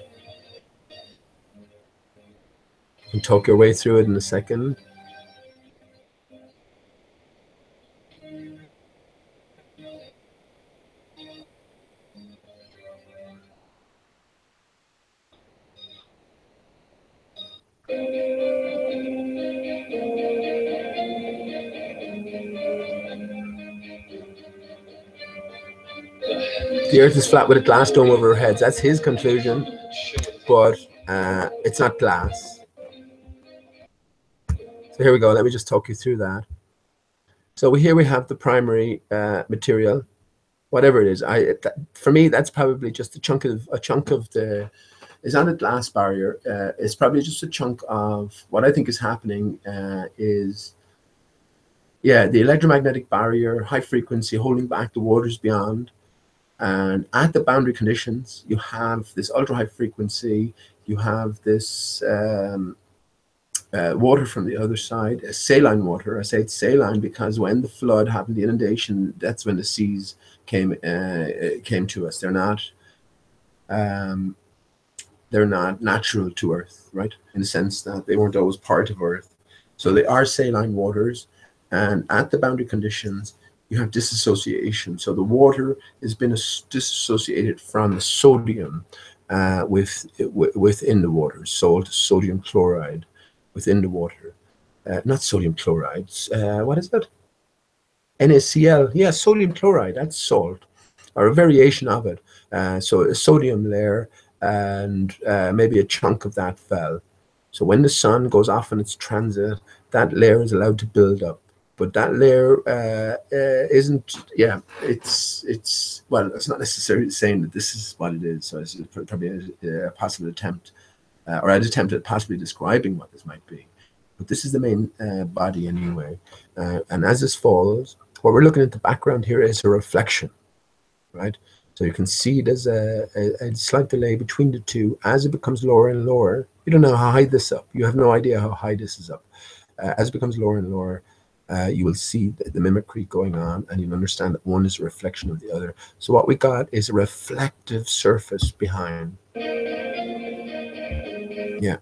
You can talk your way through it in a second. The earth is flat with a glass dome over our heads. That's his conclusion, but it's not glass. So here we go. Let me just talk you through that. So here we have the primary material, whatever it is. For me, that's probably just a chunk of the. It's not a glass barrier. It's probably just a chunk of what I think is happening. Is the electromagnetic barrier, high frequency, holding back the waters beyond. And at the boundary conditions, you have this ultra high frequency, you have this water from the other side, saline water. I say it's saline because when the flood happened, the inundation, that's when the seas came to us. They're not natural to Earth, right? In the sense that they weren't always part of Earth. So they are saline waters, and at the boundary conditions, you have disassociation. So the water has been disassociated from the sodium within the water, sodium chloride within the water. Not sodium chloride, what is that? NaCl, yeah, sodium chloride, that's salt, or a variation of it. So a sodium layer, and maybe a chunk of that fell. So when the sun goes off in its transit, that layer is allowed to build up. But that layer isn't, well, it's not necessarily saying that this is what it is. So it's probably a possible attempt, or an attempt at possibly describing what this might be. But this is the main body anyway. And as this falls, what we're looking at the background here is a reflection, right? So you can see there's a slight delay between the two as it becomes lower and lower. You don't know how high this is up. You have no idea how high this is up. As it becomes lower and lower, you will see the mimicry going on, and you'll understand that one is a reflection of the other. So what we got is a reflective surface behind. Yeah.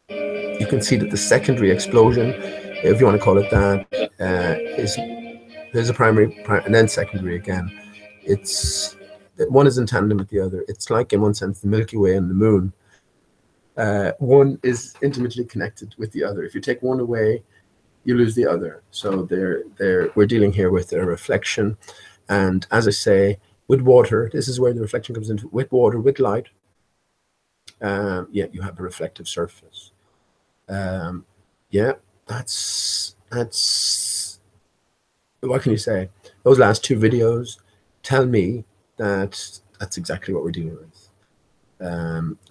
You can see that the secondary explosion, if you want to call it that, there's a primary and then secondary again. One is in tandem with the other. It's like, in one sense, the Milky Way and the moon. One is intimately connected with the other. If you take one away, you lose the other. So we're dealing here with a reflection. And as I say, with water, this is where the reflection comes into. With water, with light, you have a reflective surface. That's what can you say? Those last two videos tell me that that's exactly what we're dealing with.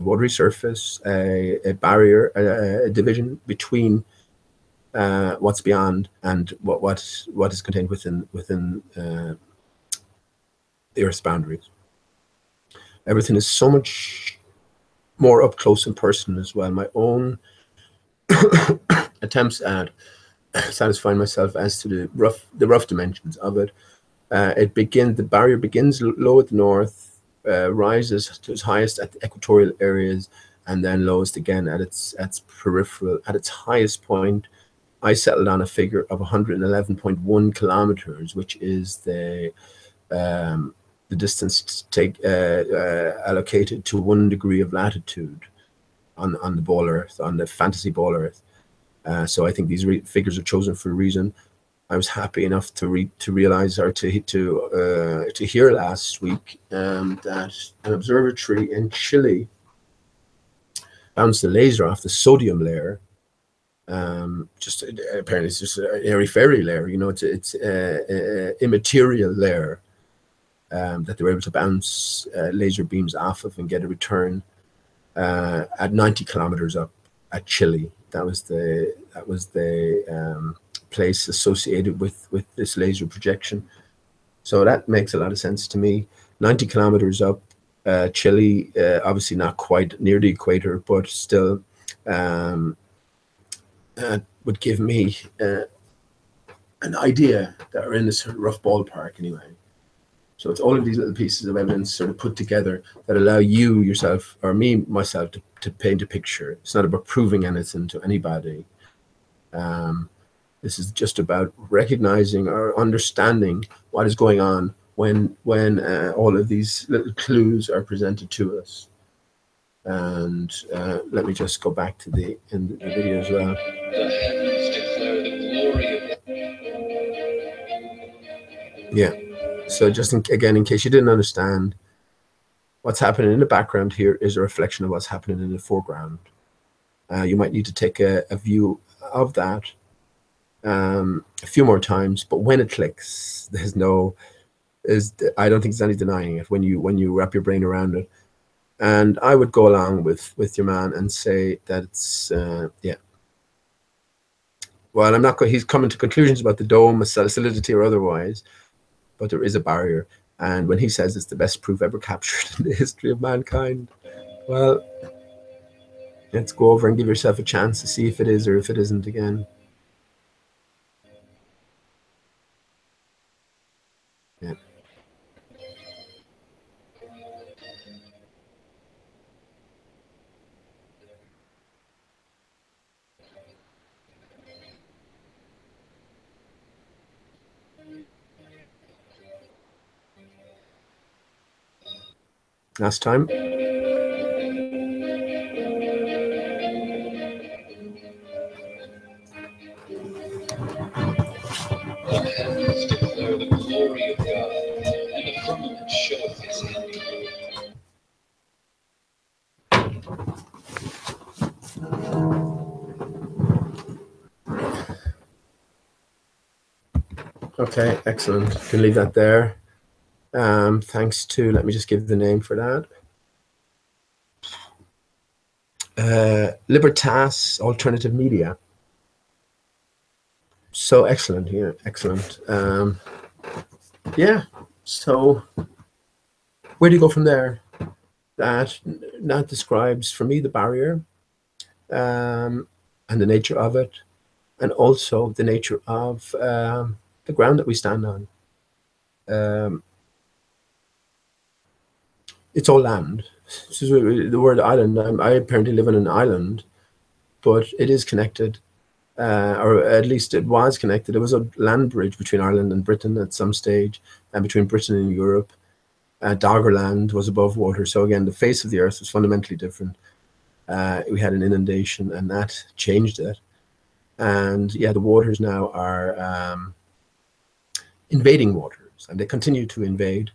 Watery surface, a barrier, a division between what's beyond and what is contained within the Earth's boundaries. Everything is so much more up close and personal as well. My own attempts at satisfying myself as to the rough dimensions of it The barrier begins low at the north, rises to its highest at the equatorial areas, and then lowest again at its peripheral. At its highest point, I settled on a figure of 111.1 kilometers, which is the distance allocated to 1 degree of latitude on the ball Earth, on the fantasy ball Earth. So I think these figures are chosen for a reason. I was happy enough to realize, or to hear last week, that an observatory in Chile bounced a laser off the sodium layer. Just apparently it's just an airy-fairy layer, you know, it's immaterial layer that they were able to bounce laser beams off of and get a return at 90 kilometers up at Chile. That was the place associated with this laser projection. So that makes a lot of sense to me. 90 kilometers up, Chile, obviously not quite near the equator, but still would give me an idea that are in this sort of rough ballpark anyway. So it's all of these little pieces of evidence sort of put together that allow you yourself, or me myself, to paint a picture. It's not about proving anything to anybody. This is just about recognizing or understanding what is going on when all of these little clues are presented to us. And let me just go back to the video as well. The heavens declare the glory of... Yeah. So just again, in case you didn't understand, what's happening in the background here is a reflection of what's happening in the foreground. You might need to take a view of that a few more times, but when it clicks, I don't think there's any denying it when you wrap your brain around it. And I would go along with your man and say that it's yeah. Well, I'm not going. He's coming to conclusions about the dome, solidity or otherwise, but there is a barrier. And when he says it's the best proof ever captured in the history of mankind, well, let's go over and give yourself a chance to see if it is or if it isn't again. Yeah. Last time. The heavens declare the glory of God, and the firmament showeth his handiwork. Okay, excellent. You can leave that there. Thanks to, let me just give the name for that. Libertas Alternative Media. So excellent, yeah, excellent. Yeah, so where do you go from there? That describes for me the barrier and the nature of it, and also the nature of the ground that we stand on. It's all land. This is the word island. I apparently live on an island, but it is connected, or at least it was connected. There was a land bridge between Ireland and Britain at some stage, and between Britain and Europe. Doggerland was above water. So again, the face of the earth was fundamentally different. We had an inundation, and that changed it. And yeah, the waters now are invading waters, and they continue to invade.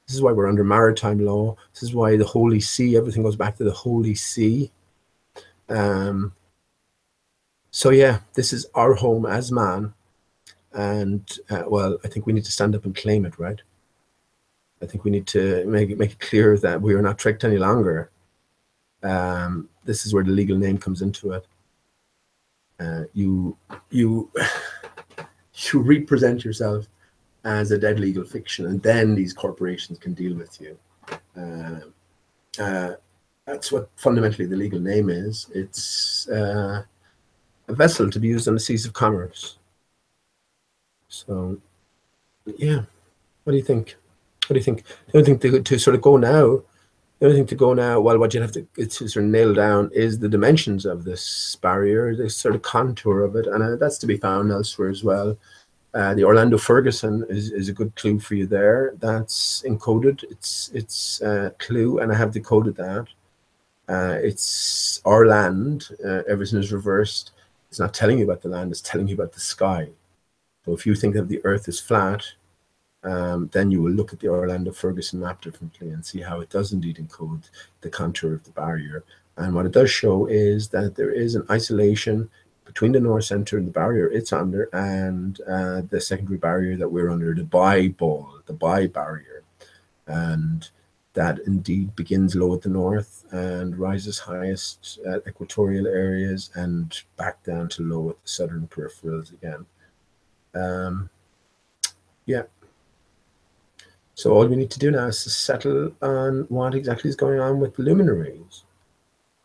This is why we're under maritime law. This is why the Holy See, everything goes back to the Holy See. So yeah, this is our home as man. And well, I think we need to stand up and claim it, right? I think we need to make it clear that we are not tricked any longer. This is where the legal name comes into it. You represent yourself as a dead legal fiction, and then these corporations can deal with you. That's what fundamentally the legal name is. It's a vessel to be used on the seas of commerce. So, yeah. What do you think? What do you think? The only thing to sort of go now, the only thing to go now, well, what you'd have to sort of nail down is the dimensions of this barrier, the sort of contour of it, and that's to be found elsewhere as well. The Orlando Ferguson is a good clue for you there. That's encoded. It's clue, and I have decoded that. It's our land. Everything is reversed. It's not telling you about the land. It's telling you about the sky. So if you think that the Earth is flat, then you will look at the Orlando Ferguson map differently and see how it does indeed encode the contour of the barrier. And what it does show is that there is an isolation between the north center and the barrier it's under and the secondary barrier that we're under, the bi barrier. And that indeed begins low at the north and rises highest at equatorial areas and back down to low at the southern peripherals again. Yeah. So all we need to do now is to settle on what exactly is going on with the luminaries.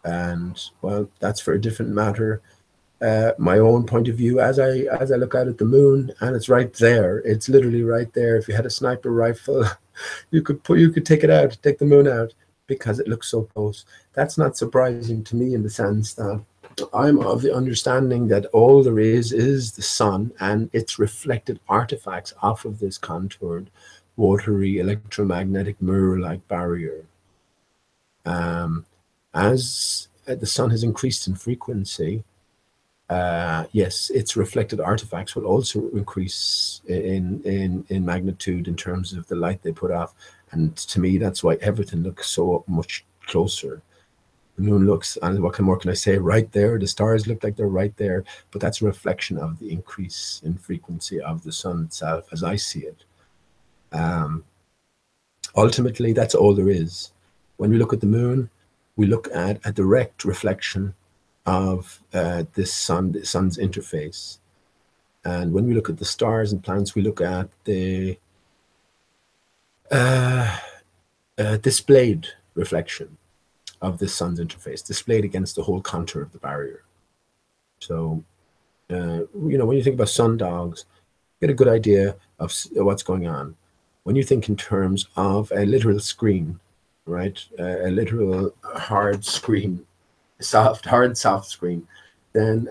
And well, that's for a different matter. My own point of view, as I look out at the moon, and it's right there. It's literally right there. If you had a sniper rifle, you could take it out, take the moon out, because it looks so close. That's not surprising to me in the sense that I'm of the understanding that all there is the sun and its reflected artifacts off of this contoured, watery, electromagnetic mirror-like barrier. As the sun has increased in frequency, yes, its reflected artifacts will also increase in magnitude in terms of the light they put off. And to me, that's why everything looks so much closer. The moon looks, and what more can I say, right there. The stars look like they're right there, but that's a reflection of the increase in frequency of the sun itself, as I see it. Ultimately, that's all there is. When we look at the moon, we look at a direct reflection of the sun's interface. And when we look at the stars and planets, we look at the displayed reflection of the sun's interface, displayed against the whole contour of the barrier. So, when you think about sundogs, you get a good idea of what's going on. When you think in terms of a literal screen, right, a literal hard screen, hard soft screen, then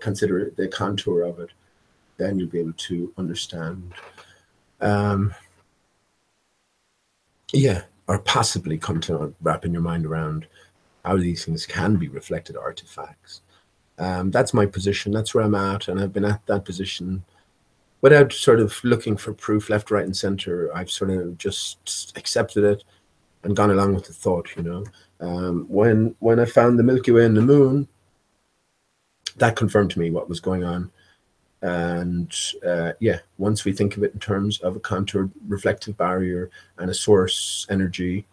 consider the contour of it. Then you'll be able to understand, or possibly come to wrapping your mind around how these things can be reflected artifacts. That's my position. That's where I'm at, and I've been at that position without sort of looking for proof left, right, and center. I've sort of just accepted it and gone along with the thought. When I found the Milky Way and the moon, that confirmed to me what was going on. And once we think of it in terms of a contoured reflective barrier and a source energy,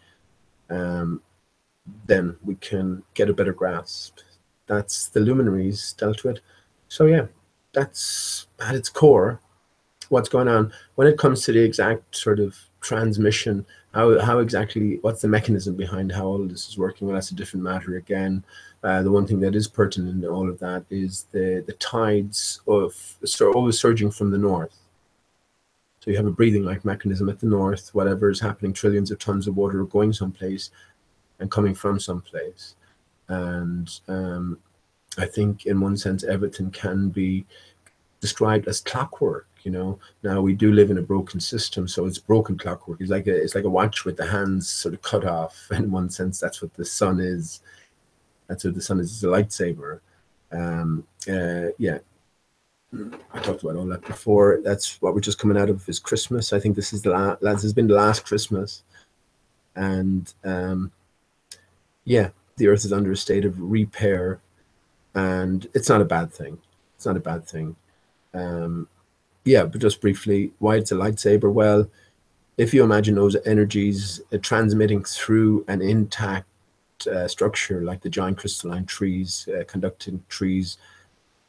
then we can get a better grasp. That's the luminaries dealt with. So yeah, that's at its core what's going on. When it comes to the exact sort of transmission, how exactly, what's the mechanism behind how all of this is working? Well, that's a different matter again. The one thing that is pertinent in all of that is the tides always surging from the north. So you have a breathing-like mechanism at the north. Whatever is happening, trillions of tons of water are going someplace and coming from someplace. And I think in one sense, everything can be described as clockwork. Now we do live in a broken system, so it's broken clockwork. It's like a watch with the hands sort of cut off. In one sense, that's what the sun is. That's what the sun is. It's a lightsaber. I talked about all that before. That's what we're just coming out of is Christmas. I think this has been the last Christmas, and the Earth is under a state of repair, and it's not a bad thing. It's not a bad thing. But just briefly, why it's a lightsaber? Well, if you imagine those energies transmitting through an intact structure like the giant crystalline trees, conducting trees,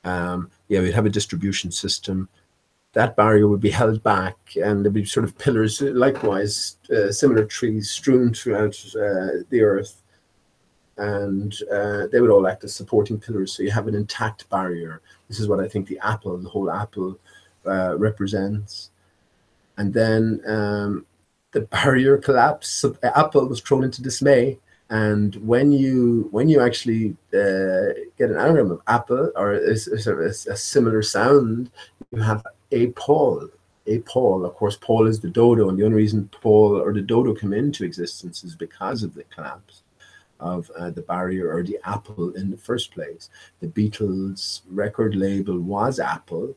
we'd have a distribution system. That barrier would be held back, and there'd be sort of pillars, likewise, similar trees strewn throughout the Earth, and they would all act as supporting pillars. So you have an intact barrier. This is what I think the whole apple represents. And then the barrier collapsed. So Apple was thrown into dismay. And when you actually get an anagram of apple or a similar sound, you have a Paul. A Paul, of course, Paul is the dodo, and the only reason Paul or the dodo come into existence is because of the collapse of the barrier or the apple in the first place. The Beatles record label was Apple,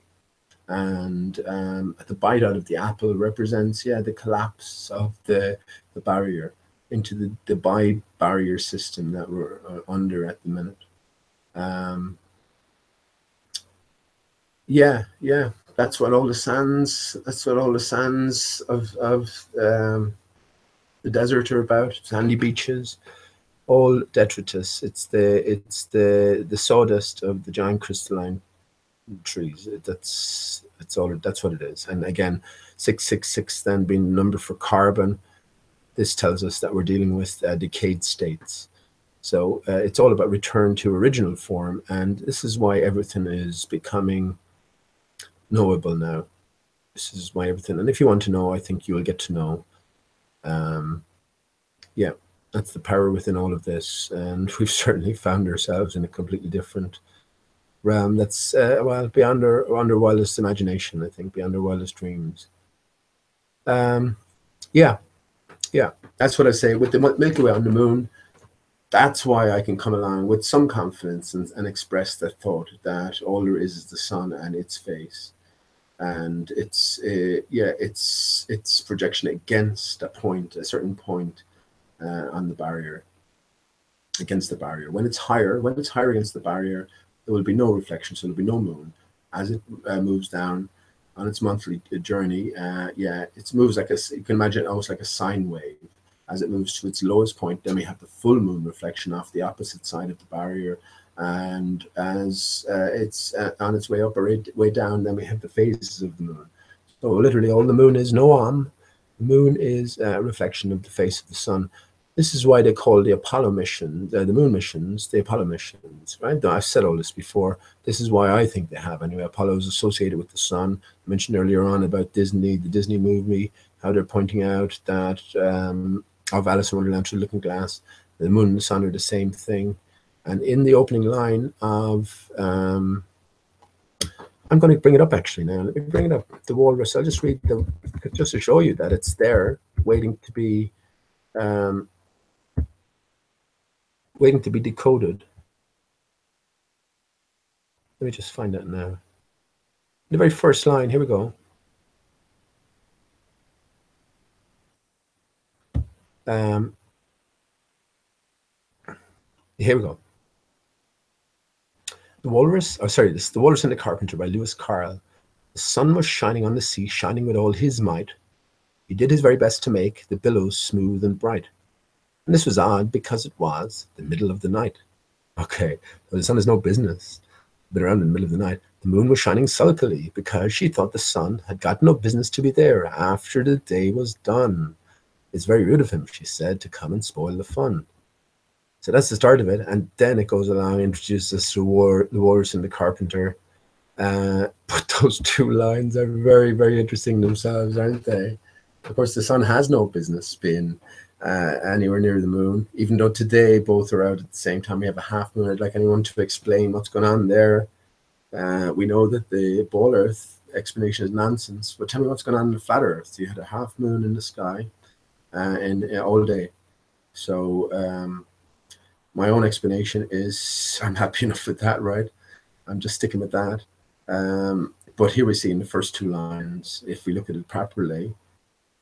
and the bite out of the apple represents the collapse of the barrier into the barrier system that we're under at the minute. Yeah, that's what all the sands of the desert are about. Sandy beaches, all detritus. It's the sawdust of the giant crystalline trees. That's what it is. And again, 666 then being the number for carbon. This tells us that we're dealing with decayed states. So it's all about return to original form, and this is why everything is becoming knowable now. This is why everything, and if you want to know, I think you will get to know. Yeah, that's the power within all of this, and we've certainly found ourselves in a completely different realm that's well beyond our wildest imagination. I think beyond our wildest dreams. Yeah, that's what I say with the Milky Way on the moon. That's why I can come along with some confidence and express the thought that all there is the sun and its face, and it's projection against a certain point on the barrier, against the barrier. When it's higher against the barrier, there will be no reflection, so there'll be no moon. As it moves down on its monthly journey, it moves like you can imagine it almost like a sine wave. As it moves to its lowest point, then we have the full moon reflection off the opposite side of the barrier. And as it's on its way up or way down, then we have the phases of the moon. So literally all the moon is Noam. The moon is a reflection of the face of the sun. This is why they call the Apollo mission, the moon missions, the Apollo missions, right? I've said all this before. This is why I think they have. Anyway, Apollo is associated with the sun. I mentioned earlier on about Disney, the Disney movie, how they're pointing out that of Alice in Wonderland Through the Looking Glass, the moon and the sun are the same thing. And in the opening line of, I'm going to bring it up actually now. Let me bring it up. The walrus. I'll just read just to show you that it's there, waiting to be decoded. Let me just find that now. The very first line. Here we go. Here we go. The Walrus, this is The Walrus and the Carpenter by Lewis Carroll. The sun was shining on the sea, shining with all his might. He did his very best to make the billows smooth and bright. And this was odd because it was the middle of the night. Okay, well, the sun has no business been around in the middle of the night. The moon was shining sulkily because she thought the sun had got no business to be there after the day was done. It's very rude of him, she said, to come and spoil the fun. So that's the start of it, and then it goes along and introduces us to the Walrus and the Carpenter. But those two lines are very, very interesting themselves, aren't they? Of course, the sun has no business being anywhere near the moon, even though today both are out at the same time. We have a half moon. I'd like anyone to explain what's going on there. We know that the ball Earth explanation is nonsense, but tell me what's going on in the flat Earth. You had a half moon in the sky all day. So my own explanation is I'm happy enough with that, right? I'm just sticking with that. But here we see in the first two lines, if we look at it properly,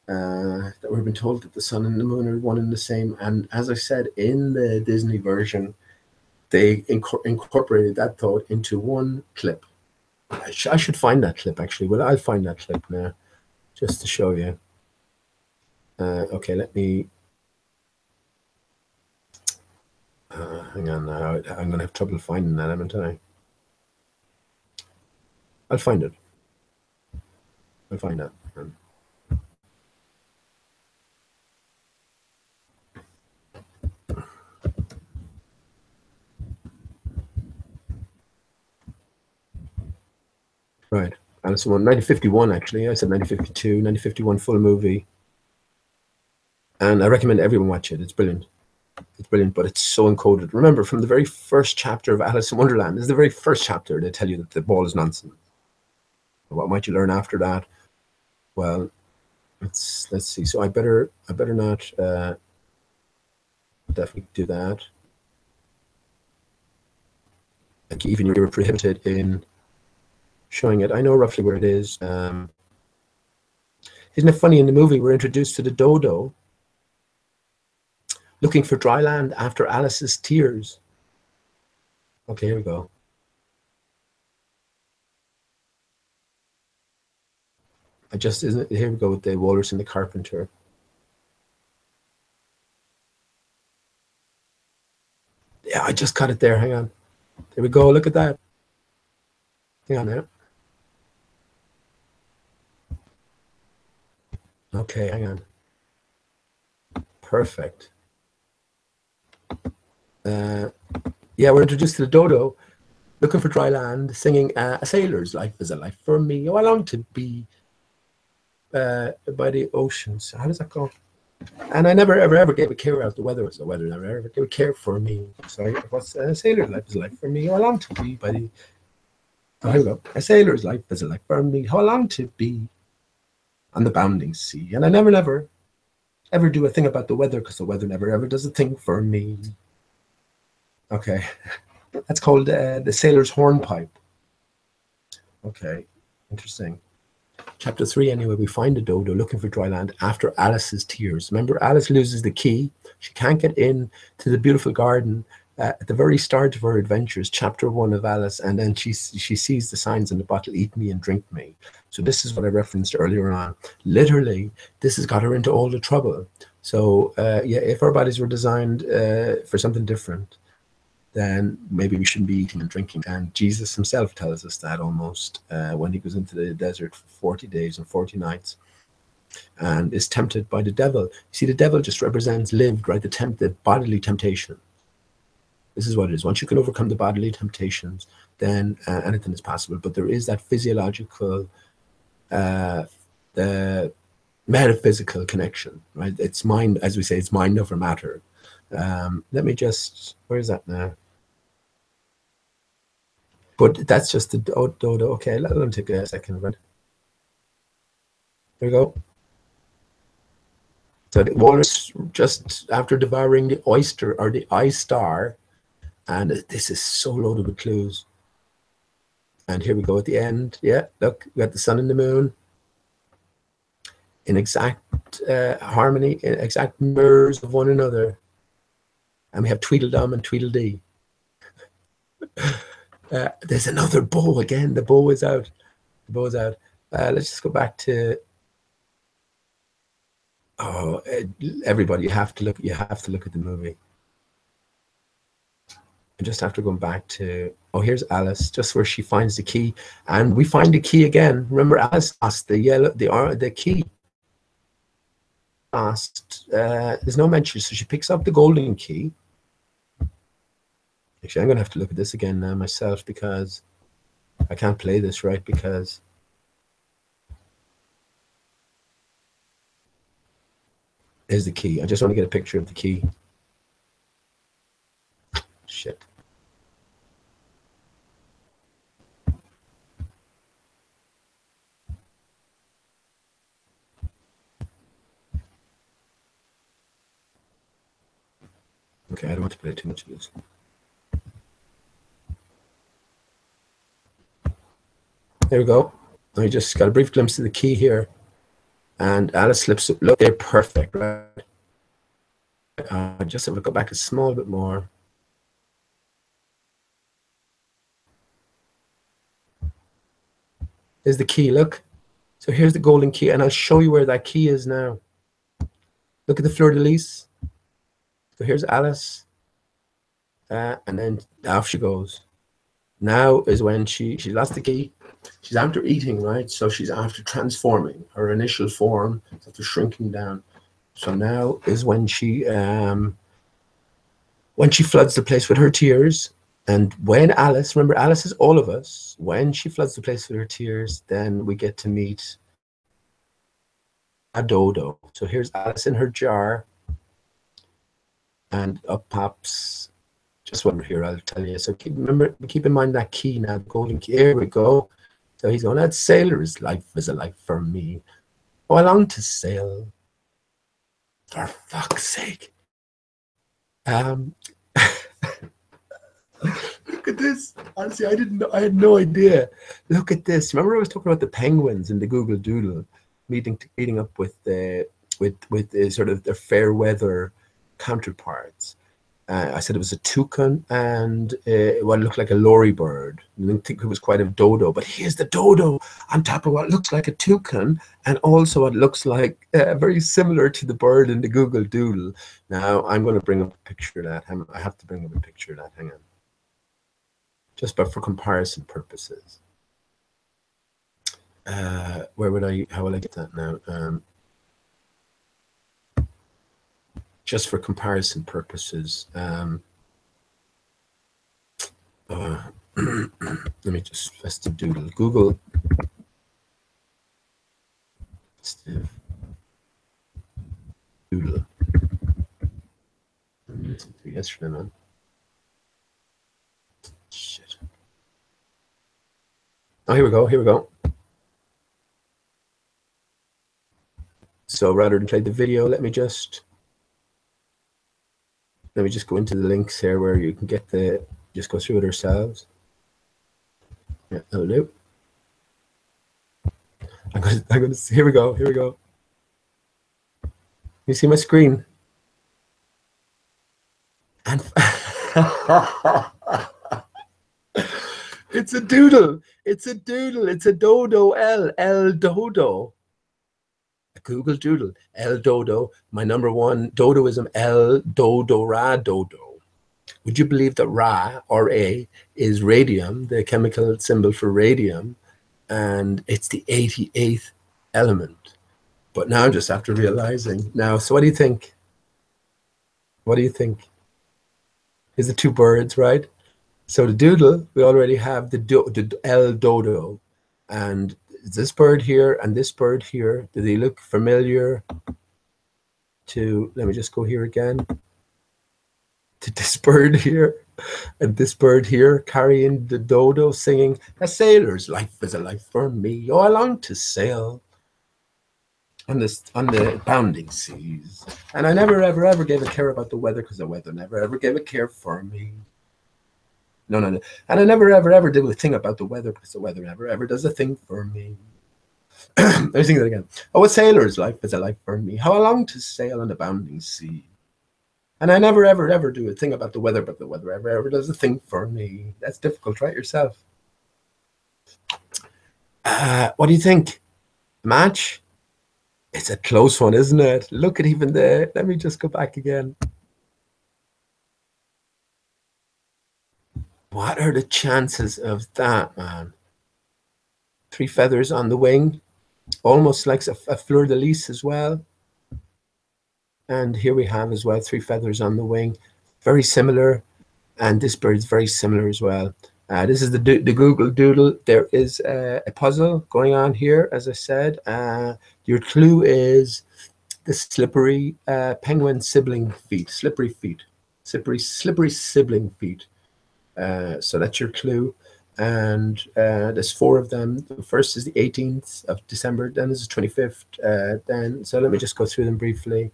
that we've been told that the sun and the moon are one and the same. And as I said, in the Disney version, they incorporated that thought into one clip. I should find that clip, actually. Well, I'll find that clip now, just to show you. Okay, let me... hang on now. I'm going to have trouble finding that, haven't I? I'll find it. I'll find that. Right. Alice in 1951 actually. I said 1952, 1951 full movie. And I recommend everyone watch it. It's brilliant. It's brilliant, but it's so encoded. Remember, from the very first chapter of Alice in Wonderland, this is the very first chapter, they tell you that the ball is nonsense. What might you learn after that? Well, let's see. So I better not definitely do that. Like even you're prohibited in showing it. I know roughly where it is. Isn't it funny, in the movie we're introduced to the dodo looking for dry land after Alice's tears. Okay, here we go. Isn't it, here we go with the walrus and the carpenter. Yeah, I just cut it there. Hang on. There we go. Look at that. Hang on there. Okay, hang on. Perfect. Yeah, we're introduced to the dodo looking for dry land, singing a sailor's life is a life for me. Oh, I long to be by the oceans. How does that go? And I never ever gave a care out the weather was the weather. Never ever gave a care for me. So what's a sailor's life is a life for me? Oh, I long to be by the. Oh, here we go. A sailor's life is a life for me. How I long to be on the bounding sea. And I never ever do a thing about the weather because the weather never ever does a thing for me. Okay, that's called the sailor's hornpipe. Okay, interesting. Chapter 3, anyway, we find a dodo looking for dry land after Alice's tears. Remember, Alice loses the key. She can't get in to the beautiful garden at the very start of her adventures, chapter 1 of Alice, and then she sees the signs on the bottle, eat me and drink me. So this is what I referenced earlier on. Literally, this has got her into all the trouble. So yeah, if our bodies were designed for something different, then maybe we shouldn't be eating and drinking. And Jesus himself tells us that almost when he goes into the desert for 40 days and 40 nights and is tempted by the devil. You see, the devil just represents lived, right? The bodily temptation. This is what it is. Once you can overcome the bodily temptations, then anything is possible. But there is that physiological, the metaphysical connection, right? It's mind, as we say, it's mind over matter. Let me just, where is that now? But that's just the dodo. Okay, let them take a second, right? There we go. So the walrus, just after devouring the oyster or the eye star, and this is so loaded with clues. And here we go at the end. Yeah, look, we got the sun and the moon in exact harmony, in exact mirrors of one another. And we have Tweedledum and Tweedledee. There's another bow again. The bow is out. The bow is out. Let's just go back to. Oh, everybody! You have to look. You have to look at the movie. And just after going back to, oh, here's Alice, just where she finds the key, and we find the key again. Remember, Alice lost the key. Lost. There's no mention, so she picks up the golden key. Actually, I'm going to have to look at this again now myself because I can't play this right because there's the key. I just want to get a picture of the key. Shit. Okay, I don't want to play too much of this. There we go. I just got a brief glimpse of the key here. And Alice slips up. Look, they're perfect, right? Just have to go back a small bit more. There's the key, look. So here's the golden key, and I'll show you where that key is now. Look at the fleur-de-lis. So here's Alice. And then off she goes. Now is when she lost the key. She's after eating, right? So she's after transforming. Her initial form is after shrinking down. So now is when she floods the place with her tears. And when Alice, remember Alice is all of us, when she floods the place with her tears, then we get to meet a Dodo. So here's Alice in her jar, and up pops just one here, I'll tell you. So keep in mind that key now, the golden key. Here we go. So he's going, that sailor's life is a life for me. Oh, I long to sail. For fuck's sake. Look at this. Honestly, I didn't know. I had no idea. Look at this. Remember I was talking about the penguins in the Google Doodle meeting up with the sort of their fair weather counterparts. I said it was a toucan and what looked like a lorry bird. I didn't think it was quite a dodo, but here's the dodo on top of what looks like a toucan, and also what looks like very similar to the bird in the Google Doodle. Now I'm going to bring up a picture of that. I have to bring up a picture of that. Hang on. Just for comparison purposes. Where would how will I get that now? Just for comparison purposes. Let me just festive doodle. Google festive doodle. Yesterday, man. Shit. Oh, here we go. Here we go. So rather than play the video, let me just go into the links here where you can get just go through it yourselves. Yeah, that'll do. I'm gonna here we go. Here we go. You see my screen? And it's a doodle. It's a doodle. It's a dodo. L dodo. A Google Doodle. El Dodo. My number one dodoism. El Dodo Ra Dodo. Would you believe that Ra, or A, is radium, the chemical symbol for radium, and it's the 88th element? But now, just after realizing now, so what do you think? What do you think? Is the two birds, right? So the doodle, we already have the El Dodo, and this bird here and this bird here. Do they look familiar to, let me just go here again, to this bird here and this bird here carrying the dodo singing, a sailor's life is a life for me. Oh, I long to sail on the bounding seas. And I never, ever gave a care about the weather because the weather never, ever gave a care for me. No. And I never, ever did a thing about the weather because the weather never, ever does a thing for me. Let me sing that again. Oh, a sailor's life is a life for me. How I long to sail on the bounding sea. And I never, ever do a thing about the weather, but the weather ever does a thing for me. That's difficult. Try it yourself. What do you think? Match? It's a close one, isn't it? Look at even there. Let me just go back again. What are the chances of that, man? 3 feathers on the wing. Almost like a fleur-de-lis as well. And here we have as well 3 feathers on the wing. Very similar. And this bird is very similar as well. This is the Google Doodle. There is a puzzle going on here, as I said. Your clue is the slippery penguin sibling feet. Slippery feet. Slippery sibling feet. So that's your clue. And there's 4 of them. The first is the 18th of December. Then is the 25th. So let me just go through them briefly.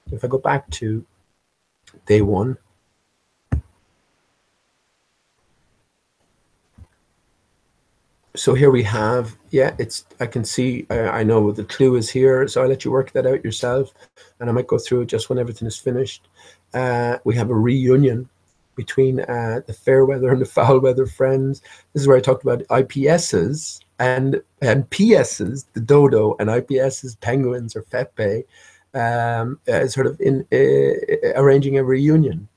If I go back to day 1. So here we have, yeah, I can see, I know the clue is here, so I'll let you work that out yourself, and I might go through it just when everything is finished. We have a reunion between the fair weather and the foul weather friends. This is where I talked about IPSs and PSs, the dodo, and IPSs, penguins or fepe, sort of in arranging a reunion.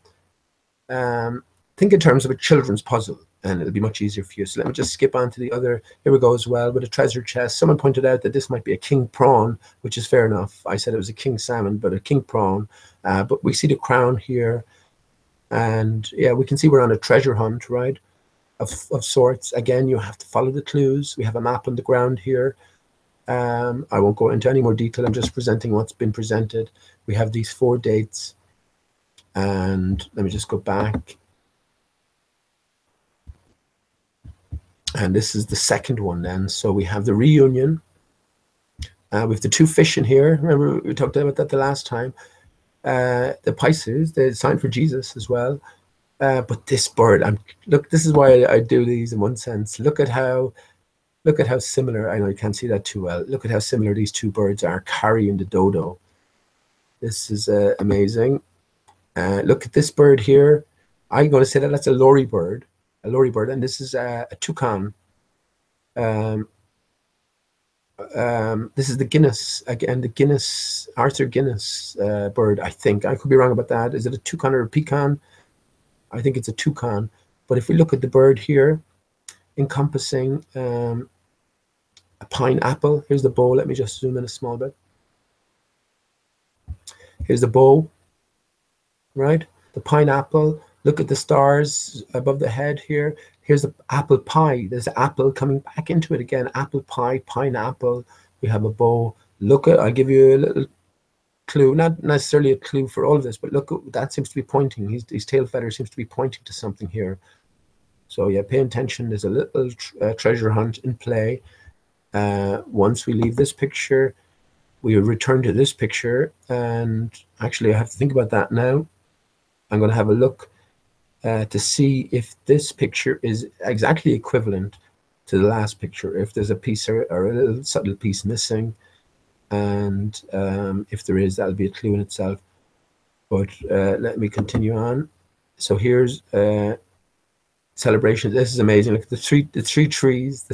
Think in terms of a children's puzzle, and it'll be much easier for you. So let me just skip on to the other. Here we go as well with a treasure chest. Someone pointed out that this might be a king prawn, which is fair enough. I said it was a king salmon, but a king prawn. But we see the crown here. And yeah, we can see we're on a treasure hunt, right? Of sorts. Again, you have to follow the clues. We have a map on the ground here. I won't go into any more detail. I'm just presenting what's been presented. We have these 4 dates. And let me just go back. And this is the second one then. So we have the reunion. We have the 2 fish in here. Remember, we talked about that the last time. The Pisces, the sign for Jesus as well. But this bird, look, this is why I do these in one sense. Look at how similar, I know you can't see that too well. Look at how similar these 2 birds are carrying the dodo. This is amazing. Look at this bird here. I'm going to say that that's a lorry bird, and this is a toucan. This is the Guinness, again, the Guinness, Arthur Guinness bird, I think. I could be wrong about that. Is it a toucan or a pecan? I think it's a toucan. But if we look at the bird here, encompassing a pineapple. Here's the bow. Let me just zoom in a small bit. Here's the bow, right? The pineapple. Look at the stars above the head here. Here's the apple pie. There's an apple coming back into it again. Apple pie, pineapple. We have a bow. Look at, I'll give you a little clue, not necessarily a clue for all of this, but look, that seems to be pointing. His tail feather seems to be pointing to something here. So yeah, pay attention. There's a little treasure hunt in play. Once we leave this picture, we return to this picture. And actually, I have to think about that now. I'm going to have a look to see if this picture is exactly equivalent to the last picture, if there's a piece or a little subtle piece missing. And if there is, that'll be a clue in itself. But let me continue on. So here's celebration. This is amazing. Look at the three trees.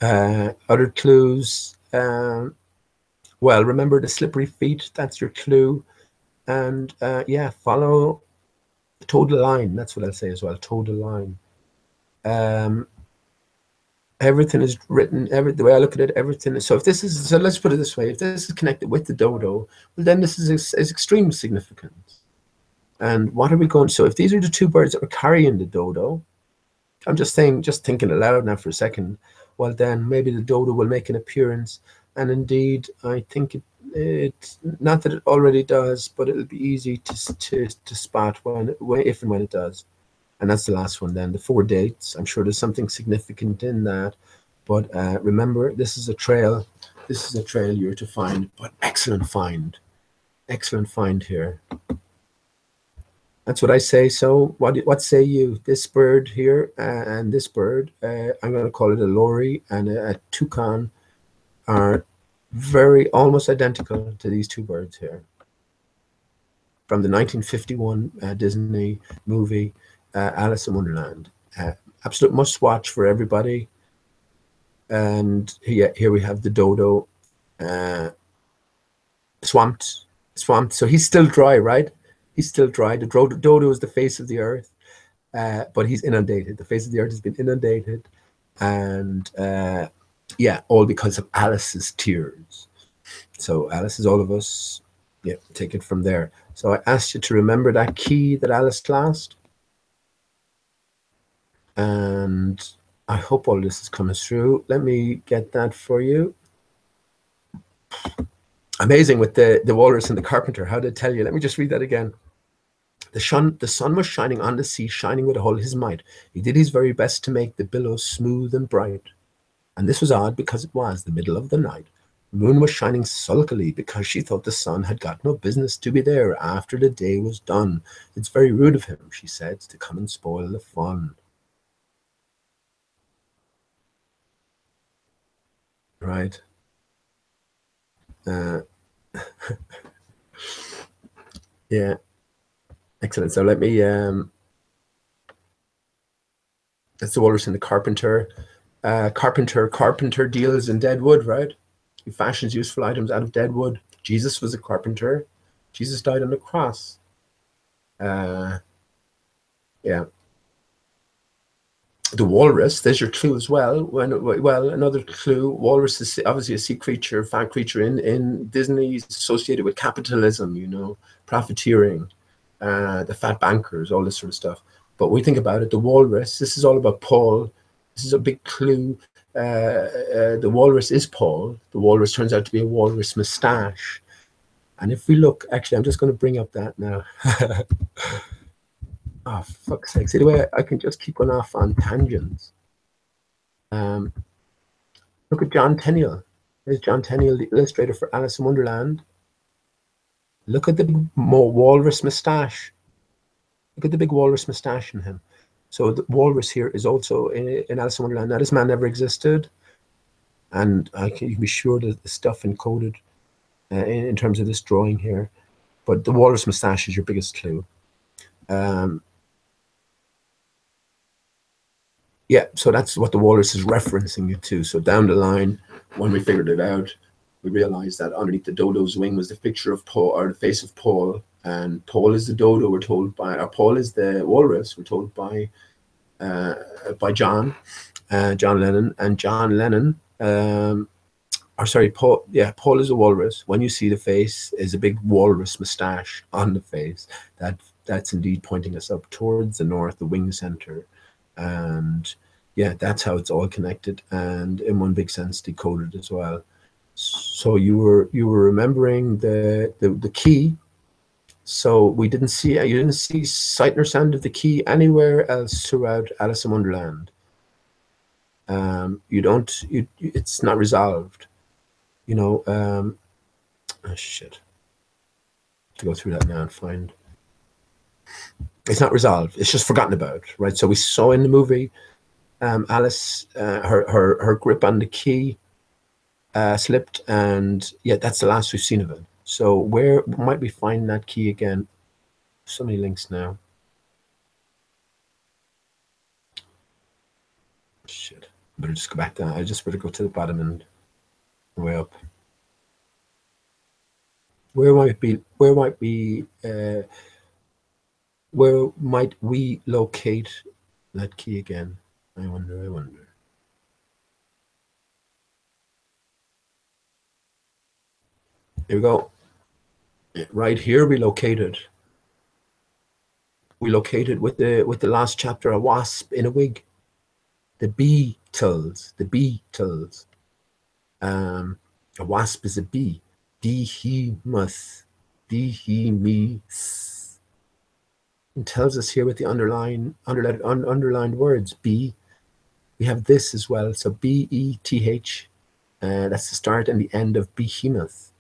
Other clues. Well, remember the slippery feet. That's your clue. And yeah, follow the total line. That's what I'll say as well. Total line. Everything is written. The way I look at it, everything is. So if this is, so let's put it this way: if this is connected with the dodo, well, then this is extreme significance. And what are we going? So if these are the 2 birds that are carrying the dodo, I'm just saying, just thinking aloud now for a second. Well, then maybe the dodo will make an appearance. And indeed, I think it's not that it already does, but it'll be easy to spot if and when it does. And that's the last one then, the 4 dates. I'm sure there's something significant in that. But remember, this is a trail. This is a trail you're to find, but excellent find. Excellent find here. That's what I say. So what say you? This bird here and this bird, I'm going to call it a lorry and a toucan, are almost identical to these 2 birds here. From the 1951 Disney movie, Alice in Wonderland. Absolute must watch for everybody. And here we have the dodo swamped. So he's still dry, right? He's still dry. The dodo is the face of the earth, but he's inundated. The face of the earth has been inundated. And yeah, all because of Alice's tears. So Alice is all of us. Yeah, take it from there. So I asked you to remember that key that Alice lost. And I hope all this is coming through. Let me get that for you. Amazing with the walrus and the carpenter. How did I tell you? Let me just read that again. The sun was shining on the sea, shining with all his might. He did his very best to make the billows smooth and bright. And this was odd because it was the middle of the night. The moon was shining sulkily because she thought the sun had got no business to be there after the day was done. It's very rude of him, she said, to come and spoil the fun. Right. Yeah. Excellent. So let me, that's the walrus and the carpenter. Carpenter deals in dead wood, right? He fashions useful items out of dead wood. Jesus was a carpenter. Jesus died on the cross. Yeah. The walrus, there's your clue as well. Well, another clue, walrus is obviously a sea creature, fat creature in Disney, associated with capitalism, you know, profiteering, the fat bankers, all this sort of stuff. But when we think about it, the walrus, this is all about Paul. This is a big clue. The walrus is Paul. The walrus turns out to be a walrus moustache. And if we look, actually, I'm just going to bring up that now. Oh, fuck's sake. See the way I can just keep going off on tangents. Look at John Tenniel. There's John Tenniel, the illustrator for Alice in Wonderland. Look at the big walrus moustache. Look at the big walrus moustache in him. So the walrus here is also in Alice in Wonderland. Now, this man never existed. And you can be sure that the stuff encoded in terms of this drawing here. But the walrus moustache is your biggest clue. Yeah, so that's what the walrus is referencing it to. So down the line, when we figured it out, we realized that underneath the dodo's wing was the picture of Paul, or the face of Paul, and Paul is the dodo. We're told by, or Paul is the walrus. We're told by John Lennon, and John Lennon. Or sorry, Paul. Yeah, Paul is a walrus. When you see the face, is a big walrus moustache on the face. That's indeed pointing us up towards the north, the wing center. And yeah, that's how it's all connected, and in one big sense decoded as well. So you were remembering the key. So you didn't see sight nor sound of the key anywhere else throughout Alice in Wonderland. It's not resolved, you know. Oh shit, to go through that now and find. It's not resolved. It's just forgotten about, right? So we saw in the movie, Alice, her grip on the key slipped, and yeah, that's the last we've seen of it. So where might we find that key again? So many links now. Shit. Better just go back down. I just better go to the bottom and way up. Where might we locate that key again? I wonder. Here we go. Right here we located. We located with the last chapter, a wasp in a wig. The beetles. A wasp is a bee. Behemoth. And tells us here with the underlined words, B. We have this as well, so B-E-T-H. That's the start and the end of behemoth.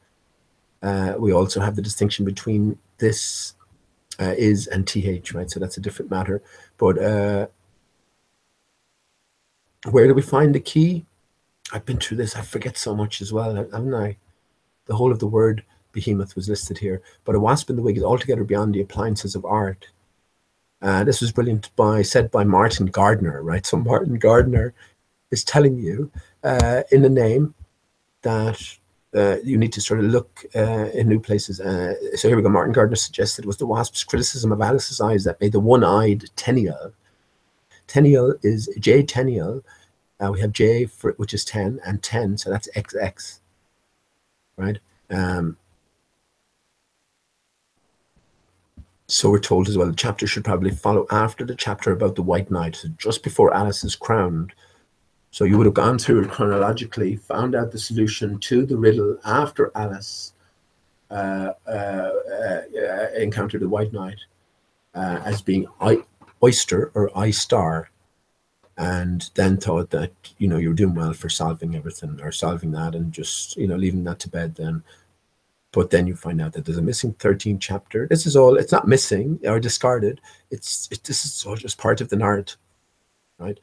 We also have the distinction between this is and TH, right? So that's a different matter. But where do we find the key? I've been through this. I forget so much as well, haven't I? The whole of the word behemoth was listed here. But a wasp in the wig is altogether beyond the appliances of art. This was brilliant said by Martin Gardner, right? So Martin Gardner is telling you in the name that you need to sort of look in new places. So here we go. Martin Gardner suggested it was the wasp's criticism of Alice's eyes that made the one-eyed Tenniel. Tenniel is J Tenniel. We have J which is 10 and 10, so that's XX, right? So we're told as well the chapter should probably follow after the chapter about the White Knight, so just before Alice is crowned. So you would have gone through it chronologically, found out the solution to the riddle after Alice encountered the White Knight as being oyster or I star, and then thought that, you know, you were doing well for solving everything, or solving that and just, you know, leaving that to bed then. But then you find out that there's a missing 13th chapter. This is all, it's not missing or discarded. This is all just part of the narrative, right?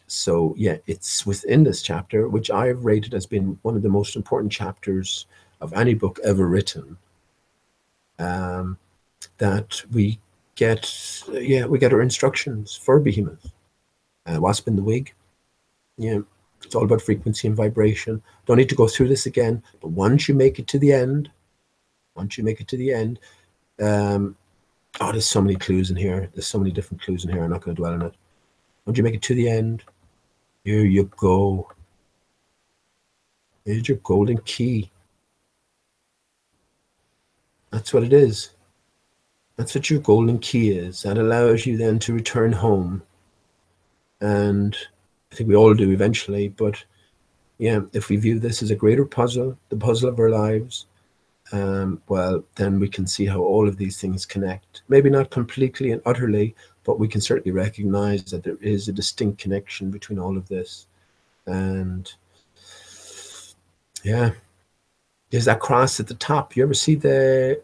So yeah, it's within this chapter, which I've rated as being one of the most important chapters of any book ever written, that we get our instructions for Behemoth. Wasp in the wig. Yeah, it's all about frequency and vibration. Don't need to go through this again, but once you make it to the end, oh, there's so many clues in here. There's so many different clues in here. I'm not going to dwell on it. Once you make it to the end, here you go. Here's your golden key. That's what it is. That's what your golden key is. That allows you then to return home. And I think we all do eventually, but yeah, if we view this as a greater puzzle, the puzzle of our lives, well, then we can see how all of these things connect. Maybe not completely and utterly, but we can certainly recognize that there is a distinct connection between all of this. And yeah, there's that cross at the top. You ever see the,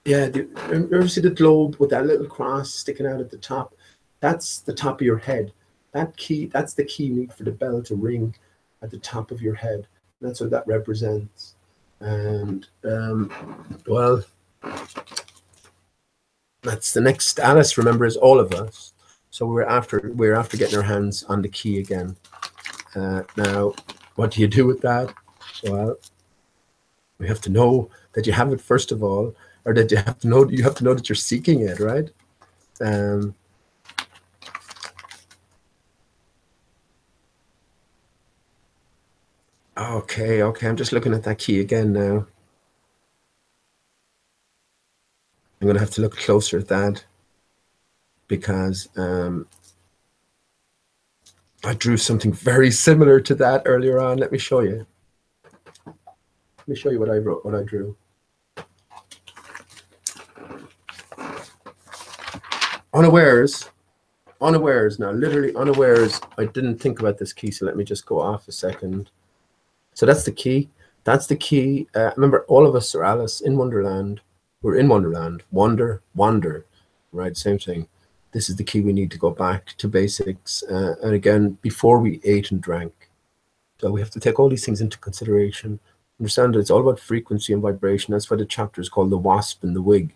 yeah, you ever see the globe with that little cross sticking out at the top? That's the top of your head. That key, that's the key you need for the bell to ring at the top of your head. That's what that represents. And well, that's the next status. Remember, is all of us. So we're after getting our hands on the key again. Now, what do you do with that? Well, we have to know that you have it first of all, or that you have to know that you're seeking it, right? Okay, I'm just looking at that key again now. I'm going to have to look closer at that because I drew something very similar to that earlier on. Let me show you. Let me show you what I wrote, what I drew. Unawares now, literally unawares. I didn't think about this key, so let me just go off a second. So that's the key. That's the key. Remember, all of us are Alice in Wonderland. We're in Wonderland. Wander, right? Same thing. This is the key. We need to go back to basics. And again, before we ate and drank. So we have to take all these things into consideration. Understand that it's all about frequency and vibration. That's why the chapter is called The Wasp and the Wig.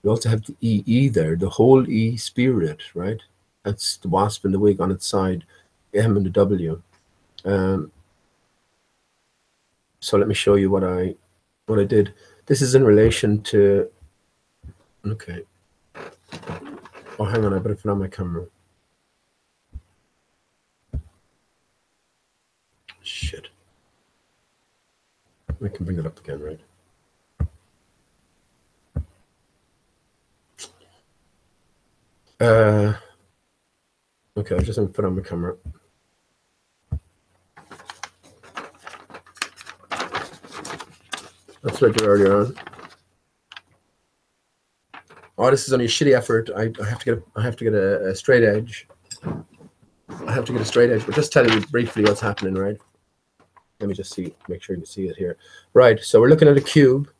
We also have the E there, the whole E spirit, right? That's the wasp and the wig on its side, M and the W. So let me show you what I did. This is in relation to, okay. Oh, hang on, I better put on my camera. Shit. I can bring it up again, right? Okay, I just going to put on my camera. That's what I did earlier on. Oh, this is only a shitty effort. I have to get a straight edge. I have to get a straight edge, but just tell you briefly what's happening, right? Let me just see, make sure you can see it here. Right, so we're looking at a cube.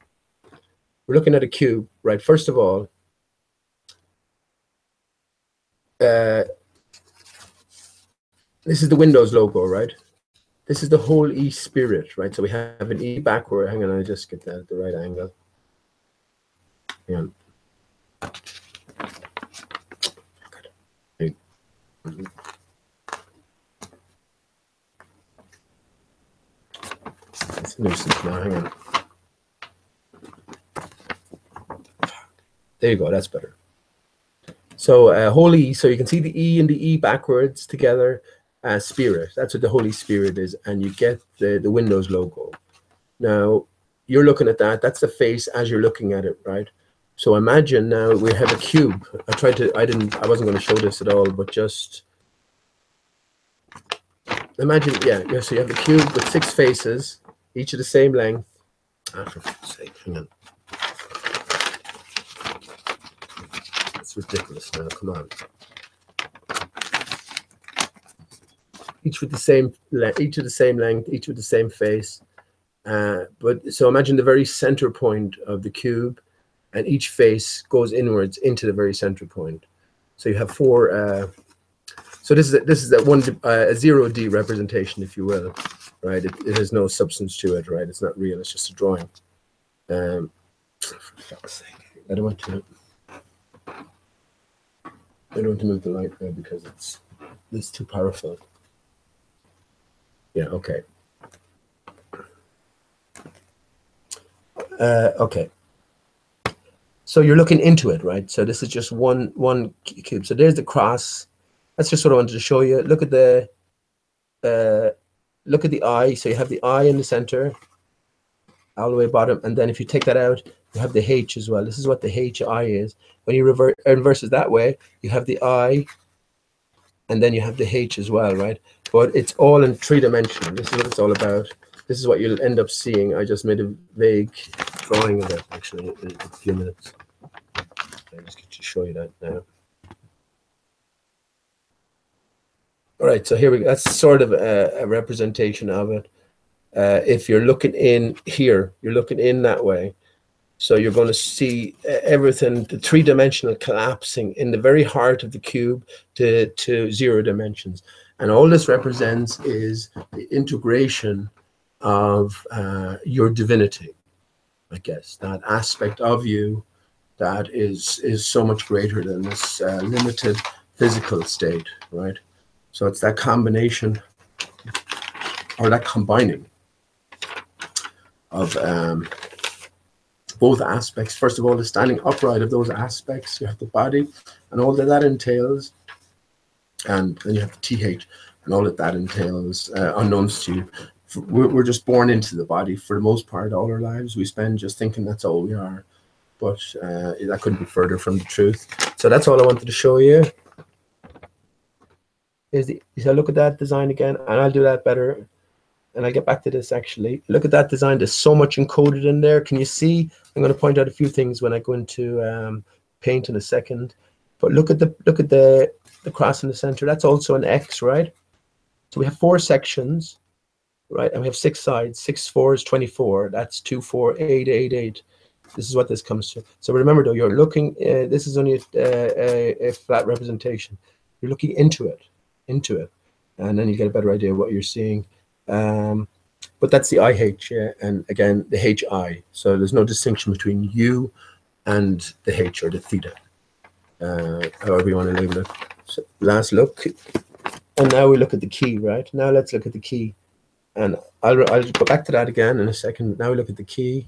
We're looking at a cube, right? First of all, this is the Windows logo, right? This is the whole E spirit, right? So we have an E backward. Hang on, I just get that at the right angle. Hang on. It's a nuisance now. Hang on. There you go. That's better. So whole E. So you can see the E and the E backwards together. Spirit. That's what the Holy Spirit is, and you get the Windows logo. Now you're looking at that. That's the face as you're looking at it, right? So imagine now we have a cube. I wasn't going to show this at all, but just imagine, yeah. So you have a cube with 6 faces, each of the same length. Ah, for fuck's sake, hang on. That's ridiculous now. Come on. Each with the same length, each with the same face. But so imagine the very center point of the cube, and each face goes inwards into the very center point. So you have 4. So this is a 0D representation, if you will, right? It has no substance to it, right? It's not real. It's just a drawing. For fuck's sake, I don't want to move the light there because it's too powerful. Yeah, okay. Okay. So you're looking into it, right? So this is just one cube. So there's the cross. that's just what I wanted to show you. Look at the eye. So you have the eye in the center, all the way bottom, and then if you take that out, you have the H as well. This is what the HI is. When you reverse it that way, you have the I, and then you have the H as well, right? But it's all in 3-dimensional. This is what it's all about. This is what you'll end up seeing. I just made a vague drawing of it, actually, in a few minutes. I'll just get to show you that now. All right, so here we go. That's sort of a representation of it. If you're looking in here, you're looking in that way. So you're going to see everything, the 3-dimensional collapsing in the very heart of the cube to 0 dimensions. And all this represents is the integration of your divinity, I guess, that aspect of you that is so much greater than this limited physical state, right? So it's that combination, or that combining of both aspects. First of all, the standing upright of those aspects. You have the body and all that entails, and then you have the TH and all that entails, unknowns to you. We're just born into the body for the most part. All our lives we spend just thinking that's all we are, but that couldn't be further from the truth. So that's all I wanted to show you. So look at that design again, and I'll do that better. And I'll get back to this actually. Look at that design. There's so much encoded in there. Can you see? I'm going to point out a few things when I go into paint in a second. But look at the cross in the center. That's also an X, right? So we have 4 sections, right? And we have 6 sides. 6 4 is 24. That's 2 4 8 8 8. This is what this comes to. So remember though, you're looking. This is only a flat representation. You're looking into it, and then you get a better idea of what you're seeing. But that's the IH, yeah, and again the HI. So there's no distinction between you and the H or the theta, however you want to label it. So last look, and now we look at the key, right? Now let's look at the key, and I'll go back to that again in a second. Now we look at the key.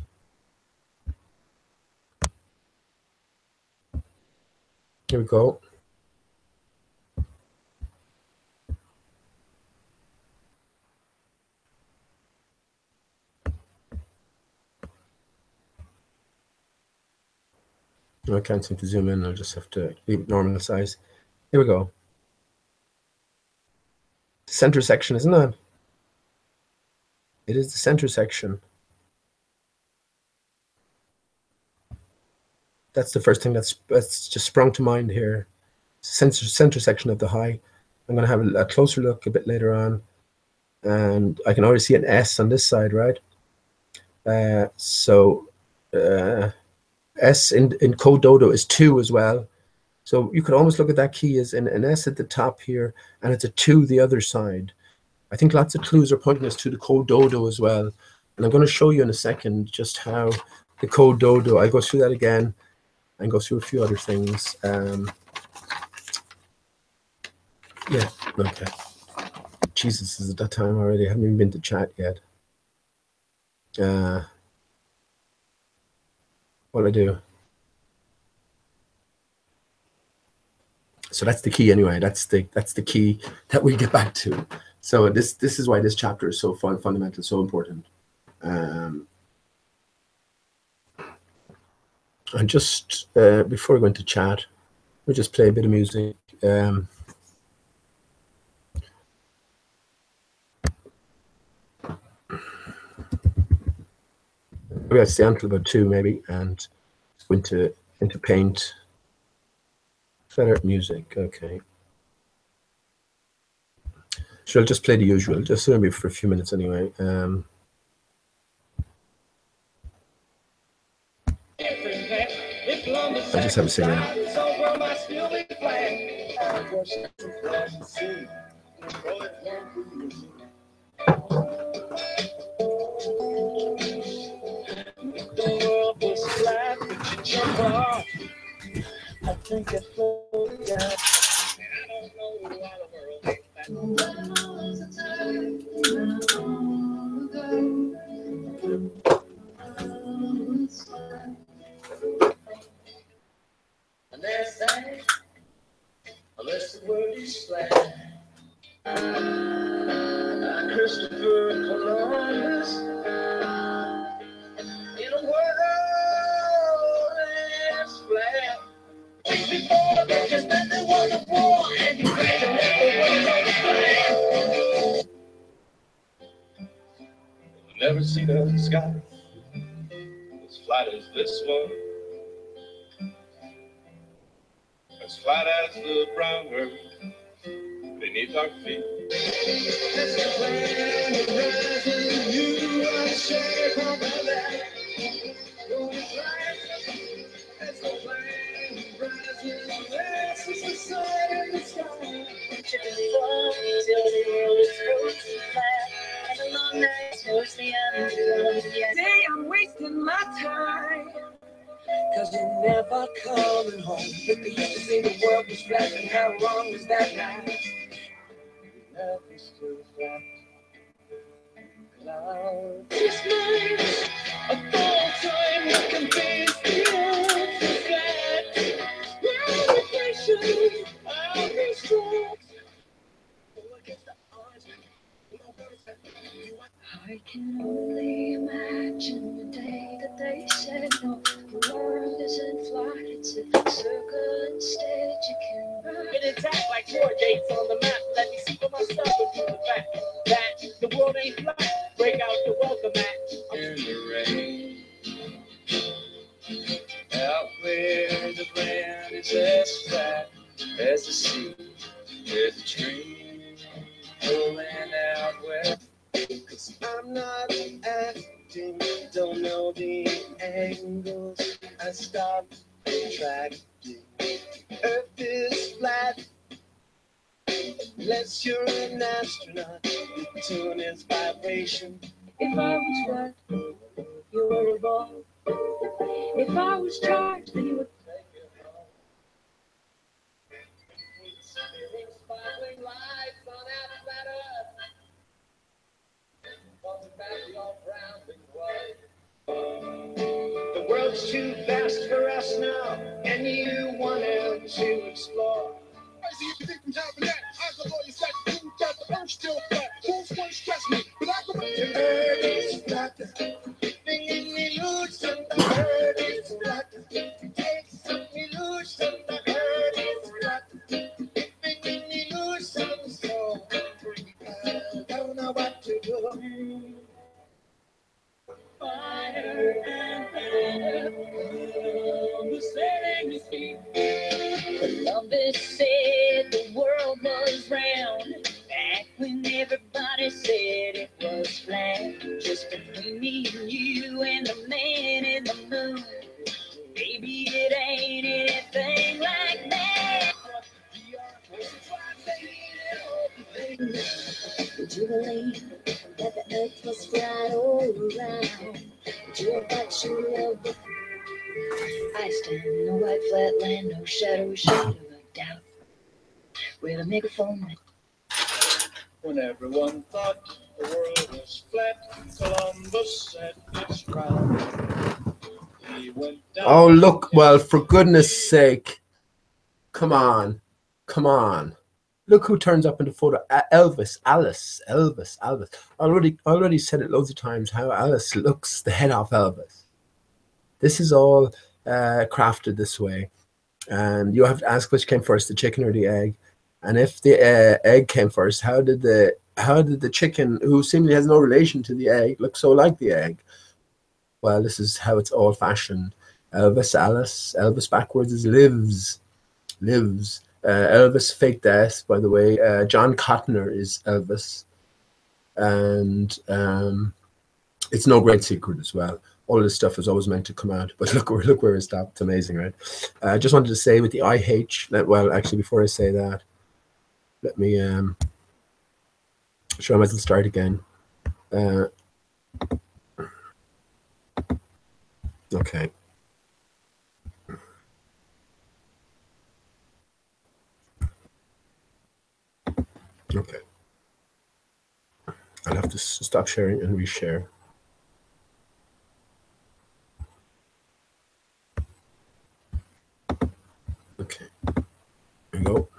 Here we go. I can't seem to zoom in. I'll just have to leave it normal size. Here we go. Center section, isn't it? It is the center section. That's the first thing that's just sprung to mind here. Center section of the high. I'm going to have a closer look a bit later on, and I can already see an S on this side, right? S in code Dodo is 2 as well. So you could almost look at that key as an S at the top here, and it's a 2 the other side. I think lots of clues are pointing us to the code Dodo as well. And I'm going to show you in a second just how the code Dodo, I'll go through that again and go through a few other things. Yeah, okay. Jesus, is it that time already? I haven't even been to chat yet. What'll I do? So that's the key anyway. That's the key that we get back to. So this is why this chapter is so fundamental, so important. And just before we go into chat, we'll just play a bit of music. Maybe I'll stay until about 2 maybe, and go into paint. Better music, okay. So I'll just play the usual, just maybe for a few minutes anyway. I just have a sing now. I think it floated down. And they're saying, listen word is flat. Christopher Columbus in a world that's flat. Before just that there was a war and you had to let the world on the flat. You'll never see the sky as flat as this one, as flat as the brown earth beneath our feet. As the planet rises, you are shape of the land. Going rising, as the planet rises, this is the sun in the sky. Chicken fall till the world is totally flat, and the long night knows the end. Today I'm wasting my time, 'cause you're never coming home. But they used to say the world was flat, and how wrong was that now? Nothing's still flat. Cloud is mine. A full time you can face the earth is flat. Gravitation, I'll be strong. Against the odds, I can only imagine the day that they said no, the world isn't flat, it's a circle instead. You can run it intact like George on the map. Let me see for myself and do the fact that the world ain't flat. Break out the welcome mat. In the rain, out where the land is as flat as the sea, there's a dream rolling out west. 'Cause I'm not acting, don't know the angles. I stopped tracking. Earth is flat, unless you're an astronaut. The tune is vibration. If I was flat, you were a ball. If I was charged, then you would take it home. Sparkling lights on that flat earth. The world's too vast for us now, and you want it to explore. Crazy if you think we have that. I'm the lawyer said to prove that the earth's still flat. Who's going to stress me? But I go back to the earth is flat. Living in illusion, the earth is flat. Take some illusion, the earth is flat. Living in illusion, so I don't know what to do. Fire and setting his feet. Columbus said the world was round, back when everybody said it was flat. Just between me and you and the man in the moon, maybe it ain't anything like that. Would you believe that the earth was flat all around? Would you have thought you loved it? I stand in a white flat land, no shadow of doubt. With a megaphone. When everyone thought the world was flat, Columbus said it's round. He went down. Oh, look, well, for goodness sake. Come on. Come on. Look who turns up in the photo. Elvis. I already said it loads of times how Alice looks the head off Elvis. This is all crafted this way. And you have to ask which came first, the chicken or the egg. And if the egg came first, how did the chicken, who seemingly has no relation to the egg, look so like the egg? Well, this is how it's all fashioned. Elvis, Alice. Elvis backwards is lives. Elvis fake death, by the way. John Cotner is Elvis. And it's no great secret as well. All this stuff is always meant to come out. But look where it stopped. It's amazing, right? I just wanted to say with the IH, well, actually, before I say that, let me sure I might as well start again. Okay. Okay. I'll have to stop sharing and reshare. Okay. There we go.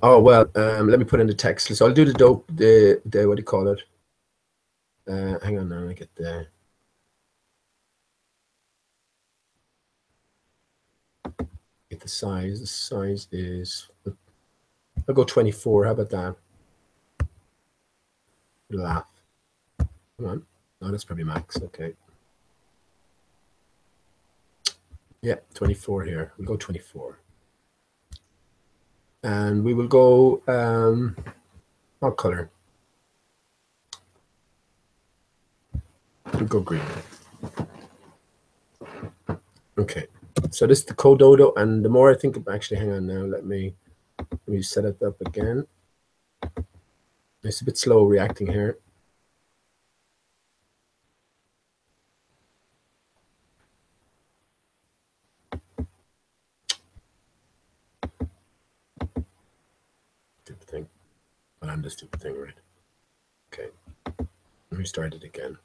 Oh, well, let me put in the text. So I'll do the what do you call it? Hang on now, I get the size. The size is, I'll go 24. How about that? Laugh. Come on. No, that's probably max. Okay. Yeah, 24 here. We'll go 24. And we will go, what color? We'll go green. Okay. So this is the Dodo, and the more I think of, actually, hang on now, let me set it up again. It's a bit slow reacting here. Stupid thing. Well, I'm the stupid thing, right? Okay. Let me start it again.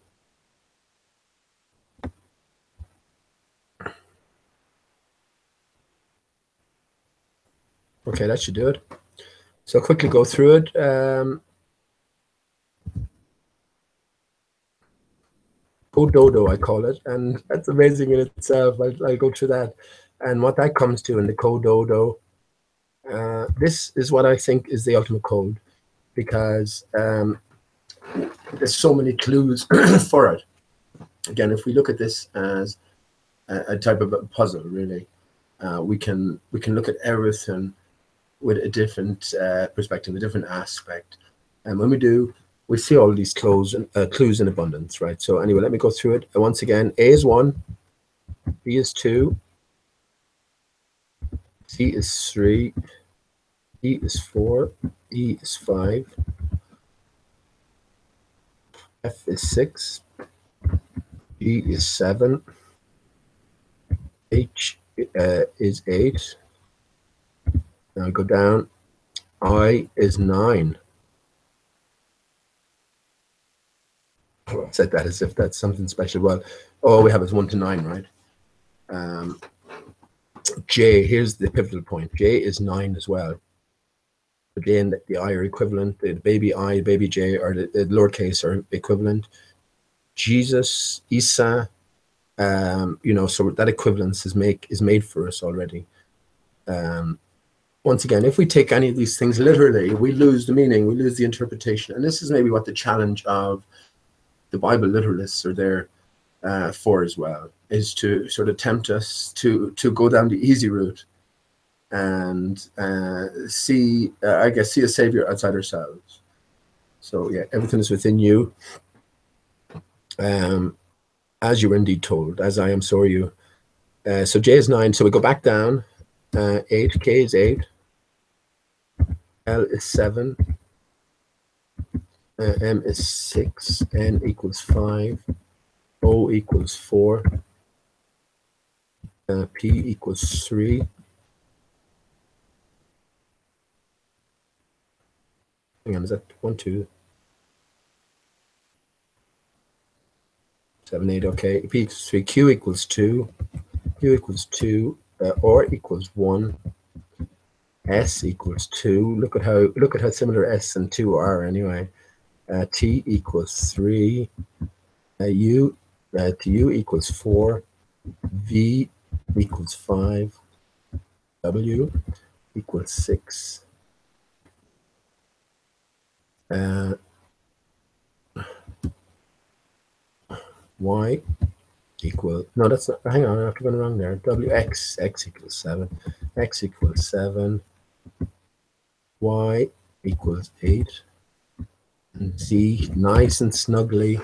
Okay, that should do it. So I'll quickly go through it. Dodo, I call it, and that's amazing in itself. I'll go through that. And what that comes to in the Dodo, this is what I think is the ultimate code, because there's so many clues for it. Again, if we look at this as a type of a puzzle, really, we can look at everything with a different perspective, a different aspect. And when we do, we see all these clues in abundance, right? So anyway, let me go through it. Once again, A is 1, B is 2, C is 3, D is 4, E is 5, F is 6, G is 7, H is 8. Now I go down, I is 9. I said that as if that's something special. Well, all we have is 1 to 9, right? J, here's the pivotal point. J is 9 as well. Again, the I are equivalent. The baby I, baby J, or the lowercase are equivalent. Jesus, Isa, so that equivalence is made for us already. Once again, if we take any of these things literally, we lose the meaning, we lose the interpretation. And this is maybe what the challenge of the Bible literalists are there for as well, is to sort of tempt us to go down the easy route and see a savior outside ourselves. So yeah, everything is within you, as you were indeed told, as I am, so are you. So J is 9, so we go back down. 8, K is 8, L is 7, M is 6, N equals 5, O equals 4, P equals 3, hang on, is that 1, 2, 7, 8, okay, P equals 3, Q equals 2, Q equals 2, R equals 1, S equals 2, look at how similar S and 2 are anyway, T equals 3, U equals 4, V equals 5, W equals 6, Y equal, no, that's not, hang on, I have to go wrong there. X equals 7, X equals 7, Y equals 8, and Z, nice and snugly,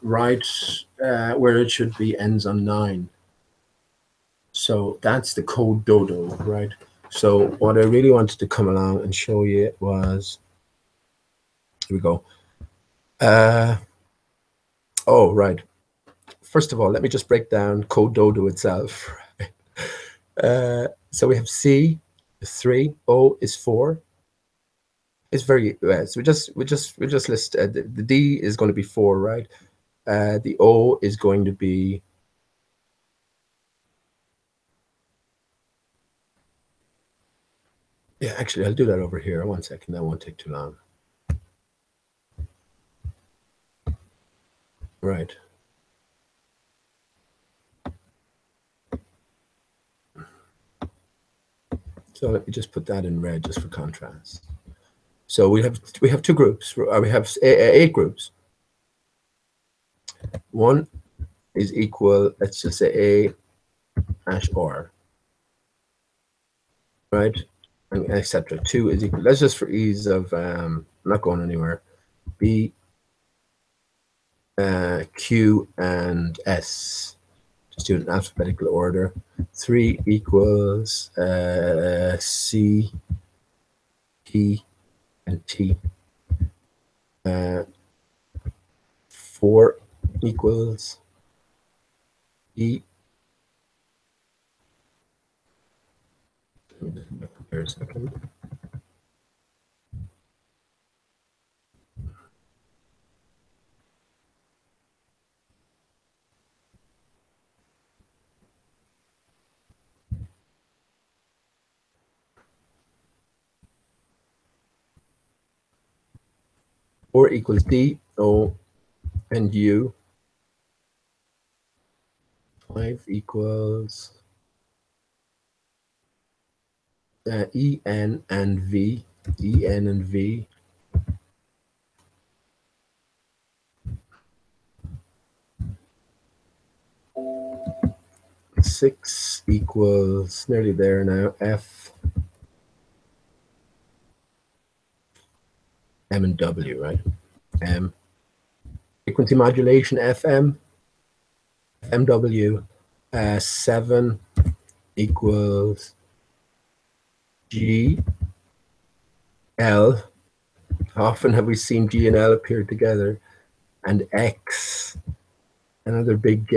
right where it should be, ends on 9. So that's the Dodo, right? So what I really wanted to come along and show you was, here we go. Oh, right. First of all, let me just break down Dodo itself. So we have C is 3, O is 4. It's very so we just list the D is going to be 4, right? The O is going to be Yeah, actually, I'll do that over here. 1 second. That won't take too long. Right. So let me just put that in red just for contrast. So we have two groups. We have 8 groups. One is equal, let's just say A hash R, right? And etc. 2 is equal. That's just for ease of I'm not going anywhere. B, Q, and S. Just do it in alphabetical order. 3 equals C, P, and T. 4 equals E. Let me just look here a second. Four equals D, O, and U. 5 equals E, N, and V. E, N, and V. 6 equals, nearly there now, F, M, and W, right? M. Frequency modulation, FM, FMW. 7 equals G, L. How often have we seen G and L appear together? And X, another big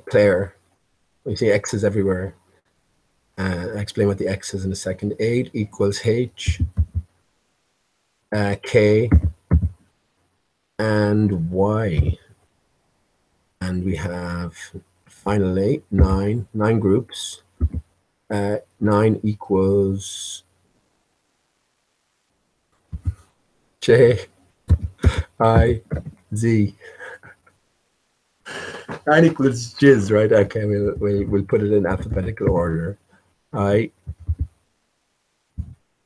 player. We see X's everywhere. I'll explain what the X is in a second. 8 equals H, K, and Y. And we have finally 9 groups. 9 equals J, I, Z. 9 equals jizz, right? Okay, we'll put it in alphabetical order. I,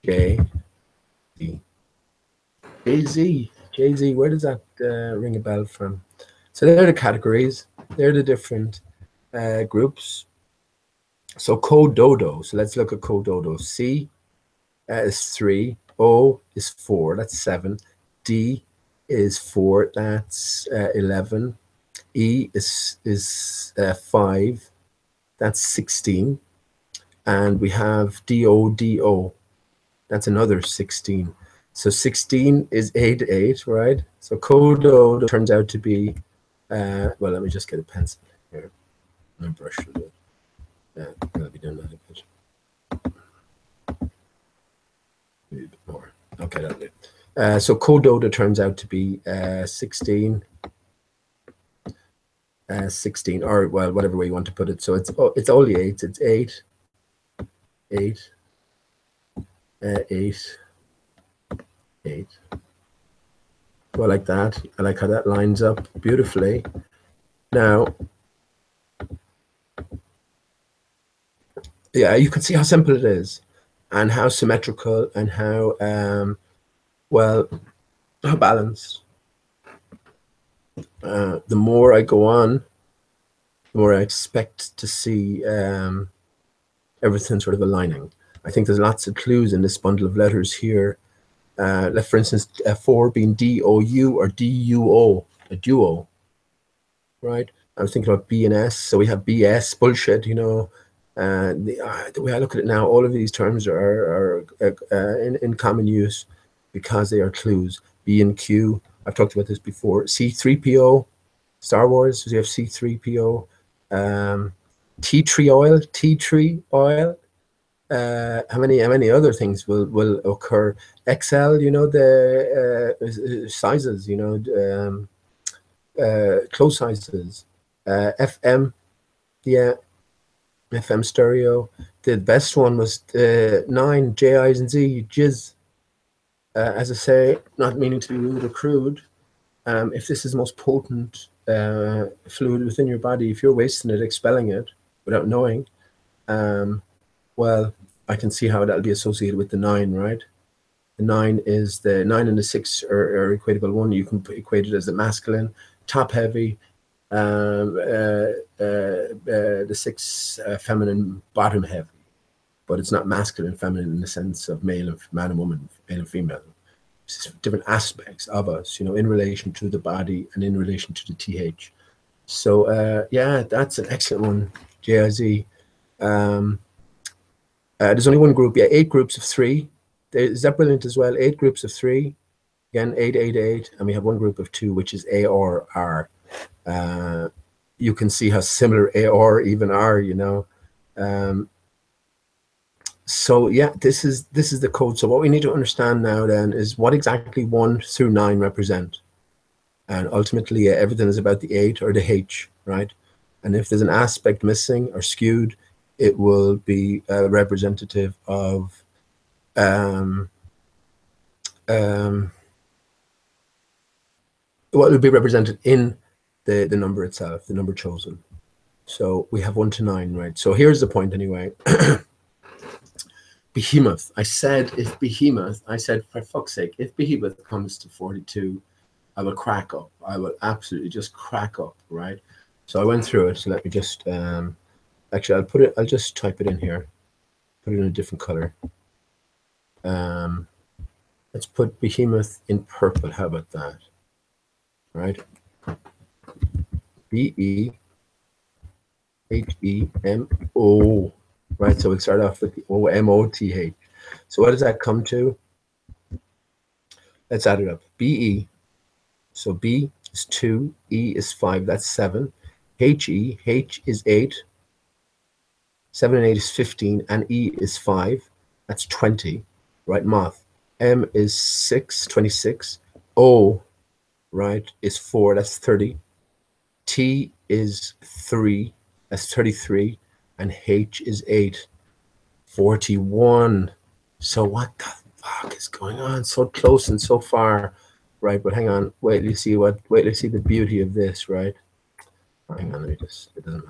J, Z. Jay-Z, where does that ring a bell from? So they're the categories. They're the different groups. So Dodo. So let's look at Dodo. C is 3. O is 4. That's 7. D is 4. That's 11. E is 5. That's 16. And we have DO. That's another 16. So 16 is 8, right? So Dodo turns out to be, well, let me just get a pencil here. My brush will do it. Yeah, I'll be doing that a bit. Maybe a bit more. Okay, that'll do. So Dodo turns out to be 16. 16, or well, whatever way you want to put it. So it's only 8s. It's 8, 8, 8, 8. Well, like that. I like how that lines up beautifully. Now, yeah, you can see how simple it is, and how symmetrical, and how well, how balanced. The more I go on, the more I expect to see everything sort of aligning. I think there's lots of clues in this bundle of letters here. Like for instance, 4 being DOU or DUO, a duo, right? I was thinking about B and S, so we have BS, bullshit, you know. The way I look at it now, all of these terms are in common use because they are clues. B and Q, I've talked about this before. C3PO, Star Wars, so you have C3PO. Tea tree oil. How many other things will occur? XL, you know, the sizes, you know, clothes sizes. FM, Yeah, FM stereo. The best one was 9, J, I's, and Z, jizz. As I say, not meaning to be rude or crude, if this is the most potent fluid within your body, if you're wasting it, expelling it without knowing, well, I can see how that'll be associated with the 9, right? The 9 is the 9 and the 6 are equatable. 1, you can equate it as the masculine, top heavy, the 6 feminine, bottom heavy. But it's not masculine, feminine in the sense of male and man and woman, male and female. It's different aspects of us, you know, in relation to the body and in relation to the TH. So yeah, that's an excellent one, JIZ. There's only one group, yeah, 8 groups of 3. Is that brilliant as well? 8 groups of 3, again, 8, 8, 8, and we have one group of 2, which is A or R. You can see how similar A or even are, you know. So yeah, this is the code. So what we need to understand now then is what exactly 1 through 9 represent. And ultimately, everything is about the 8 or the H, right? And if there's an aspect missing or skewed, it will be representative of what will be represented in the number itself, the number chosen. So we have 1 to 9, right? So here's the point anyway. Behemoth. I said, for fuck's sake, if Behemoth comes to 42, I will crack up. I will absolutely just crack up, right? So I went through it. So let me just, actually, I'll just type it in here. Put it in a different color. Let's put Behemoth in purple. How about that? Right? B-E-H-E-M-O. Right, so we'll start off with the O-M-O-T-H. So what does that come to? Let's add it up. B-E, so B is 2, E is 5, that's 7. H-E, H is 8, 7 and 8 is 15, and E is 5, that's 20, right, math. M is 6, 26. O, right, is 4, that's 30. T is 3, that's 33. And H is 8, 41. So what the fuck is going on? So close and so far, right? But hang on, wait till you see the beauty of this, right? Hang on, let me just, it doesn't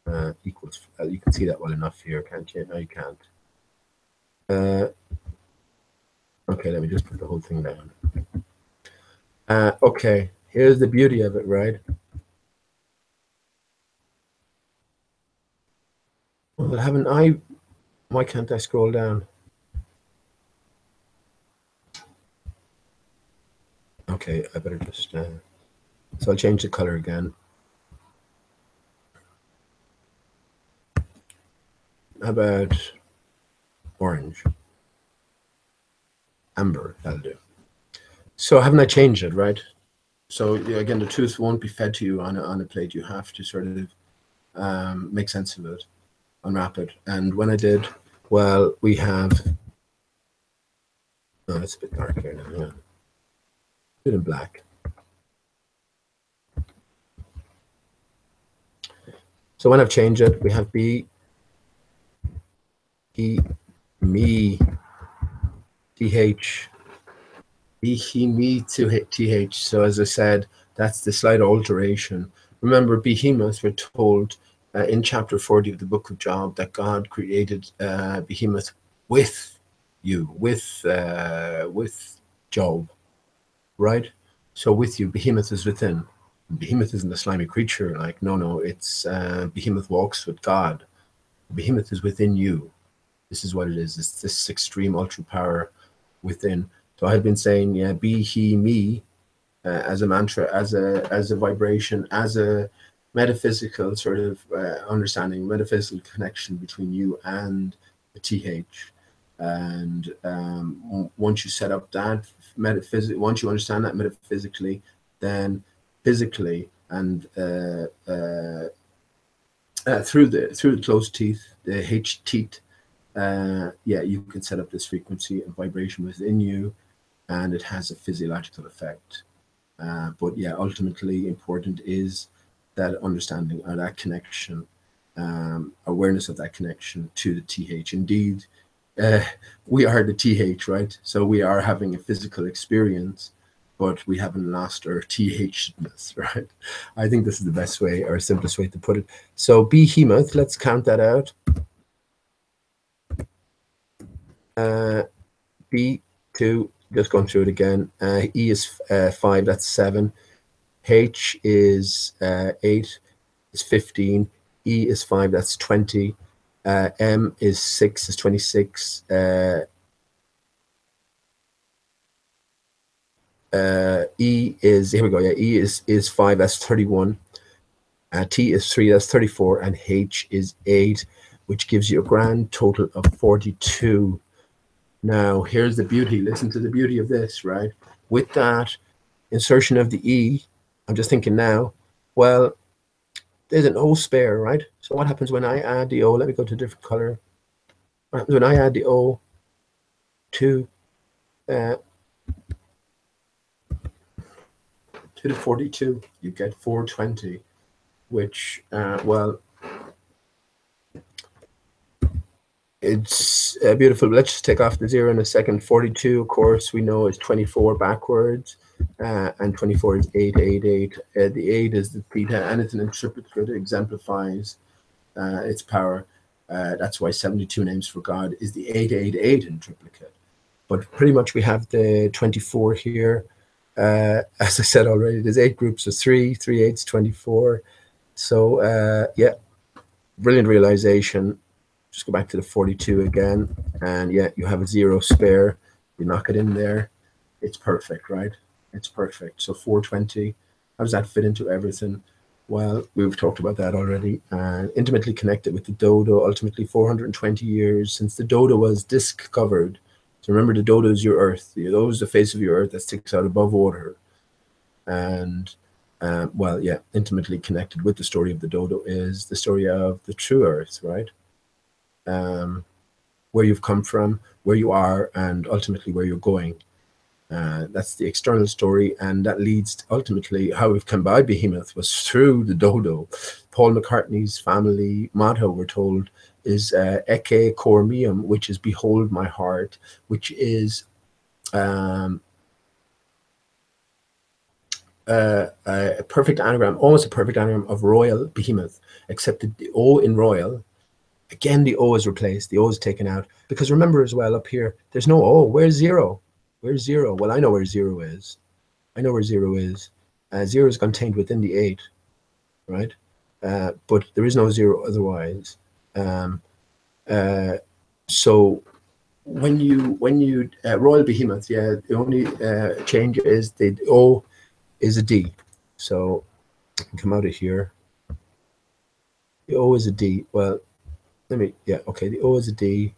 matter. Equals, you can see that well enough here, can't you? No, you can't. Okay, let me just put the whole thing down. Okay, here's the beauty of it, right? Well, haven't I? Why can't I scroll down? Okay, I better just. So I'll change the color again. How about orange? Amber, that'll do. So haven't I changed it, right? So again, the truth won't be fed to you on a plate. You have to sort of make sense of it. Unwrap it. And when I did, well, we have, oh, it's a bit dark here now, yeah. A bit in black. So when I've changed it, we have B, E, me, TH, B, he, me, TH. So as I said, that's the slight alteration. Remember, Behemoth, we're told, in chapter 40 of the book of Job, that God created Behemoth with you, with Job, right? So with you, Behemoth is within. Behemoth isn't a slimy creature, like, no, it's Behemoth walks with God. Behemoth is within you. This is what it is. It's this extreme ultra power within. So I had been saying, yeah, be, he, me, as a mantra, as a vibration, as a metaphysical sort of understanding, metaphysical connection between you and the TH. And once you set up that once you understand that metaphysically, then physically and through the closed teeth, the H teeth, yeah, you can set up this frequency and vibration within you, and it has a physiological effect. But yeah, ultimately important is that understanding or that connection. awareness of that connection to the TH. Indeed, we are the TH, right? So we are having a physical experience, but we haven't lost our TH-ness, right? I think this is the best way or simplest way to put it. So behemoth, let's count that out. B2, just going through it again. E is 5, that's 7. H is 8, is 15. E is 5, that's 20. M is 6, is 26. E is, here we go, yeah, E is 5, that's 31. T is 3, that's 34. And H is 8, which gives you a grand total of 42. Now, here's the beauty. Listen to the beauty of this, right? With that insertion of the E, I'm just thinking now, well, there's an O spare, right? So what happens when I add the O? Let me go to a different color. What happens when I add the O to the 42? You get 420, which, well, it's beautiful. Let's just take off the 0 in a second. 42, of course, we know is 24 backwards, and 24 is 888. The 8 is the theta, and it's an triplicate. It exemplifies its power. That's why 72 names for God is the 888 in triplicate. But pretty much we have the 24 here. As I said already, there's 8 groups of 3, 3 8s, 24. So yeah, brilliant realization. Just go back to the 42 again, and yeah, you have a 0 spare. You knock it in there. It's perfect, right? It's perfect. So 420, how does that fit into everything? Well, we've talked about that already. Intimately connected with the dodo, ultimately 420 years since the dodo was discovered. So remember, the dodo is your earth. The dodo is the face of your earth that sticks out above water. And well, yeah, intimately connected with the story of the dodo is the story of the true earth, right? Where you've come from, where you are, and ultimately where you're going. That's the external story, and that leads to ultimately how we've come by behemoth was through the dodo. Paul McCartney's family motto, we're told, is Ecce cor meum, which is behold my heart, which is a perfect anagram, almost a perfect anagram of royal behemoth, except that the O in royal, again, the O is replaced. The O is taken out. Because remember as well, up here, there's no O. Where's 0? Where's 0? Well, I know where 0 is. I know where 0 is. 0 is contained within the 8, right? But there is no 0 otherwise. So when you royal behemoth, yeah, the only change is the O is a D. So I can come out of here. The O is a D. Well, let me, yeah, okay, the O is a D.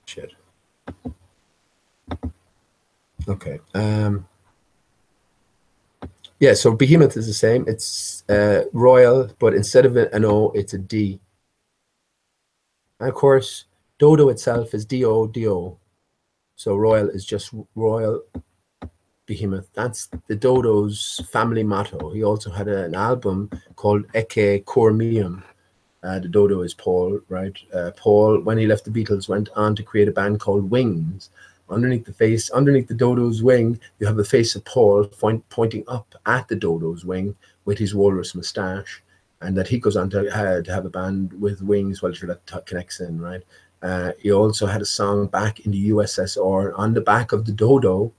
Shit. Okay. Yeah, so behemoth is the same. It's royal, but instead of an O, it's a D. And of course, dodo itself is D-O-D-O. So royal is just royal behemoth. That's the dodo's family motto. He also had an album called Ecce cor meum. The dodo is Paul, right? Paul, when he left the Beatles, went on to create a band called Wings. Underneath the dodo's wing, you have the face of Paul pointing up at the dodo's wing with his walrus mustache, and that he goes on to have a band with wings. Well, sure, that connects in, right? He also had a song back in the USSR on the back of the dodo,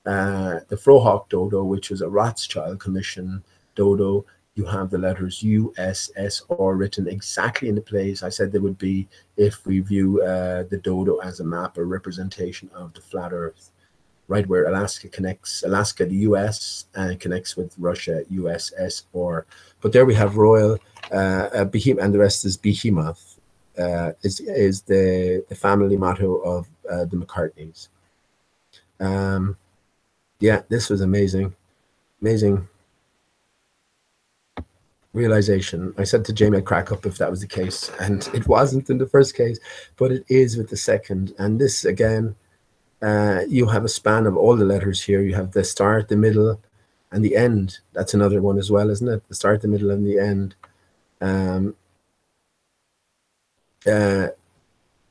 the Frohawk dodo, which was a Rothschild commission dodo. You have the letters USSR written exactly in the place I said they would be if we view the dodo as a map or representation of the flat Earth, right where Alaska connects, Alaska, the US, and connects with Russia, USSR. But there we have royal behemoth, and the rest is behemoth. Is the family motto of the McCartneys. Yeah, this was amazing, amazing realization. I said to Jamie I'd crack up if that was the case, and it wasn't in the first case, but it is with the second. And this again, you have a span of all the letters here. You have the start, the middle, And the end, that's another one as well, isn't it? The start, the middle, and the end.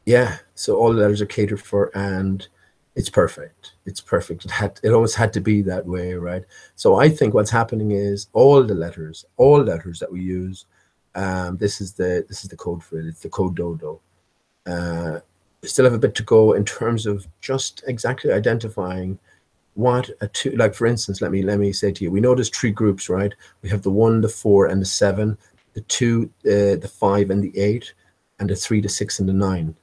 Yeah, so all the letters are catered for, and it's perfect. It's perfect. It almost had to be that way, right? So I think what's happening is all letters that we use, this is the code for it. It's the code Dodo. We still have a bit to go in terms of just exactly identifying what a two, like for instance, let me say to you, we know there's three groups, right? We have the 1, the 4, and the 7, the 2, the 5, and the 8, and the 3, the 6, and the 9.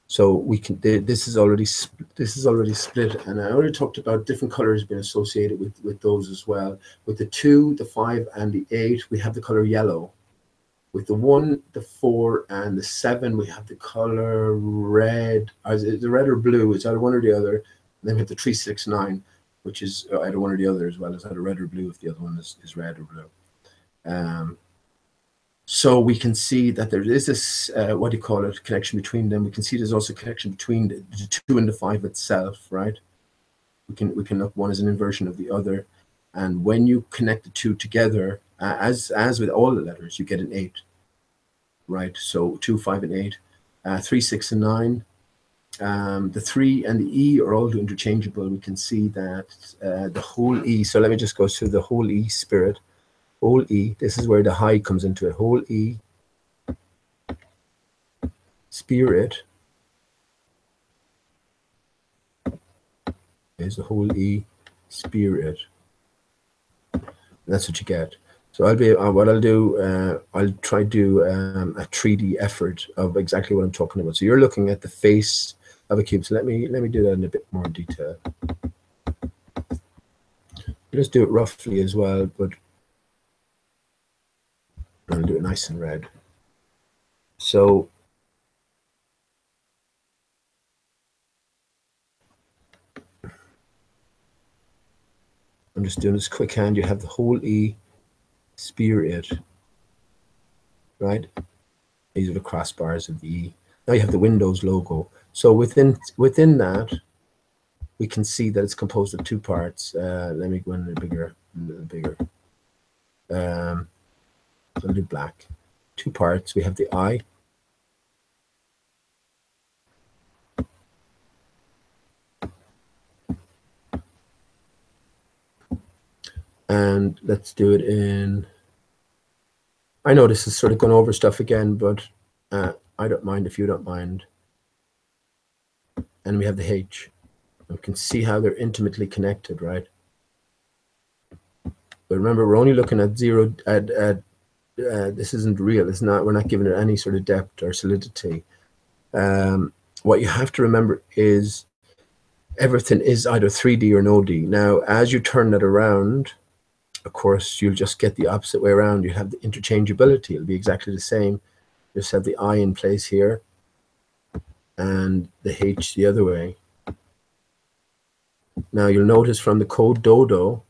So we can. This is already split, and I already talked about different colors being associated with those as well. With the 2, the 5, and the 8, we have the color yellow. With the 1, the 4, and the 7, we have the color red. Is it the red or blue? It's either one or the other. And then we have the 3, 6, 9, which is either one or the other as well. It's either red or blue if the other one is red or blue. So we can see that there is this, what do you call it, connection between them. We can see there's also a connection between the 2 and the 5 itself, right? We can look, one is an inversion of the other. And when you connect the two together, as with all the letters, you get an 8, right? So 2, 5, and 8, 3, 6, and 9. The 3 and the E are all interchangeable. We can see that the whole E, so let me just go through the whole E spirit. Whole E, this is where the high comes into it. Whole E, spirit, is the whole E, spirit. That's what you get. So I'll be, what I'll do, I'll try to do a 3D effort of exactly what I'm talking about. So you're looking at the face of a cube. So let me do that in a bit more detail. Let's do it roughly as well, but I'll do it nice and red. So I'm just doing this quick hand. You have the whole E, spirit, right? These are the crossbars of the E. Now you have the Windows logo. So within that, we can see that it's composed of two parts. Let me go in a little bigger. I'll do black. Two parts. We have the I. And let's do it in, I know this is sort of going over stuff again, but I don't mind if you don't mind. And we have the H. You can see how they're intimately connected, right? But remember, we're only looking at zero, this isn't real. It's not, we're not giving it any sort of depth or solidity. What you have to remember is everything is either 3D or no D. Now, as you turn that around, of course, you'll just get the opposite way around. You have the interchangeability. It'll be exactly the same. Just have the I in place here and the H the other way. Now, you'll notice from the code Dodo,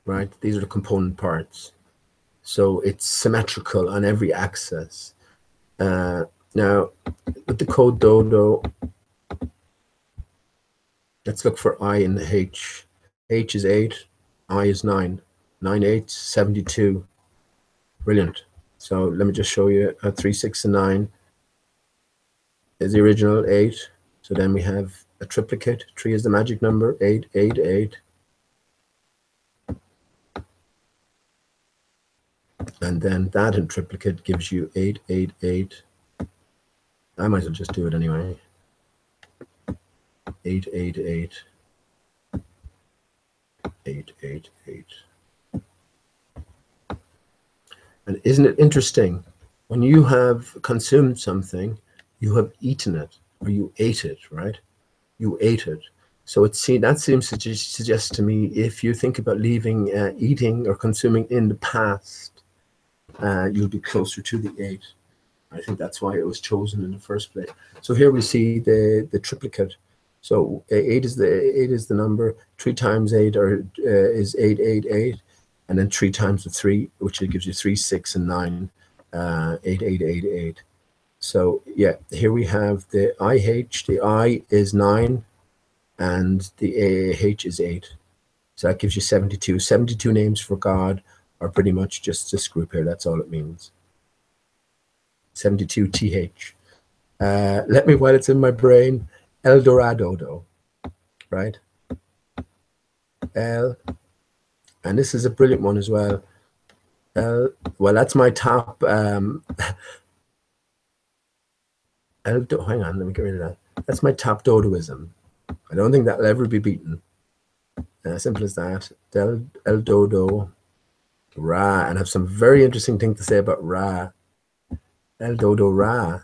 right, these are the component parts. So it's symmetrical on every axis. Now, with the code Dodo, let's look for I in the H. H is 8, I is 9. 9 8, 72. Brilliant. So let me just show you 3, 6, and 9 is the original 8. So then we have a triplicate. 3 is the magic number. 8, 8, 8. And then that in triplicate gives you 8, 8, 8. I might as well just do it anyway. 8, 8, 8. 8, 8, 8. And isn't it interesting? When you have consumed something, you have eaten it, or you ate it, right? You ate it. So that seems to suggest to me, if you think about leaving eating or consuming in the past, you'll be closer to the 8. I think that's why it was chosen in the first place. So here we see the triplicate. So 8 is the number. 3 times 8 is 8, 8, 8, and then 3 times the 3, which gives you 3, 6, and 9, 8, 8, 8, 8. So yeah, here we have the IH. The I is 9. and the AH is 8. So that gives you 72. 72 names for God are pretty much just this group here. That's all it means. 72 TH. Let me, while it's in my brain, El Dorado, right? El, and this is a brilliant one as well. El, well, that's my top. Hang on, let me get rid of that. That's my top Dodoism. I don't think that'll ever be beaten. Simple as that. El Dodo, Ra, and I have some very interesting thing to say about Ra. El Dodo Ra.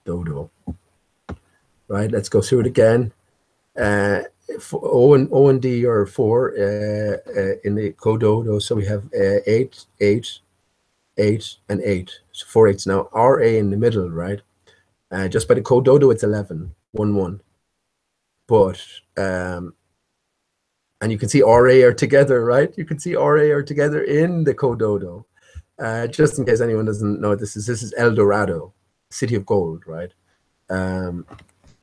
Dodo. Right, let's go through it again. O and D are 4 in the Cododo, so we have 8, 8, 8, and 8. So 4 8s now. RA in the middle, right? Just by the Cododo, it's 11, 1 1. But and you can see RA are together, right? You can see RA are together in the Cododo. Just in case anyone doesn't know what this is El Dorado, city of gold, right?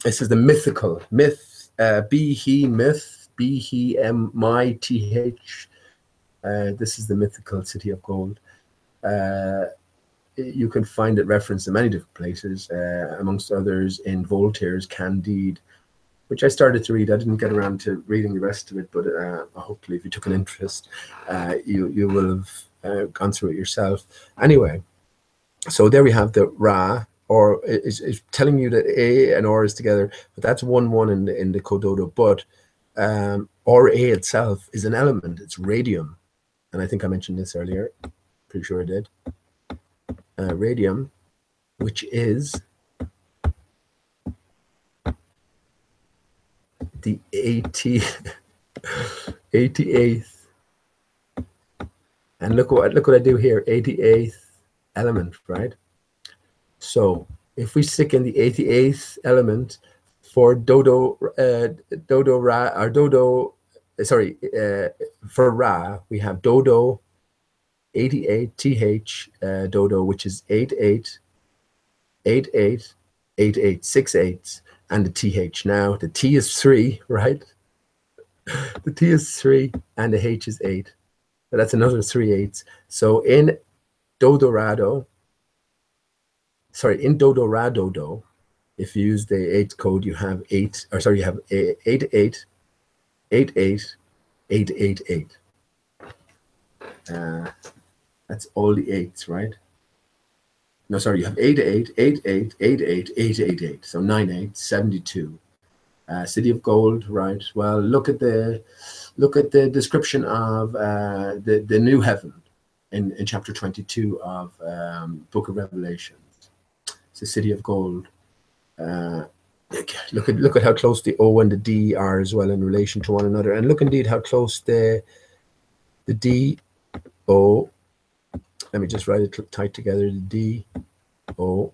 This is the mythical myth. Be he myth, be he M-I-T-H. This is the mythical city of gold. You can find it referenced in many different places, amongst others in Voltaire's Candide, which I started to read. I didn't get around to reading the rest of it, but hopefully if you took an interest, you will have gone through it yourself. Anyway, so there we have the Ra, or is telling you that A and R is together, but that's 1 1 in the Cododo. But RA itself is an element, it's radium. And I think I mentioned this earlier, pretty sure I did. Radium, which is the 88th. And look what I do here, 88th element, right? So if we stick in the 88th element for for Ra, we have Dodo 88 TH Dodo, which is 88 88 88 6 8s, and the TH. Now the T is 3, right? The T is 3 and the H is 8. So that's another 3 8s. So in Dodorado, in Dodoradodo, if you use the 8th code, you have 8, or sorry, you have 8 8 8 8 8 8 8. That's all the 8s, right? No, sorry, you have 8 8 8 8 8 8 8 8 8. So 9 8 72. City of Gold, right? Well, look at the description of the new heaven in chapter 22 of Book of Revelation. It's the city of gold. Look at how close the O and the D are as well in relation to one another, and look indeed how close the D O. Let me just write it tight together. The D O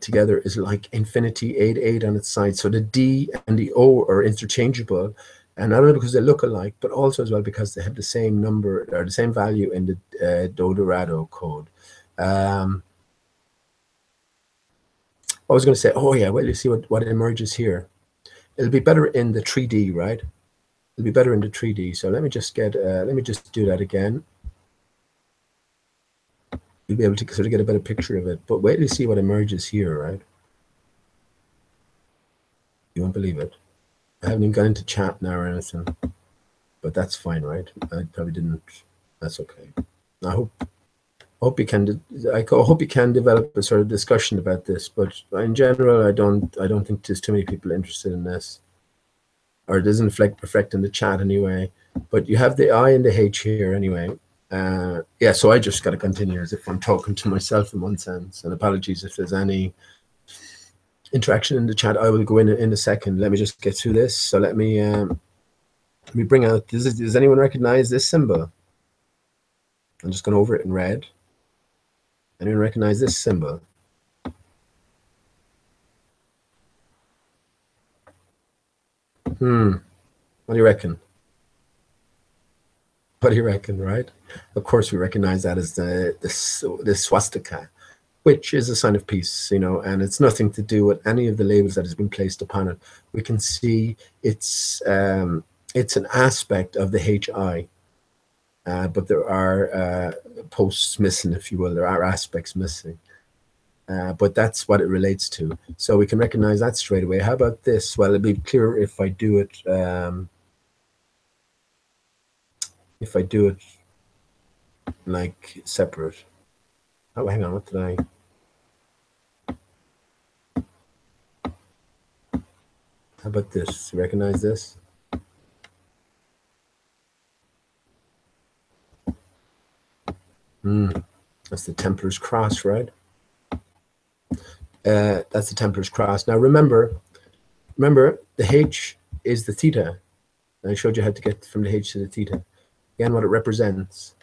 together is like infinity, 8 8 on its side. So the D and the O are interchangeable, and not only because they look alike, but also as well because they have the same number or the same value in the Dodorado code. I was going to say, oh yeah, well, you see what emerges here. It'll be better in the 3D, right? It'll be better in the 3D. So let me just get, let me just do that again. You'll be able to sort of get a better picture of it. But wait till you see what emerges here, right? You won't believe it. I haven't even gone into chat now or anything, but that's fine, right? I probably didn't. That's okay. I hope you can. I hope you can develop a sort of discussion about this. But in general, I don't think there's too many people interested in this, or it doesn't reflect in the chat anyway. But you have the I and the H here anyway. Yeah. So I just got to continue as if I'm talking to myself in one sense. And apologies if there's any interaction in the chat. I will go in a second. Let me just get through this. So let me bring out. Does anyone recognize this symbol? I'm just going over it in red. Anyone recognize this symbol? What do you reckon? What do you reckon, right? Of course, we recognize that as the swastika, which is a sign of peace, you know, and it's nothing to do with any of the labels that has been placed upon it. We can see it's an aspect of the HI, but there are posts missing, if you will. There are aspects missing, but that's what it relates to. So we can recognize that straight away. How about this? Well, it'd be clearer if I do it. If I do it like separate. Oh, hang on. What did I? How about this? You recognize this? That's the Templar's Cross, right? That's the Templar's Cross. Now remember, the H is the theta. And I showed you how to get from the H to the theta. Again, what it represents.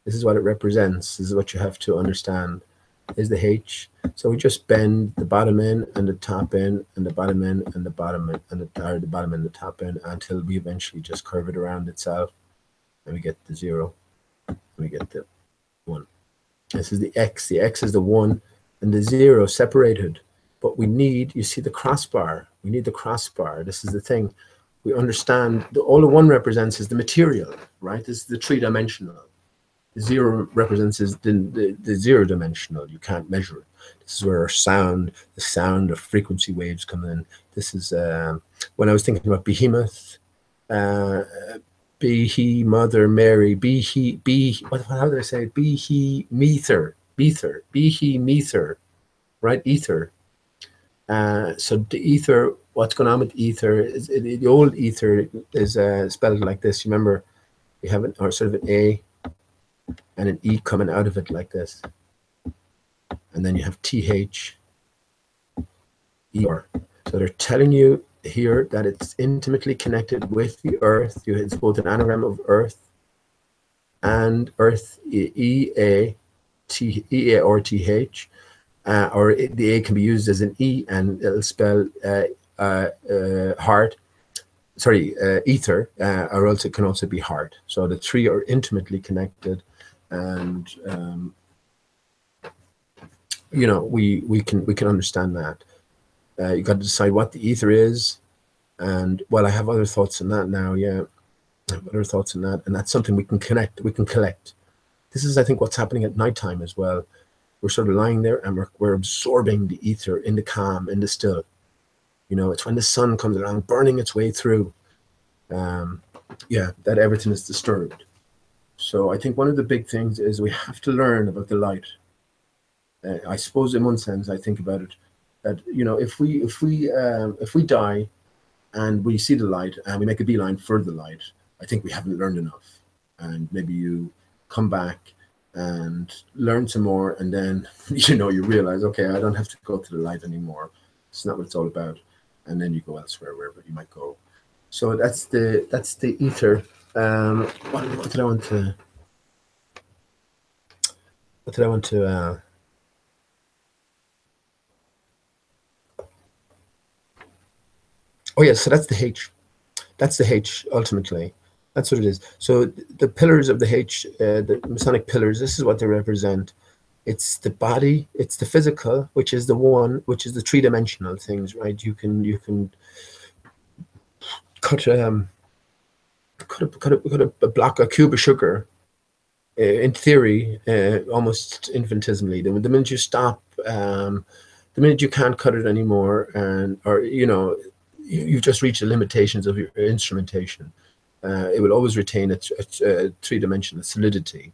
This is what it represents. This is what you have to understand. Is the H. So we just bend the bottom end and the top end and the bottom end and the bottom end and the bottom end and the top end until we eventually just curve it around itself, and we get the 0. And we get the 1. This is the X. The X is the 1 and the 0 separated. But we need, you see the crossbar. We need the crossbar. This is the thing. We understand all the 1 represents is the material, right? This is the 3-dimensional. The 0 represents is the 0-dimensional. You can't measure it. This is where our sound, the sound of frequency waves come in. This is when I was thinking about behemoth, be he Mother Mary, be he, how did I say it? Be he mether, be he mether, right? Ether. So the ether, what's going on with ether is the old ether is spelled like this. You remember we have an, or sort of an A and an E coming out of it like this. And then you have TH, ER. So they're telling you here that it's intimately connected with the earth. It's both an anagram of earth and earth, EA or TH. Or the A can be used as an E and it'll spell heart, sorry, ether, or else it can also be heart. So the 3 are intimately connected, and you know, we can understand that. You got to decide what the ether is, and well, I have other thoughts on that now. Yeah, I have other thoughts on that, and that's something we can connect. We can collect. This is, I think, what's happening at nighttime as well. We're sort of lying there and we're absorbing the ether in the calm, in the still. You know, it's when the sun comes along, burning its way through. Yeah, that everything is disturbed. So I think one of the big things is we have to learn about the light. I suppose in one sense, I think about it, that, you know, if we die and we see the light and we make a beeline for the light, I think we haven't learned enough. And maybe you come back and learn some more, and then you know, you realize, okay, I don't have to go to the light anymore. It's not what it's all about. And then you go elsewhere, wherever you might go. So that's the ether. What did I want to oh yeah, so that's the H. That's the H ultimately. That's what it is. So the pillars of the H, the Masonic pillars, this is what they represent. It's the body, it's the physical, which is the 1, which is the 3-dimensional things, right? You can cut a block, a cube of sugar, in theory, almost infinitesimally. The minute you stop, the minute you can't cut it anymore, or you know, you've just reached the limitations of your instrumentation. It will always retain a 3-dimensional solidity.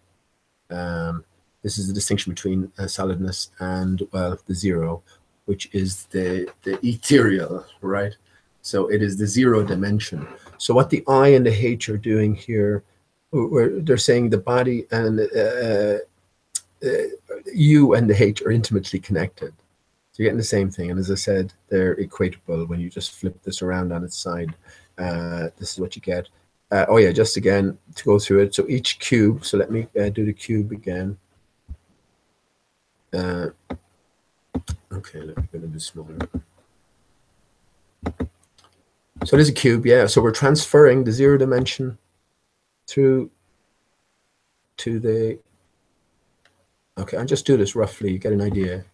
This is the distinction between solidness and, well, the 0, which is the ethereal, right? So it is the 0 dimension. So what the I and the H are doing here, they're saying the body and you and the H are intimately connected. So you're getting the same thing. And as I said, they're equatable. When you just flip this around on its side, this is what you get. Oh yeah, just again to go through it. So each cube, so let me do the cube again. Okay, let me get a bit smaller. So there's a cube, yeah. So we're transferring the 0 dimension through to the, okay, I'll just do this roughly, you get an idea.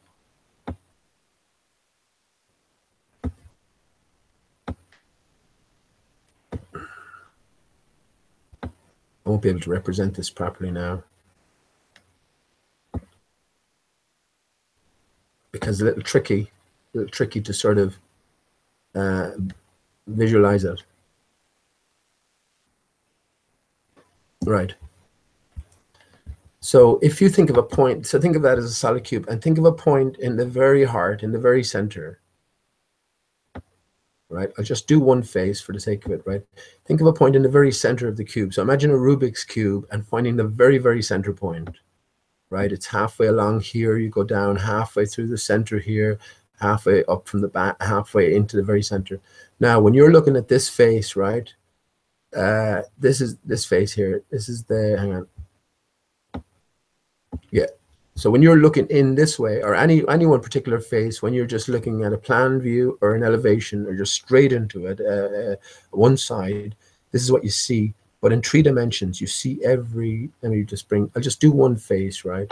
won't be able to represent this properly now, because a little tricky to sort of visualize it. Right. So if you think of a point, so think of that as a solid cube, and think of a point in the very heart, in the very center. Right, I'll just do one face for the sake of it, right? Think of a point in the very center of the cube. So imagine a Rubik's cube and finding the very, very center point, right? It's halfway along here, you go down halfway through the center here, halfway up from the back, halfway into the very center. Now, when you're looking at this face, right? This is this face here. This is the, hang on. Yeah. So when you're looking in this way, or any one particular face, when you're just looking at a plan view or an elevation, or just straight into it, one side, this is what you see. But in 3 dimensions, you see every, let me just bring, I'll just do one face, right?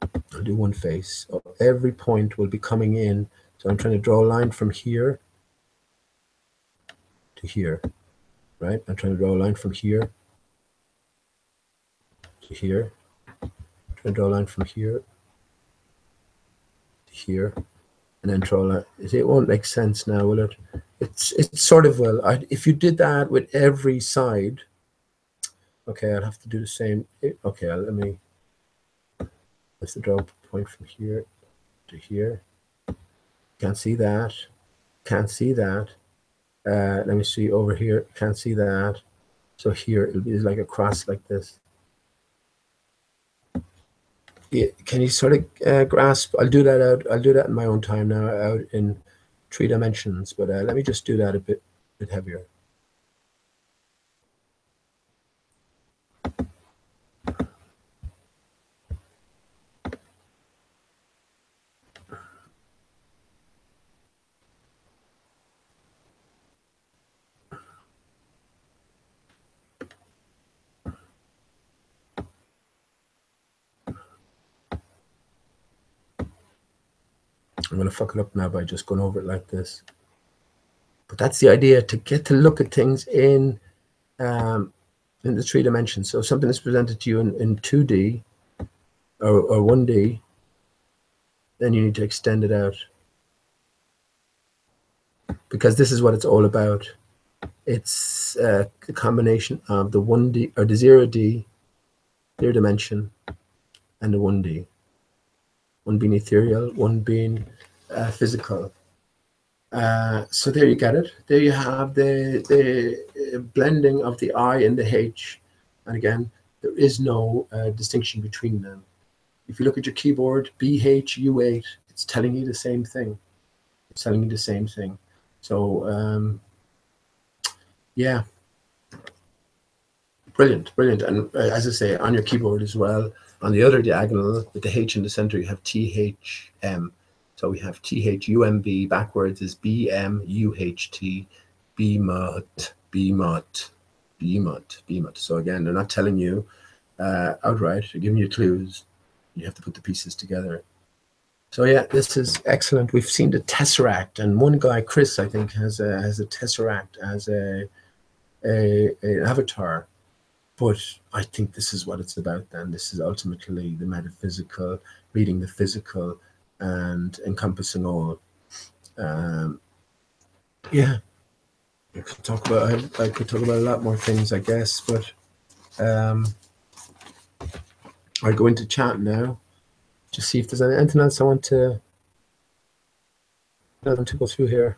I'll do one face. So every point will be coming in. So I'm trying to draw a line from here to here, right? I'm trying to draw a line from here to here. Try to draw a line from here to here, and then draw a line. It won't make sense now, will it? It's sort of, well, if you did that with every side, okay, I'd have to do the same. Okay, let me, let's draw a point from here to here. Can't see that. Can't see that. Let me see over here. Can't see that. So here it'll be like a cross like this. Yeah, can you sort of grasp? I'll do that out. I'll do that in my own time now, out in 3 dimensions. But let me just do that a bit heavier. I'm going to fuck it up now by just going over it like this. But that's the idea, to get to look at things in the 3 dimensions. So something is presented to you in 2D or 1D, then you need to extend it out. Because this is what it's all about. It's a combination of the 1D or the 0D, 0 dimension, and the 1D. One being ethereal, one being physical. So there you get it. There you have the blending of the I and the H. And again, there is no distinction between them. If you look at your keyboard, BHU8, it's telling you the same thing. It's telling you the same thing. So yeah, brilliant, brilliant. And as I say, on your keyboard as well, on the other diagonal with the H in the center, you have THM. So we have THUMB, backwards is BMUHT, BMUT, BMUT, BMUT, BMUT. So again, they're not telling you outright, they're giving you clues. You have to put the pieces together. So yeah, this is excellent. We've seen the tesseract, and one guy, Chris, I think, has a tesseract as an avatar. But I think this is what it's about then. This is ultimately the metaphysical, reading the physical and encompassing all. Yeah, I could talk about a lot more things, I guess, but I'll go into chat now. Just see if there's anything else I want to go through here.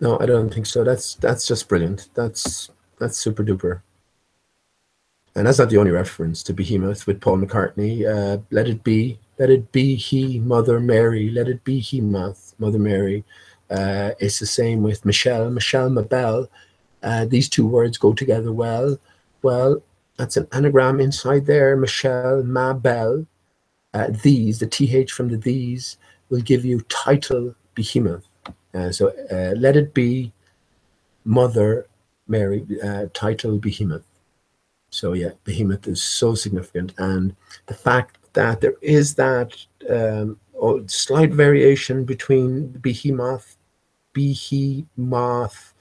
No, I don't think so. That's just brilliant. That's super duper. And that's not the only reference to Behemoth with Paul McCartney. Let it be he, Mother Mary. Let it be he, Mother Mary. It's the same with Michelle Mabel. These two words go together well. Well, that's an anagram inside there. Michelle Mabel. These, the TH from the these, will give you title Behemoth. So let it be Mother Mary, title Behemoth. So yeah, Behemoth is so significant, and the fact that there is that slight variation between Behemoth be, he, moth,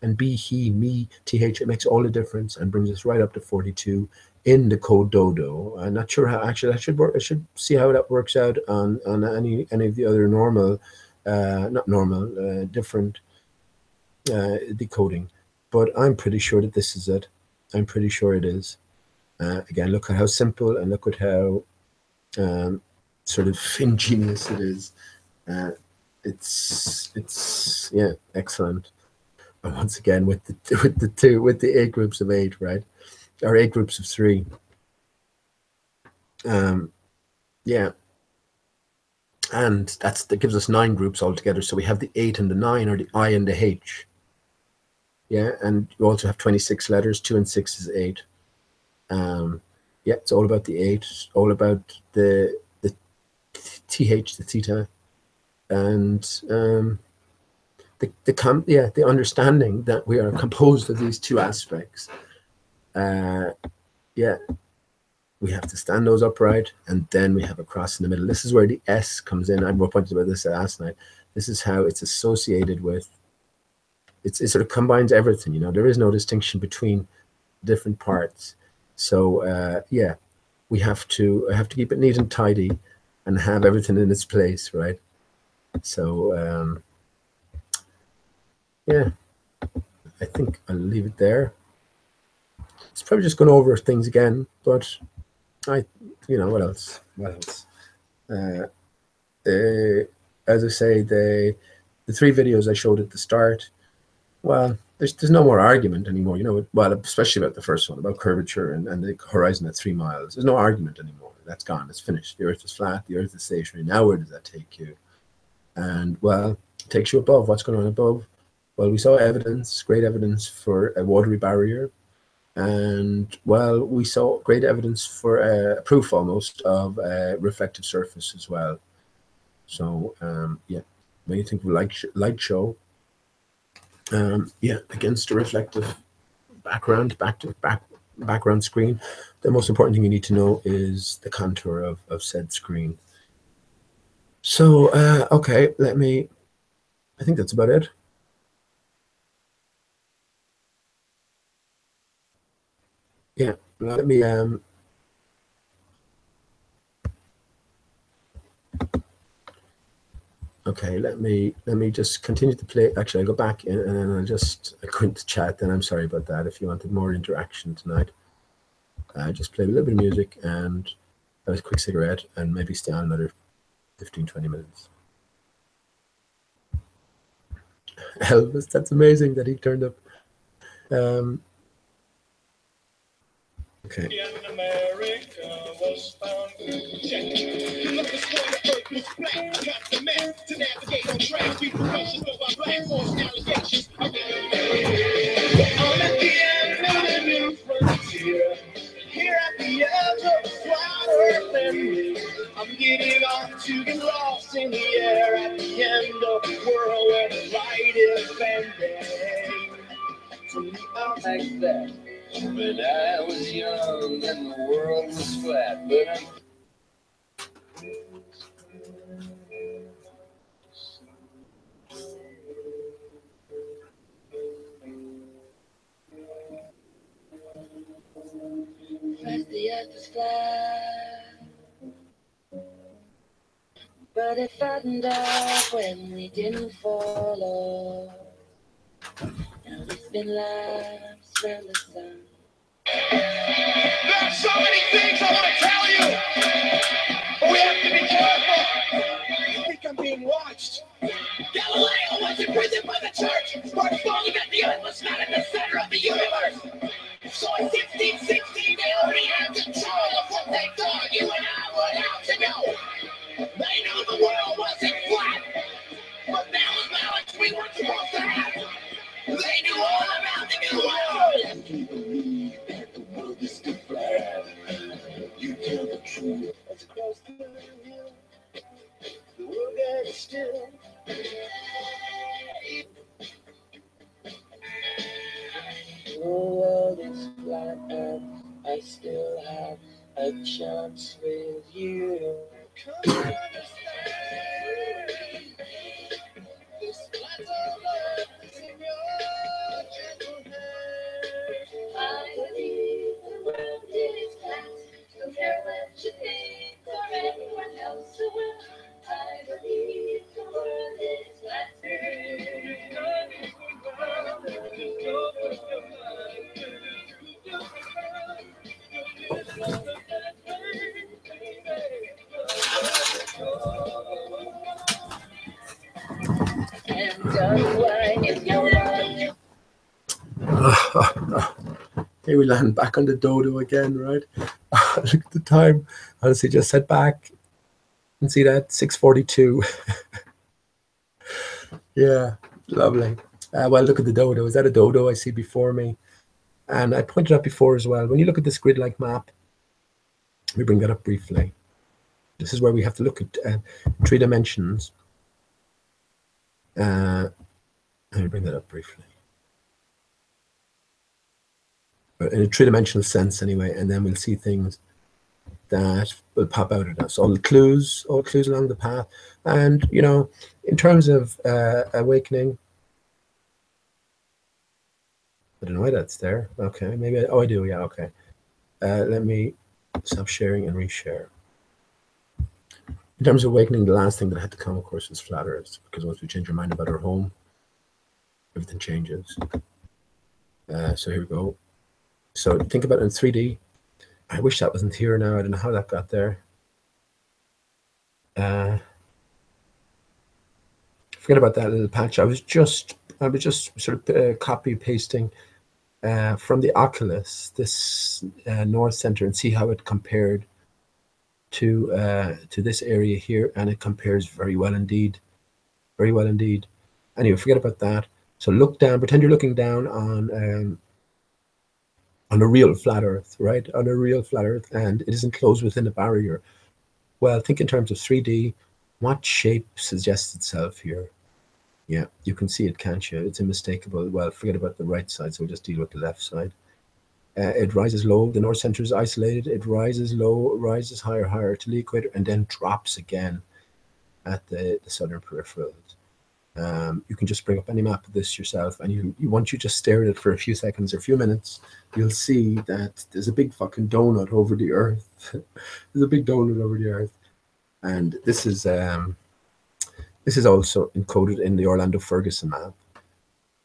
and be, he, me, th. It makes all the difference and brings us right up to 42 in the code Dodo. I'm not sure how actually that should work. I should see how that works out on any of the other normal, not normal, different decoding. But I'm pretty sure that this is it. I'm pretty sure it is. Again, look at how simple and look at how sort of ingenious it is. It's yeah, excellent. And once again with the 8 groups of 8, right, or 8 groups of 3. Yeah, and that gives us 9 groups altogether. So we have the 8 and the 9, or the I and the H. Yeah, and you also have 26 letters. 2 and 6 is 8. Yeah, it's all about the 8. All about the th, the theta, and the understanding that we are composed of these 2 aspects. Yeah, we have to stand those upright, and then we have a cross in the middle. This is where the S comes in. I pointed about this last night. This is how it's associated with. It sort of combines everything. You know, there is no distinction between different parts. So yeah, we have to keep it neat and tidy, and have everything in its place, right? So yeah, I think I'll leave it there. It's probably just going over things again, but what else? As I say, the 3 videos I showed at the start, well, there's no more argument anymore, you know, well, especially about the first one, about curvature and the horizon at 3 miles. There's no argument anymore. That's gone. It's finished. The Earth is flat. The Earth is stationary. Now where does that take you? And, well, it takes you above. What's going on above? Well, we saw evidence, great evidence for a watery barrier. And, well, we saw great evidence for proof almost of a reflective surface as well. So, yeah, when you think of light show, yeah, against a reflective background, background screen, the most important thing you need to know is the contour of said screen. So, okay, I think that's about it. Yeah, let me okay, let me just continue to play. Actually, I'll go back and then I'll go into chat. Then I'm sorry about that. If you wanted more interaction tonight, just play a little bit of music and have a quick cigarette and maybe stay on another 15-20 minutes. Elvis, that's amazing that he turned up. Okay. In America was found to navigate on track. We professions of our black force allegations. I'm at the end of the new frontier. Here at the edge of the flat earth and me. I'm getting on to get lost in the air at the end of the world where the light is bending. To me, I'm like that. When I was young and the world was flat, but I'm first the earth was flat, but it flattened out when we didn't follow. Now we spin laps around the sun. There's so many things I want to tell you, but we have to be careful. I think I'm being watched. Galileo was imprisoned by the church for exposing that the earth was not in the center of the universe. So in 1616, they already had control of what they thought you and I would have to know. They knew the world wasn't flat, but that was knowledge we weren't supposed to have. They knew all about the new world. You believe that the world is still flat. You tell the truth. As across the hill, the world is still. The world is flat and I still have a chance with you. Come on, understand. This flat Here we land back on the dodo again, right? Look at the time. Honestly, just set back and see that 6:42. Yeah, lovely. Well, look at the dodo. Is that a dodo I see before me? And I pointed out before as well, when you look at this grid-like map, we bring that up briefly. This is where we have to look at 3 dimensions. Let me bring that up briefly. But in a 3-dimensional sense anyway, and then we'll see things that will pop out at us. All clues along the path. And, you know, in terms of awakening, I don't know why that's there. Okay, maybe, I do, yeah, okay. Let me stop sharing and reshare. In terms of awakening, the last thing that had to come, of course, was flat Earth, because once we change our mind about our home, everything changes. So here we go. So think about it in 3D. I wish that wasn't here now. I don't know how that got there. Forget about that little patch. I was just sort of copy pasting from the Oculus this north center and see how it compared to this area here, and it compares very well indeed. Very well indeed. Anyway, forget about that. So look down. Pretend you're looking down on a real flat Earth, right? On a real flat Earth, and it is enclosed within a barrier. Well, think in terms of 3D. What shape suggests itself here? Yeah, you can see it, can't you? It's unmistakable. Well, forget about the right side, so we'll just deal with the left side. It rises low. The north center is isolated. It rises low, rises higher to the equator, and then drops again at the southern peripherals. You can just bring up any map of this yourself, and once you just stare at it for a few seconds or a few minutes, you'll see that there's a big fucking donut over the Earth. There's a big donut over the Earth, and this is also encoded in the Orlando Ferguson map.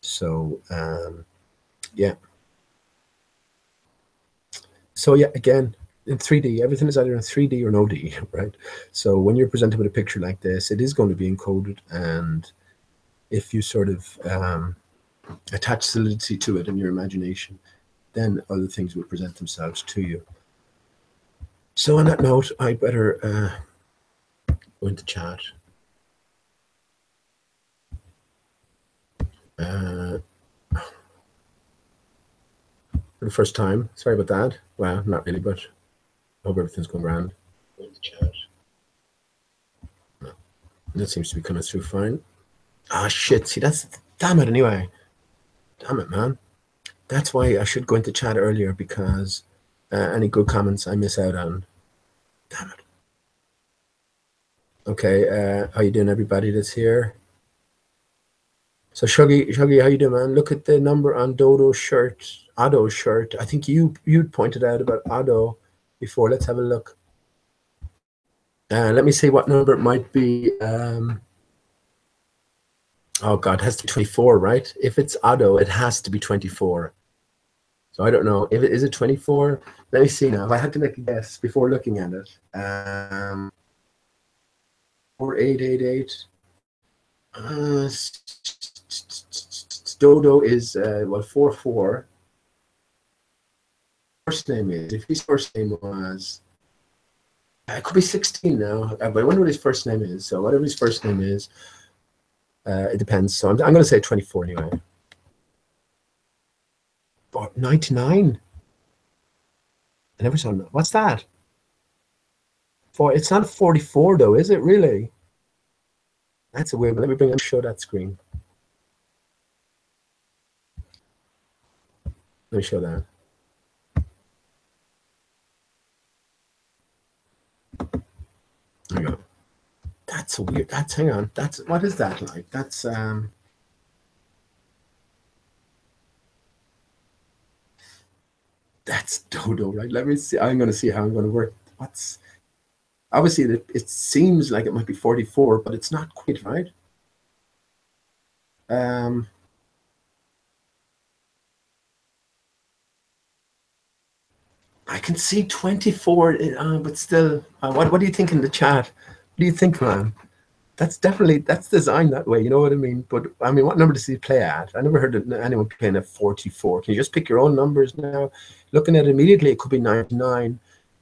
So yeah. So yeah, again, in 3D, everything is either in 3D or no D, right? So when you're presented with a picture like this, it is going to be encoded, and if you sort of attach solidity to it in your imagination, then other things will present themselves to you. So on that note, I better go into chat. For the first time, sorry about that. Well, not really, but I hope everything's going around. Go into chat. No, that seems to be coming through fine. Ah, shit. See, damn it anyway. Damn it, man. That's why I should go into chat earlier, because any good comments I miss out on. Damn it. Okay, how you doing, everybody that's here? So Shuggy, how you doing, man? Look at the number on Dodo's shirt, Otto's shirt. I think you'd pointed out about Otto before. Let's have a look. Let me see what number it might be. Oh God, it has to be 24, right? If it's Otto, it has to be 24. So I don't know. If it is it 24, let me see now. If I had to make a guess before looking at it. 4888. Dodo is 44. First name is, if his first name was, it could be 16 now, but I wonder what his first name is. So whatever his first name is, it depends. So I'm going to say 24 anyway. But 99. I never saw. What's that? It's not 44 though, is it really? That's a weird. Let me show that screen. Let me show that. There you go. That's a weird. Hang on. What is that like? That's Dodo, right? Let me see. I'm going to see how I'm going to work. Obviously it seems like it might be 44, but it's not quite, right? I can see 24, but still, what do you think in the chat? What do you think, man? that's definitely, that's designed that way, you know what I mean? But I mean, what number does he play at? I never heard of anyone playing at 44. Can you just pick your own numbers now? Looking at it immediately, it could be 99,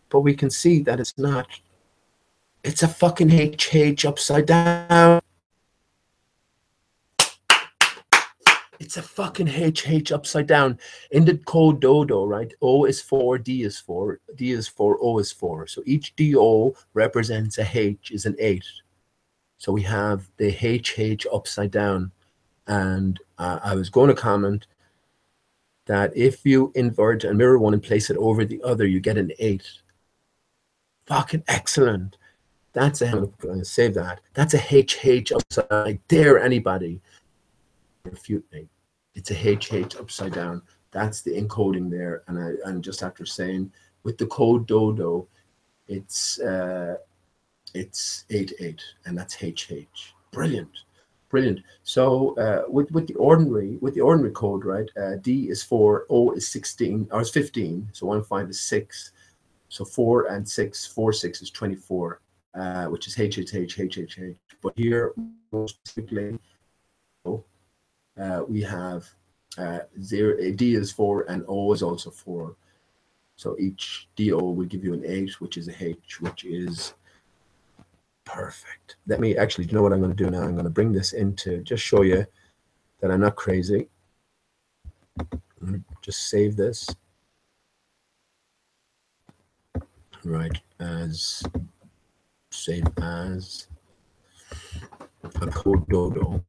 but we can see that it's not. It's a fucking HH upside down. It's a fucking HH upside down. In the code Dodo, right? O is 4, D is 4, D is 4, O is 4. So each DO represents a H is an 8. So we have the HH upside down. And I was going to comment that if you invert and mirror one and place it over the other, you get an 8. Fucking excellent. That's a, I'm going to save that. That's a HH upside down. I dare anybody refute me. It's a HH upside down. That's the encoding there. And I'm just after saying with the code Dodo, it's 88, and that's HH. Brilliant, brilliant. So with the ordinary code, right? D is 4, O is 16, or is 15. So 1 5 is 6. So 4 and 6, 4 6 is 24, which is HHH. But here, most specifically, we have 0, D is 4 and O is also 4. So each DO will give you an 8, which is a H, which is perfect. Let me actually, you know what I'm going to do now? I'm going to bring this into, just show you that I'm not crazy. I'm going to just save this. Right, as, save as a code Dodo.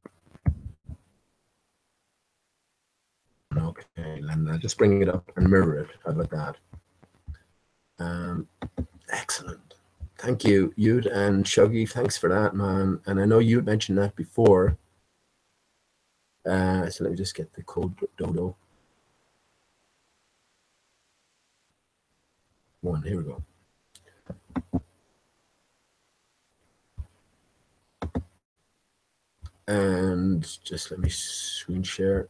Okay, and I'll just bring it up and mirror it. How about that? Excellent. Thank you, Yud and Shuggy. Thanks for that, man. And I know you mentioned that before. So let me just get the code Dodo. 1, here we go. And just let me screen share.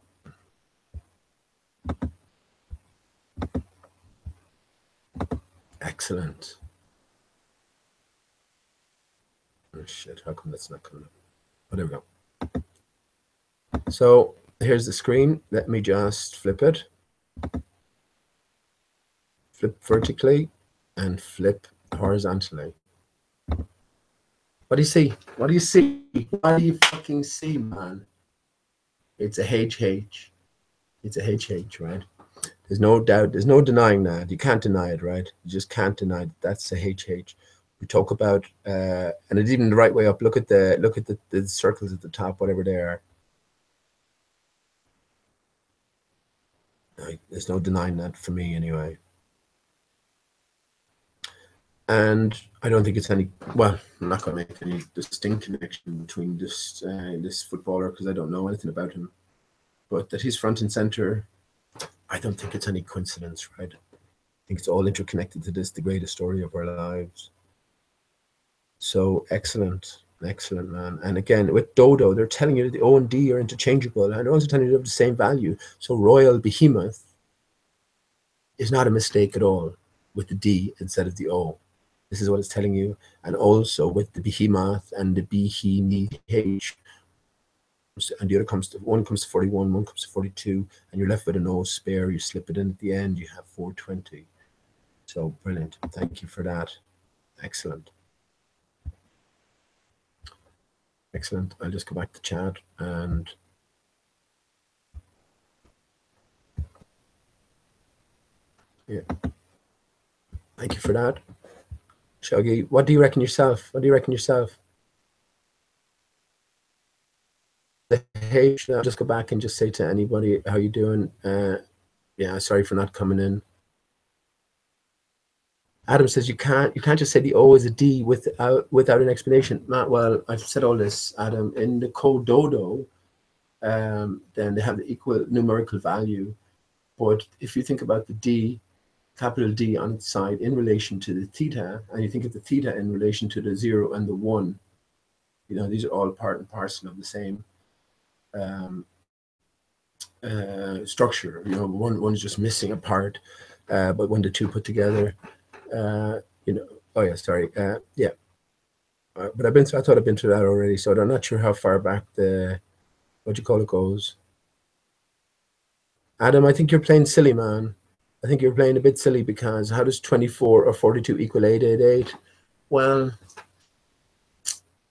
Excellent. Oh shit, how come that's not coming up? Oh, there we go. So here's the screen. Let me just flip it. Flip vertically and flip horizontally. What do you see? What do you see? What do you fucking see, man? It's a HH. It's a HH, right? There's no doubt. There's no denying that. You can't deny it, right? You just can't deny it. That's a HH. We talk about, and it's even the right way up. Look at the circles at the top, whatever they are. There's no denying that for me, anyway. And I don't think it's any. Well, I'm not going to make any distinct connection between this this footballer because I don't know anything about him. But that he's front and center, I don't think it's any coincidence, right? I think it's all interconnected to this, the greatest story of our lives. So excellent, excellent, man. And again, with Dodo, they're telling you that the O and D are interchangeable, and they're also telling you they have the same value. So Royal Behemoth is not a mistake at all with the D instead of the O. This is what it's telling you. And also with the Behemoth and the H, and the other comes to, one comes to 41, one comes to 42, and you're left with an O spare. You slip it in at the end, you have 420. So brilliant. Thank you for that. Excellent. Excellent. I'll just go back to chat and yeah. Thank you for that. Shuggy, what do you reckon yourself? What do you reckon yourself? The H, I'll just go back and just say to anybody, how you doing? Yeah, sorry for not coming in. Adam says you can't just say the O is a D without an explanation. Matt, well, I've said all this, Adam. In the code Dodo, then they have the equal numerical value. But if you think about the D, capital D on its side in relation to the theta, and you think of the theta in relation to the 0 and the 1, you know, these are all part and parcel of the same structure. You know, one's just missing a part, but when the two put together, you know, oh yeah, sorry, yeah. But I thought I've been through that already, so I'm not sure how far back the, what you call it, goes. Adam, I think you're playing silly, man. I think you're playing a bit silly, because how does 24 or 42 equal 888? Well,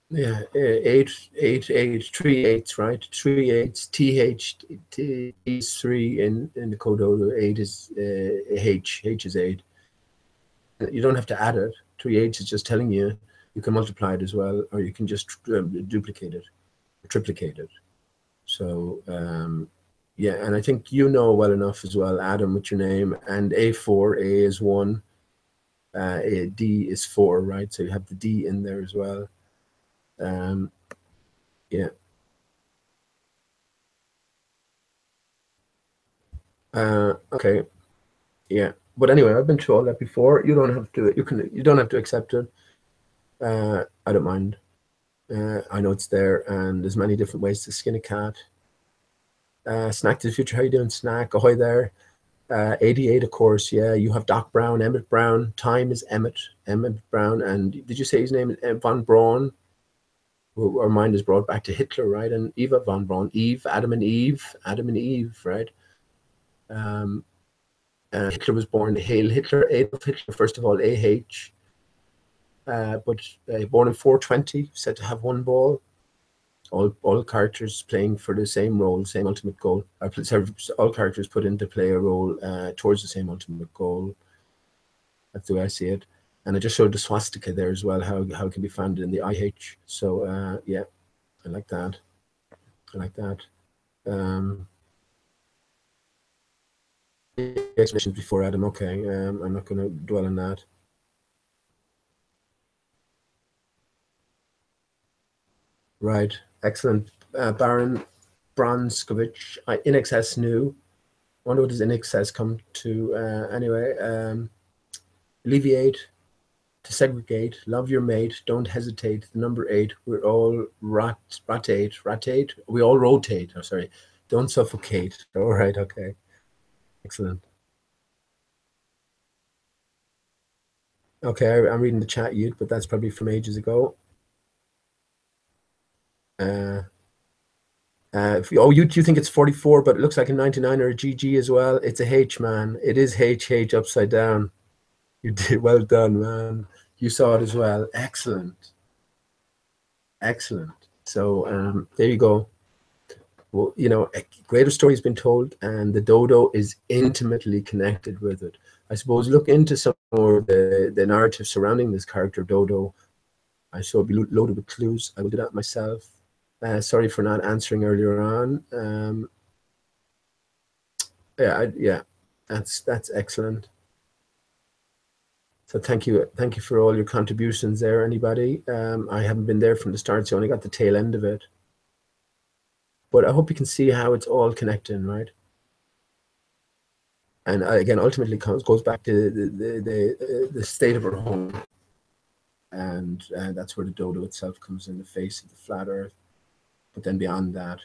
yeah, 3 eights, right? 3 eights. TH is 3 in the code. 8 is H. H is 8. You don't have to add it. 3 eights is just telling you can multiply it as well, or you can just duplicate it, or triplicate it. So yeah, and I think you know well enough as well, Adam, with your name, and A4, A is 1, D is 4, right? So you have the D in there as well. Yeah. Okay. Yeah. But anyway, I've been through all that before. You don't have to. You don't have to accept it. I don't mind. I know it's there, and there's many different ways to skin a cat. Snack to the Future, how you doing, Snack? Ahoy there. 88, of course. Yeah, you have Doc Brown, Emmett Brown. Time is Emmett Brown. And did you say his name is von Braun? Our mind is brought back to Hitler, right? And Eva von Braun, Eve, Adam and Eve, right? Hitler was born, Hail Hitler, Adolf Hitler, first of all, AH. But born in 420, said to have one ball. All characters playing for the same role, same ultimate goal. All characters put into play a role towards the same ultimate goal. That's the way I see it. And I just showed the swastika there as well, how it can be found in the IH. So yeah, I like that. I like that. Explanations before, Adam. Okay, I'm not going to dwell on that. Right, excellent. Baron Bronskowicz, in excess new. I wonder what does in excess come to. Anyway, alleviate, to segregate, love your mate, don't hesitate. The number 8, we're all rotate. We all rotate. Oh, sorry, don't suffocate. All right, okay, excellent. Okay, I'm reading the chat, but that's probably from ages ago. You think it's 44, but it looks like a 99 or a GG as well. It's a H, man. It is H upside down. You did well done, man. You saw it as well. Excellent. So there you go. Well, a greater story has been told, and the dodo is intimately connected with it. I suppose look into some more of the narrative surrounding this character Dodo. I shall be loaded with clues. I will do that myself. Sorry for not answering earlier on. Yeah, that's excellent. So thank you for all your contributions there, anybody. I haven't been there from the start, so I only got the tail end of it. But I hope you can see how it's all connecting, right? And again, ultimately goes back to the state of our home, and that's where the dodo itself comes in, the face of the flat Earth. But then beyond that,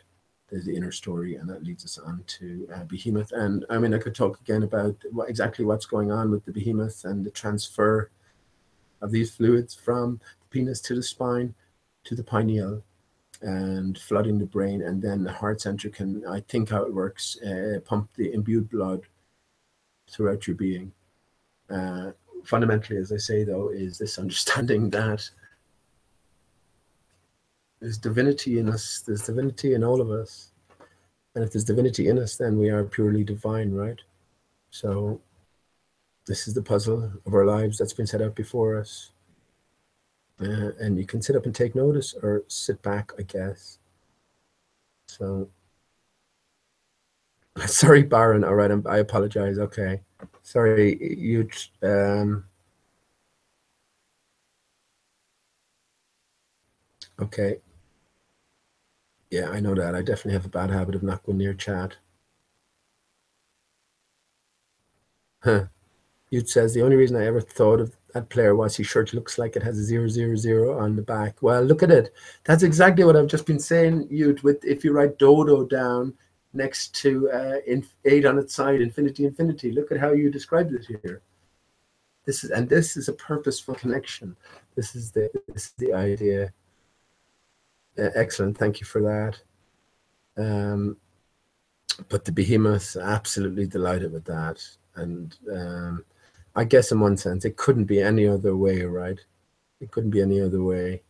there's the inner story, and that leads us on to Behemoth. And I mean, I could talk again about exactly what's going on with the Behemoth and the transfer of these fluids from the penis to the spine to the pineal, and flooding the brain, and then the heart center can, I think how it works, pump the imbued blood throughout your being. Fundamentally, as I say, though, is this understanding that there's divinity in us, there's divinity in all of us. And if there's divinity in us, then we are purely divine, right? So this is the puzzle of our lives that's been set out before us. And you can sit up and take notice, or sit back, I guess. So, sorry, Baron. All right, I apologize. Okay, sorry, you. Okay. Yeah, I know that. I definitely have a bad habit of not going near chat. Huh. You'd says the only reason I ever thought of that player was his shirt looks like it has a 000 on the back. Well, look at it. That's exactly what I've just been saying. With if you write dodo down next to 8 on its side, infinity. Look at how you described it here. this is a purposeful connection. This is the idea. Excellent, thank you for that. But the behemoth, absolutely delighted with that. And I guess in one sense, it couldn't be any other way, right? It couldn't be any other way.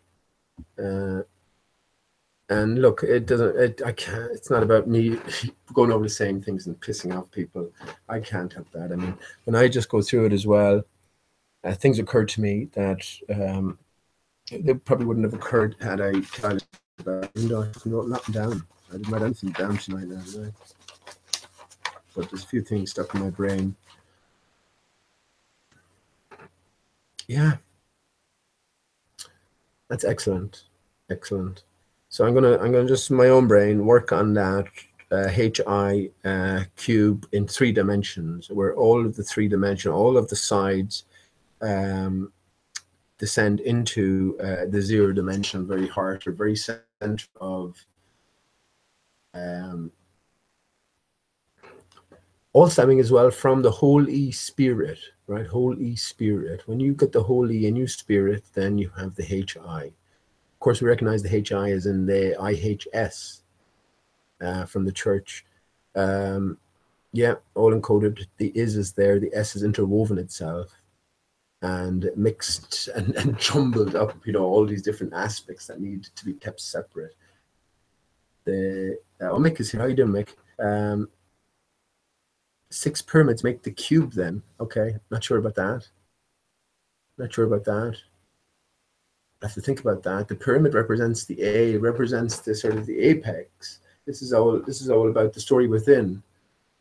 And look, I can't, it's not about me going over the same things and pissing off people. I can't help that. I mean, when I just go through it as well, things occurred to me that they probably wouldn't have occurred had I tried about, I wrote nothing down. I didn't write anything down tonight now, did I? But there's a few things stuck in my brain. Yeah. That's excellent. Excellent. So I'm gonna just my own brain work on that HI cube in 3 dimensions, where all of the 3-dimension, all of the sides descend into the 0-dimensional very heart or very center of all stemming as well from the Holy Spirit, right? Holy Spirit. When you get the Holy in you spirit, then you have the HI. Of course, we recognize the HI as in the IHS from the church. Yeah, all encoded. The is there. The S is interwoven itself and mixed and jumbled up, you know, all these different aspects that need to be kept separate. Mick is here. How you doing, Mick? 6 pyramids make the cube then. Okay, not sure about that. Not sure about that. I have to think about that. The pyramid represents the A, represents the sort of the apex. This is all about the story within,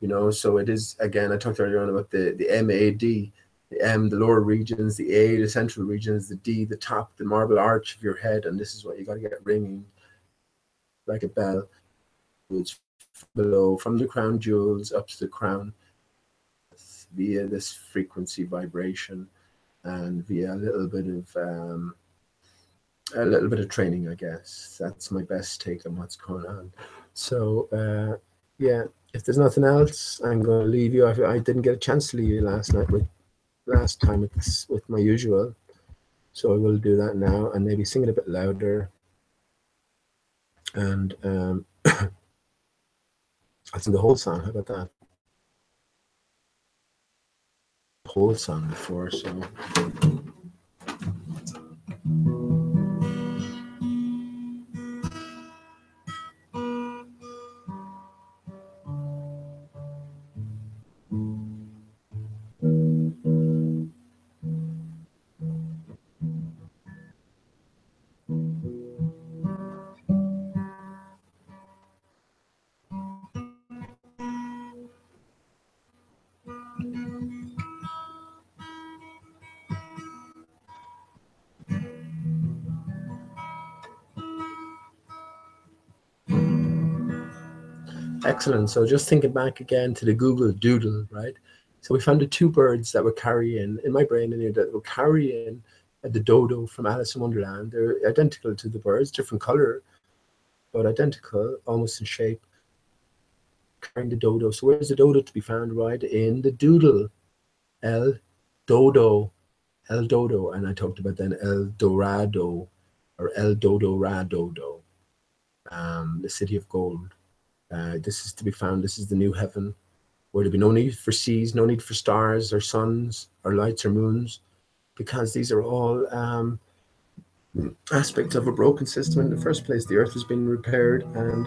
you know. So it is, again, I talked earlier on about the MAD, the M, the lower regions, the A, the central regions, the D, the top, the marble arch of your head, and this is what you got to get ringing like a bell. It's below, from the crown jewels up to the crown, via this frequency vibration, and via a little bit of training, I guess. That's my best take on what's going on. So yeah, if there's nothing else, I'm going to leave you. I didn't get a chance to leave you last time with my usual, so I will do that now and maybe sing it a bit louder. And I'll sing the whole song. How about that? Whole song before, so. Excellent. So just thinking back again to the Google Doodle, right? So we found the 2 birds that were carrying, in my brain in here, that were carrying the dodo from Alice in Wonderland. They're identical to the birds, different color, but identical, almost in shape, carrying the dodo. So where's the dodo to be found? Right in the doodle. El Dodo. And I talked about then El Dorado, or El Dodo, the city of gold. This is to be found. This is the new heaven, where there'll be no need for seas, no need for stars or suns or lights or moons, because these are all aspects of a broken system in the first place. The earth has been repaired, and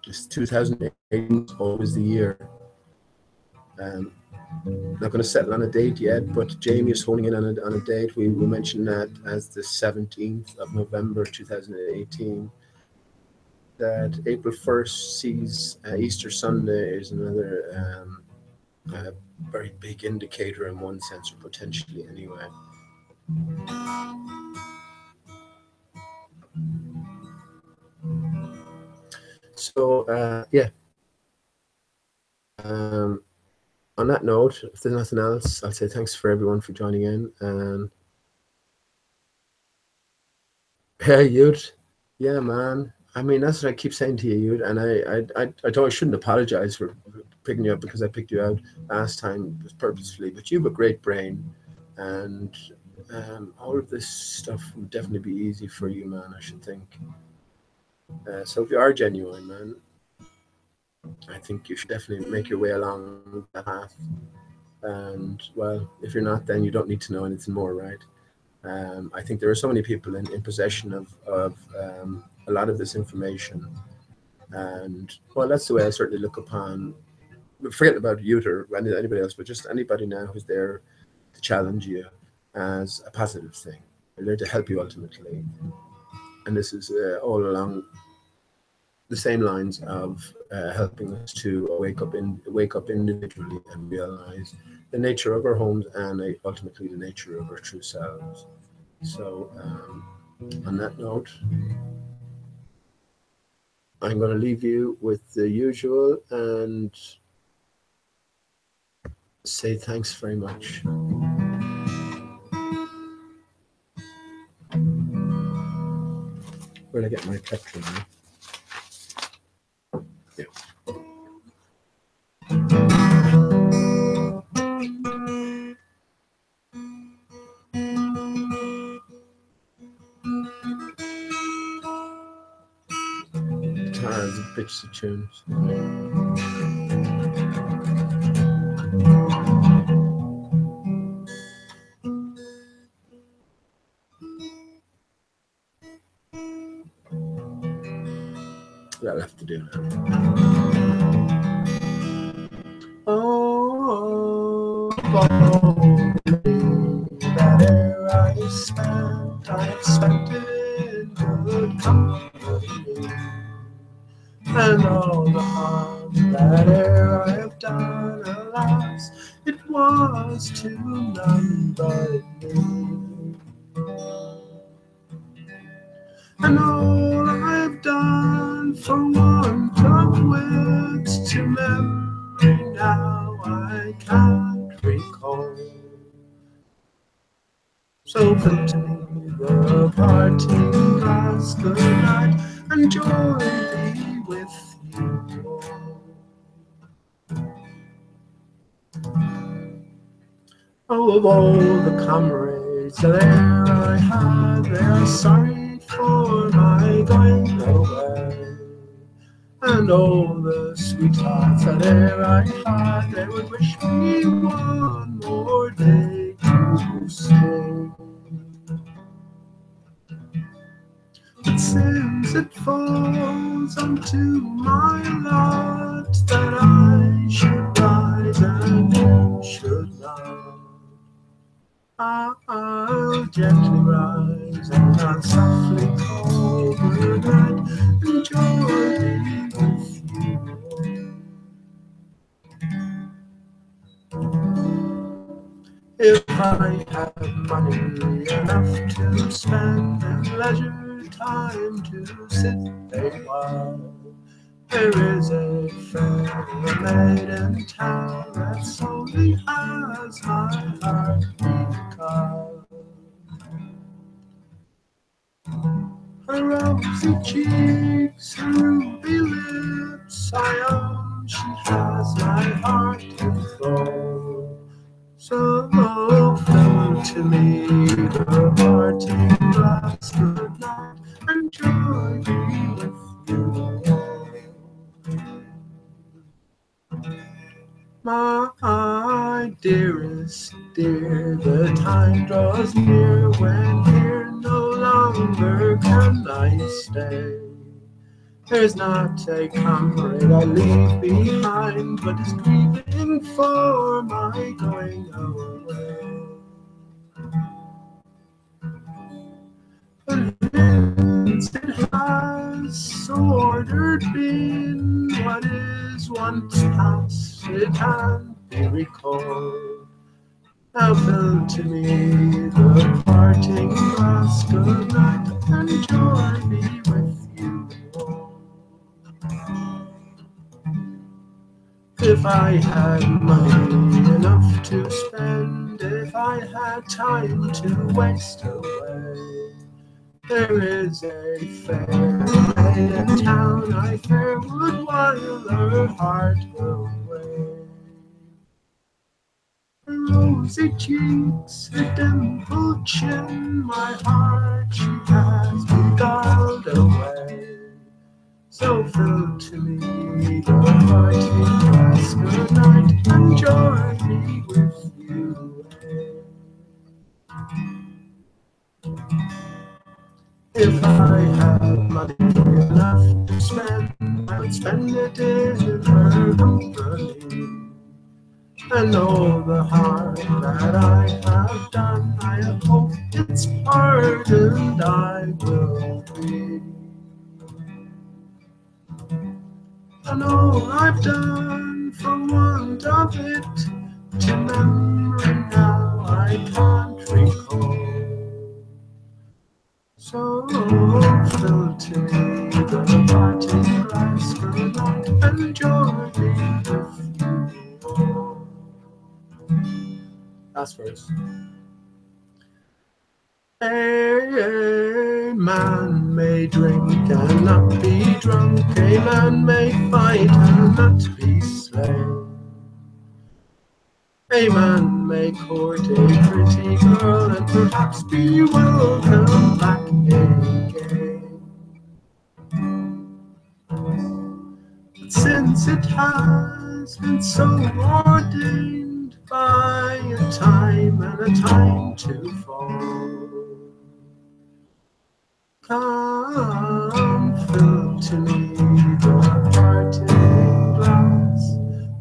it's 2008 is always the year. Not going to settle on a date yet, but Jamie is honing in on a date. We mentioned that as the 17th of November 2018. That April 1st sees Easter Sunday is another very big indicator in one sense, or potentially anyway. So yeah. On that note, if there's nothing else, I'll say thanks for everyone for joining in. And hey, Yud, yeah, man. I mean, that's what I keep saying to you, and I shouldn't apologize for picking you up because I picked you out last time purposefully. But you have a great brain, and all of this stuff would definitely be easy for you, man. I should think. So if you are genuine, man, I think you should definitely make your way along that path. And well, if you're not, then you don't need to know anything more, right? I think there are so many people in possession of a lot of this information, and well, that's the way I certainly look upon. Forget about you or anybody else, but just anybody now who's there to challenge you as a positive thing. They're there to help you ultimately, and this is all along the same lines of helping us to wake up individually and realize the nature of our homes and ultimately the nature of our true selves. So on that note, I'm going to leave you with the usual and say thanks very much. Where'd I get my plectrum? Yeah. Guitars, bitch of tunes. That'll have to do now. Oh, that air I spent in good company, and all the harm that ere I have done, alas, it was to none but me. And all I've done for want of words to memory now I can't recall. So fill to me the parting glass, good night, and joy be with you all. Oh, of all the comrades there I had, they are sorry for my going away. And all the sweethearts that e'er I had, they would wish me one more day to stay. But since it falls unto my lot that I should rise and you should not, I'll gently rise and I'll softly call good night and joy be with you all. If I had money enough to spend and leisure time to sit a while, there is a fair maid in town that solely has my heart because her rosy cheeks, her ruby lips, I own she has my heart in thrall. So fill to me the parting glass, good night, and joy be with you all. My dearest dear, the time draws near when here no longer can I stay. There's not a comrade I leave behind, but is grieving for my going away. But hence it has so ordered been, what is once past, it can't be recalled. Now fill to me the parting glass, good night, and joy be with you all. If I had money enough to spend, if I had time to waste away, There is a fair in town, I fair would while her heart away. Her rosy cheeks, her dimpled chin, my heart she has beguiled away. So fill to me the parting glass, good night, and join me with you. If I had money enough to spend, I would spend it in her company. And all the harm that I have done, I hope it's pardoned I will be. And all I've done for want of it, to memory now I can't recall. So fill to me the parting glass, good night, and join me with you all. Last verse. A man may drink and not be drunk, a man may fight and not be slain. A man may court a pretty girl and perhaps be welcome back again. But since it has been so ordained by a time and a time to fall, come fill to me the parting glass,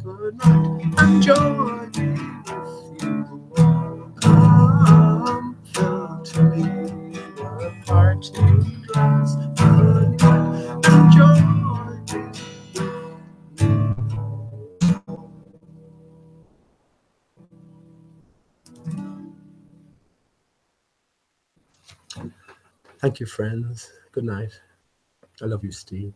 good night, and joy be with you all. Come fill to me the parting glass, good night, and joy be with you. Thank you, friends. Good night. I love you, Steve.